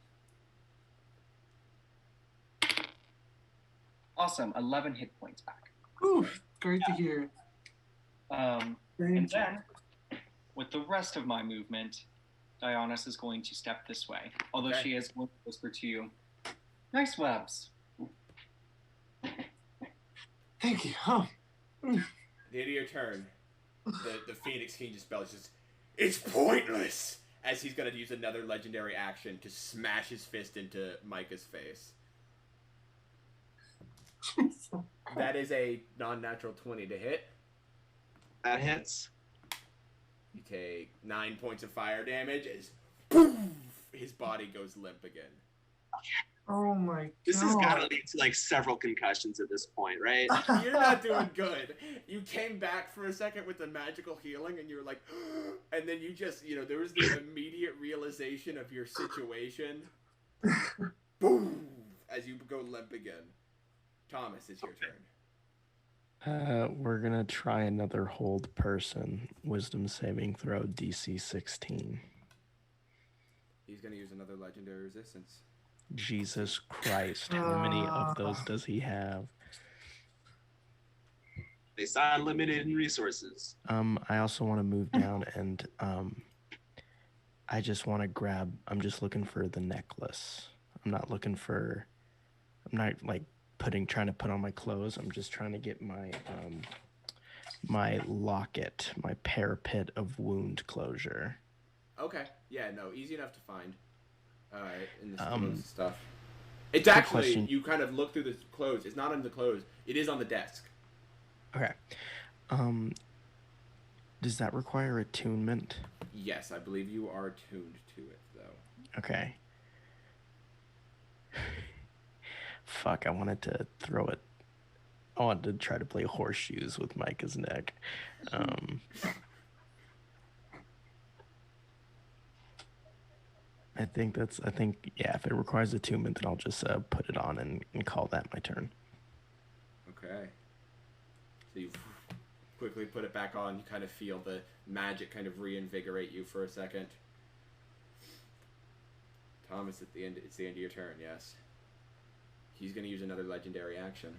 Awesome, 11 hit points back. Ooh, great to hear. And then, with the rest of my movement, Dionys is going to step this way. Although she is going to whisper to you, nice webs. Thank you. Oh. At the end of your turn, the Pheonix King Dispel is just, it's pointless! As he's going to use another legendary action to smash his fist into Micah's face. That is a non-natural 20 to hit. That hits. You take 9 points of fire damage as poof, his body goes limp again. Oh my god. This has got to lead to like several concussions at this point, right? You're not doing good. You came back for a second with the magical healing and you were like, and then you just, you know, there was the immediate realization of your situation. Boom! As you go limp again. Thomas, it's your turn. We're gonna try another hold person. Wisdom saving throw DC 16. He's gonna use another legendary resistance. Jesus Christ! How many of those does he have? They sound limited in resources. I also want to move down and I just want to grab. I'm just looking for the necklace. I'm not like trying to put on my clothes. I'm just trying to get my my locket, my parapet of wound closure. Okay. Yeah. No. Easy enough to find. In this clothes stuff. It's actually question. You kind of look through the clothes. It's not on the clothes. It is on the desk. Okay. Does that require attunement? Yes, I believe you are tuned to it, though. Okay. Fuck, I wanted to throw it. I wanted to try to play horseshoes with Micah's neck. I think, yeah, if it requires attunement, then I'll just put it on and call that my turn. Okay. So you quickly put it back on. You kind of feel the magic kind of reinvigorate you for a second. Thomas, it's the end of your turn, yes. He's going to use another legendary action.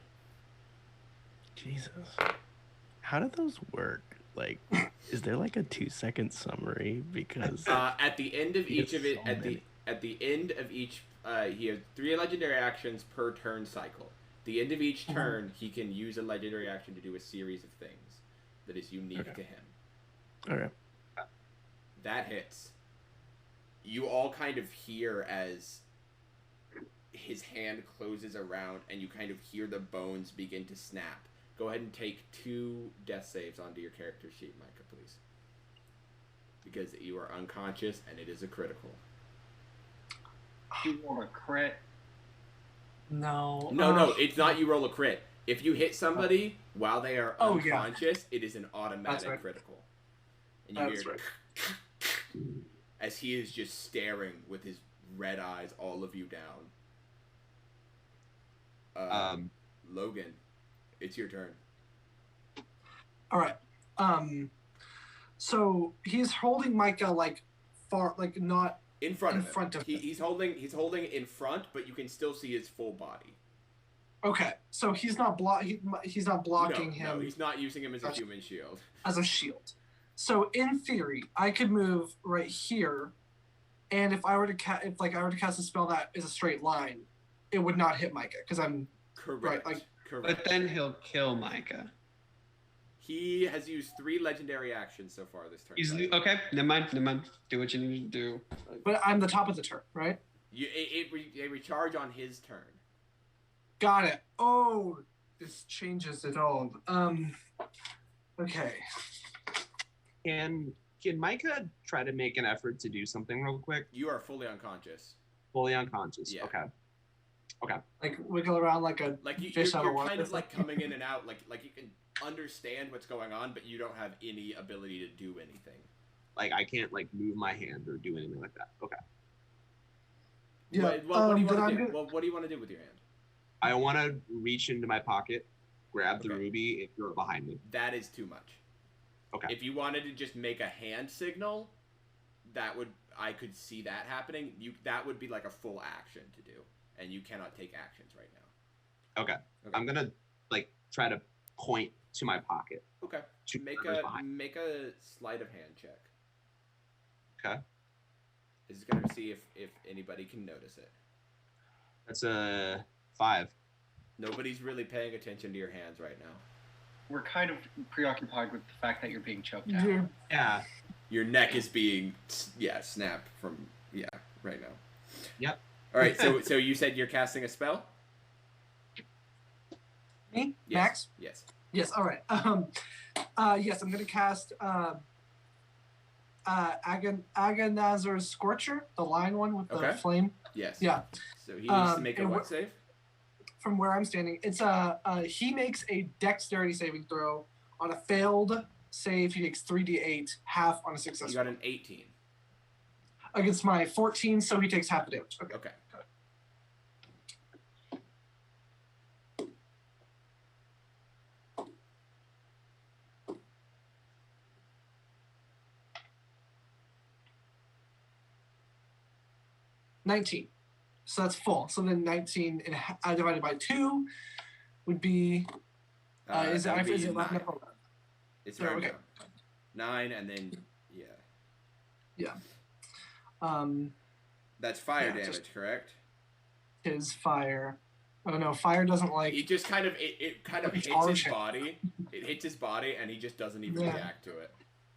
Jesus. How do those work? Like, is there like a 2-second summary? Because at the end of each of it, at the end of each, he has 3 legendary actions per turn cycle. At the end of each turn, he can use a legendary action to do a series of things that is unique to him. Okay. That hits. You all kind of hear as his hand closes around, and you kind of hear the bones begin to snap. Go ahead and take 2 death saves onto your character sheet, Micah, please. Because you are unconscious, and it is a critical. You want a crit? No. No, it's not you roll a crit. If you hit somebody while they are unconscious, it is an automatic critical. And you hear as he is just staring with his red eyes all of you down. Logan, it's your turn. All right. So he's holding Micah like far, like not in front of him. He's holding in front, but you can still see his full body. Okay, so he's not he's not blocking him. No, he's not using him as a human shield. As a shield. So in theory, I could move right here, and if I were to cast a spell that is a straight line, it would not hit Micah because I'm correct. Right, correct. But then he'll kill Micah. He has used 3 legendary actions so far this turn. Okay, never mind. Do what you need to do. But I'm the top of the turn, right? They recharge on his turn. Got it. Oh, this changes it all. Okay. Can Micah try to make an effort to do something real quick? You are fully unconscious. Fully unconscious. Yeah. Okay. Like wiggle around like a fish out of water. You're kind of like coming in and out, like you can understand what's going on, but you don't have any ability to do anything. Like I can't like move my hand or do anything like that. Okay. Yeah. What do you want to do? Well, what do you want to do with your hand? I want to reach into my pocket, grab the ruby, and throw it behind me. That is too much. Okay. If you wanted to just make a hand signal, I could see that happening. That would be like a full action to do, and you cannot take actions right now. Okay. I'm gonna like try to point to my pocket. Okay. Make a sleight of hand check. Okay. This is gonna see if anybody can notice it. That's a 5. Nobody's really paying attention to your hands right now. We're kind of preoccupied with the fact that you're being choked out. Yeah. Your neck is being snapped from right now. Yep. All right. So you said you're casting a spell? Me? Yes. Max? Yes. Yes. All right. Yes, I'm gonna cast Agonazer's Scorcher, the lion one with the flame. Yes. Yeah. So he needs to make a what save? From where I'm standing, it's he makes a dexterity saving throw. On a failed save, he takes 3d8, half on a successful. You got an 18. Against my 14, so he takes half the damage. Okay. 19. So that's full. So then 19 divided by 2 would be... is it 11 up or 11? It's right okay. 9 and then, Yeah. That's fire damage, correct? His fire. Oh no, fire doesn't like... He just kind of, it kind of hits his body. It hits his body and he just doesn't even react to it.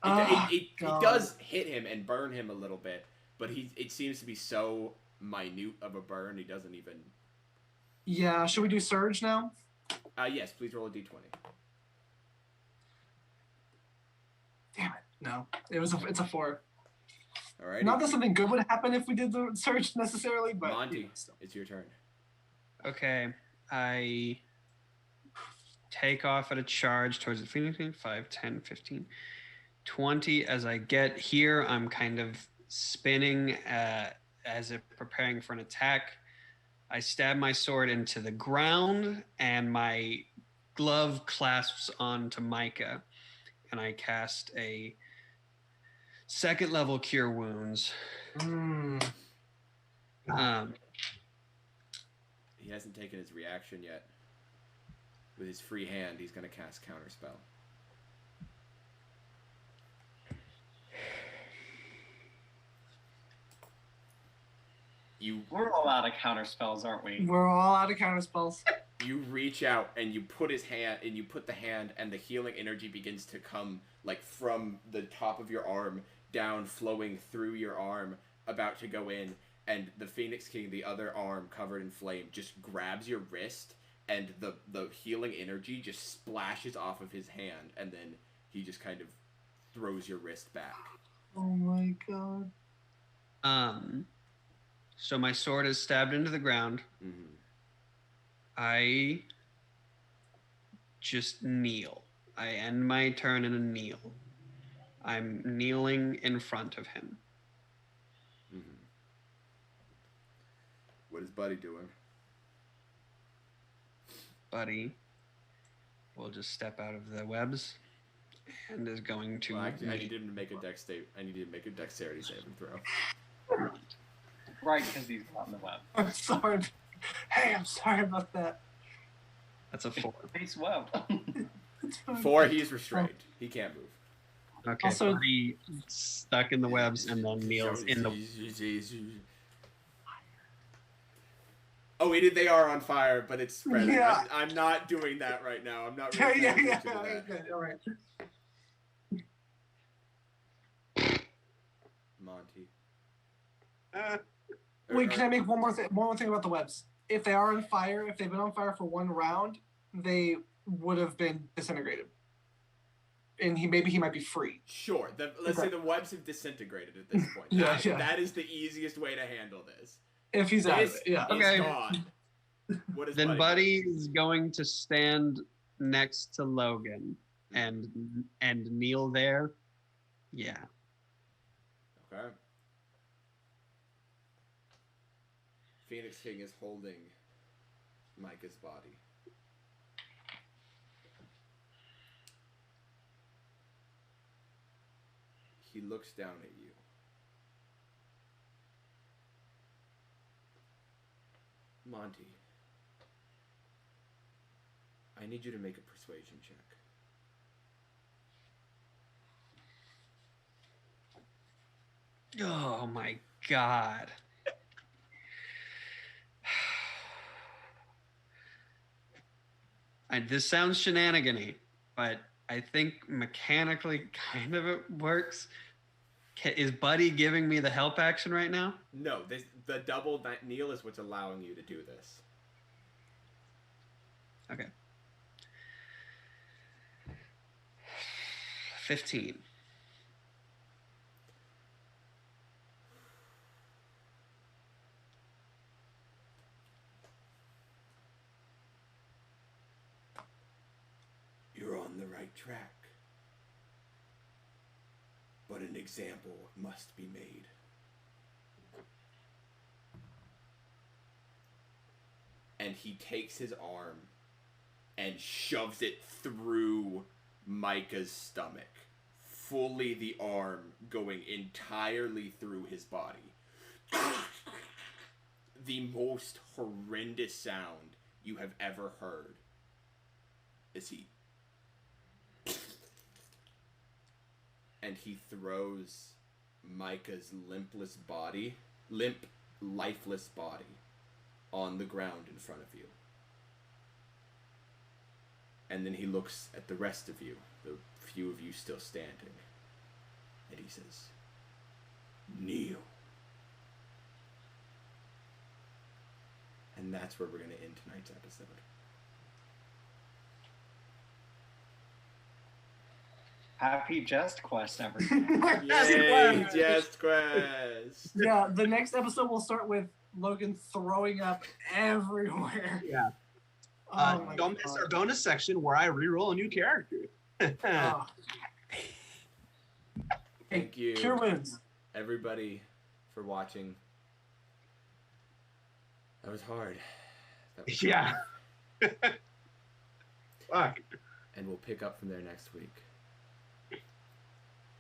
It does hit him and burn him a little bit, but it seems to be so minute of a burn, he doesn't even... Yeah, should we do Surge now? Yes, please roll a d20. Damn it, no. It's a 4. All right. Not that something good would happen if we did the Surge necessarily, but... Monty, it's your turn. Okay, I take off at a charge towards the Pheonix. 5, 10, 15, 20. As I get here, I'm kind of spinning as if preparing for an attack. I stab my sword into the ground, and my glove clasps onto Micah, and I cast a 2nd level Cure Wounds. He hasn't taken his reaction yet. With his free hand, he's going to cast Counterspell. We're all out of counterspells, aren't we? We're all out of counterspells. You reach out and you put his hand, and you put the hand, and the healing energy begins to come like from the top of your arm down, flowing through your arm, about to go in. And the Pheonix King, the other arm covered in flame, just grabs your wrist, and the healing energy just splashes off of his hand, and then he just kind of throws your wrist back. Oh my god. So my sword is stabbed into the ground. Mm-hmm. I just kneel. I end my turn in a kneel. I'm kneeling in front of him. Mm-hmm. What is Buddy doing? Buddy will just step out of the webs and is going to... Well, I need him to make a dexterity saving throw. Right, because he's not in the web. I'm sorry. Hey, I'm sorry about that. That's a 4. Base web. 4, he's restrained. He can't move. Okay, also, Buddy stuck in the webs and then kneels in the... Oh, they are on fire, but it's spreading. Yeah. I'm not doing that right now. I'm not really paying attention to that. All right. Monty. Wait, can I make one more thing about the webs? If they are on fire, if they've been on fire for 1 round, they would have been disintegrated. And he might be free. Sure. Let's say the webs have disintegrated at this point. That is the easiest way to handle this. If he's out of it, yeah. Okay. Gone. What is then Buddy is going to stand next to Logan and kneel there. Yeah. Okay. Pheonix King is holding Micah's body. He looks down at you. Monty, I need you to make a persuasion check. Oh my god. This sounds shenanigan-y, but I think mechanically kind of it works. Is Buddy giving me the help action right now? No, the double kneel is what's allowing you to do this. Okay. 15. You're on the right track. But an example must be made. And he takes his arm and shoves it through Micah's stomach. Fully the arm going entirely through his body. the most horrendous sound you have ever heard as he and he throws Micah's limp, lifeless body on the ground in front of you. And then he looks at the rest of you, the few of you still standing, and he says, "Kneel." And that's where we're going to end tonight's episode. Happy Jest Quest, everyone. Yay, Jest Quest! Yeah, the next episode will start with Logan throwing up everywhere. Yeah. Don't miss our bonus section where I reroll a new character. Thank you, Cure wounds, everybody, for watching. That was hard. Yeah. Fuck. And we'll pick up from there next week.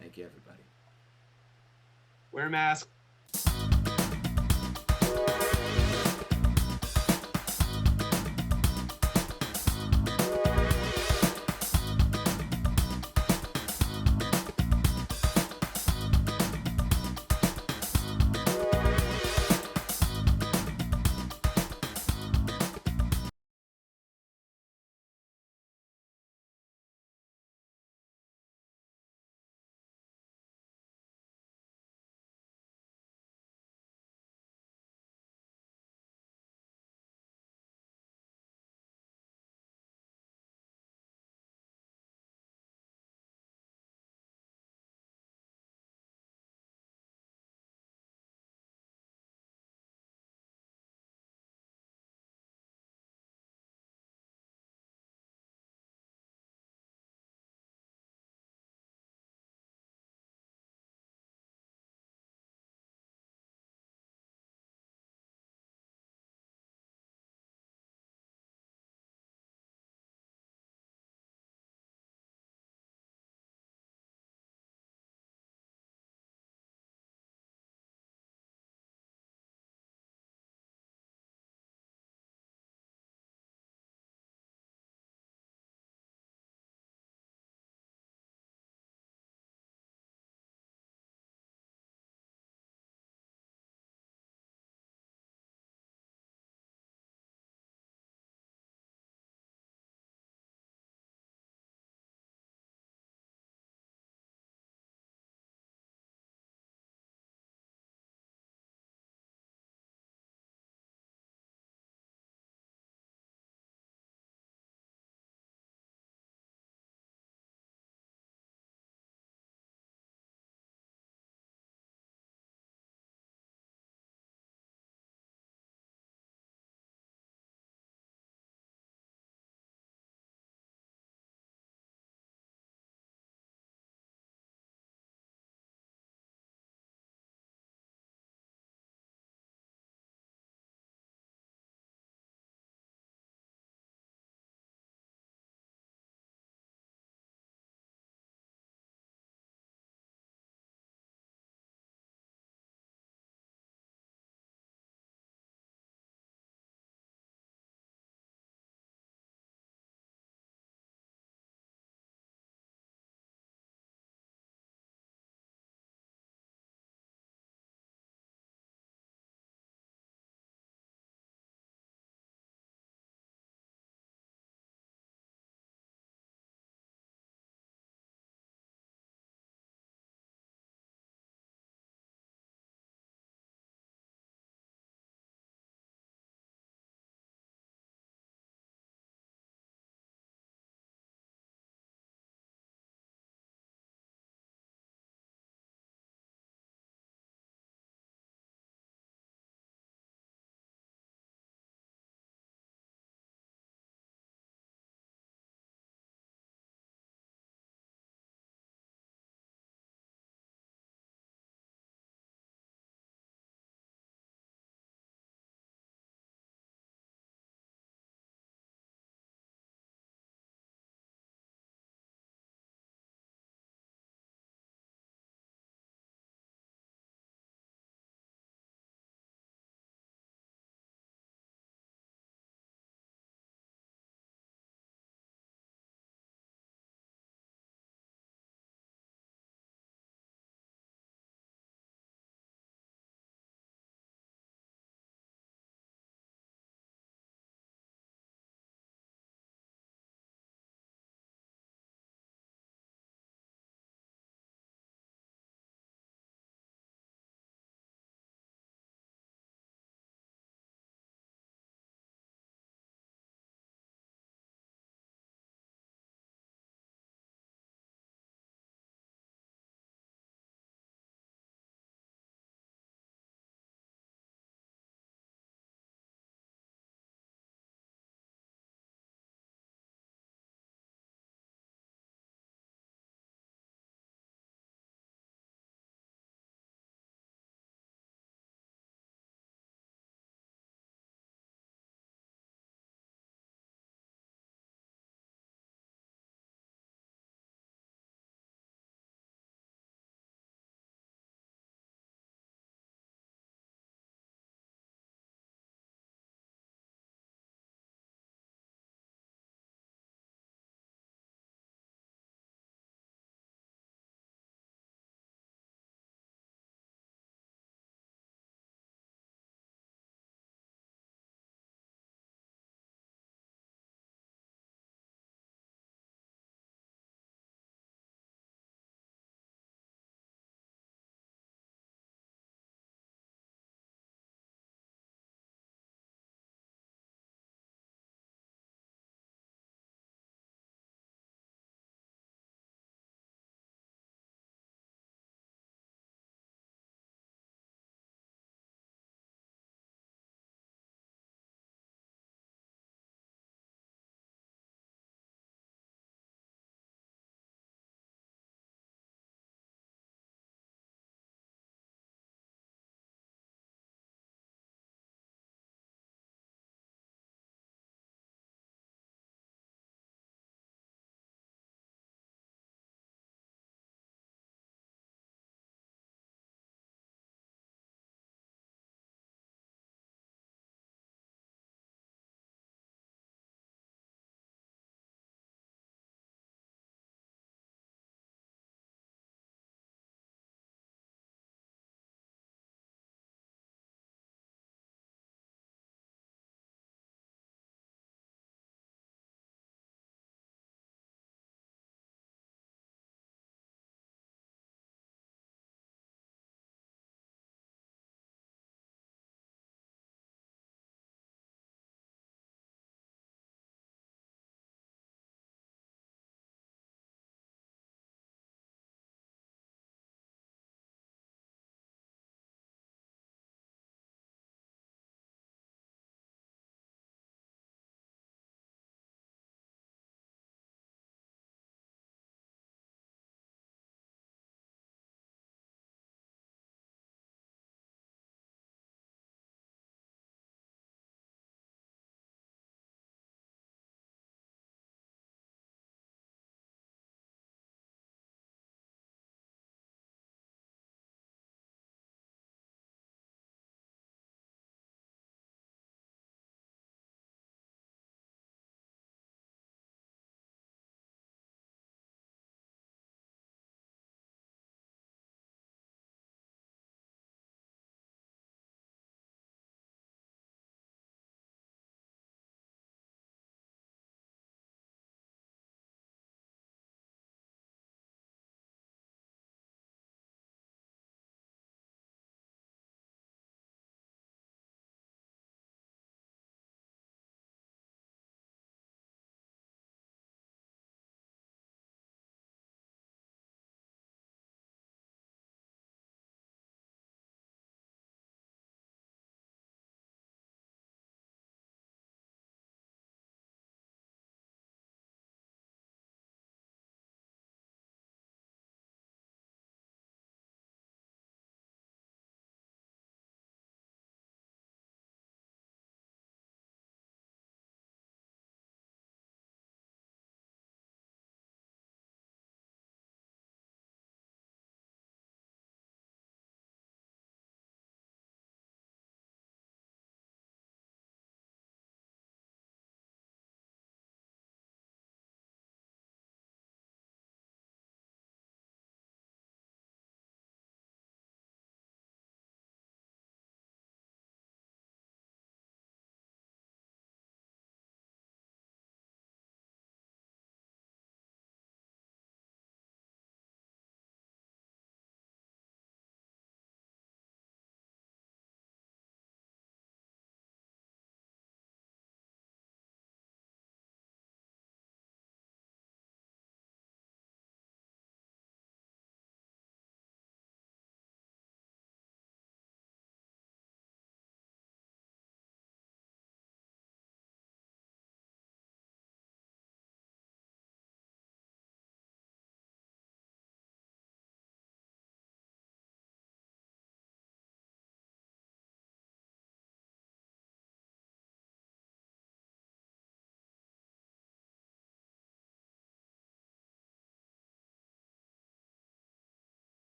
Thank you, everybody. Wear a mask.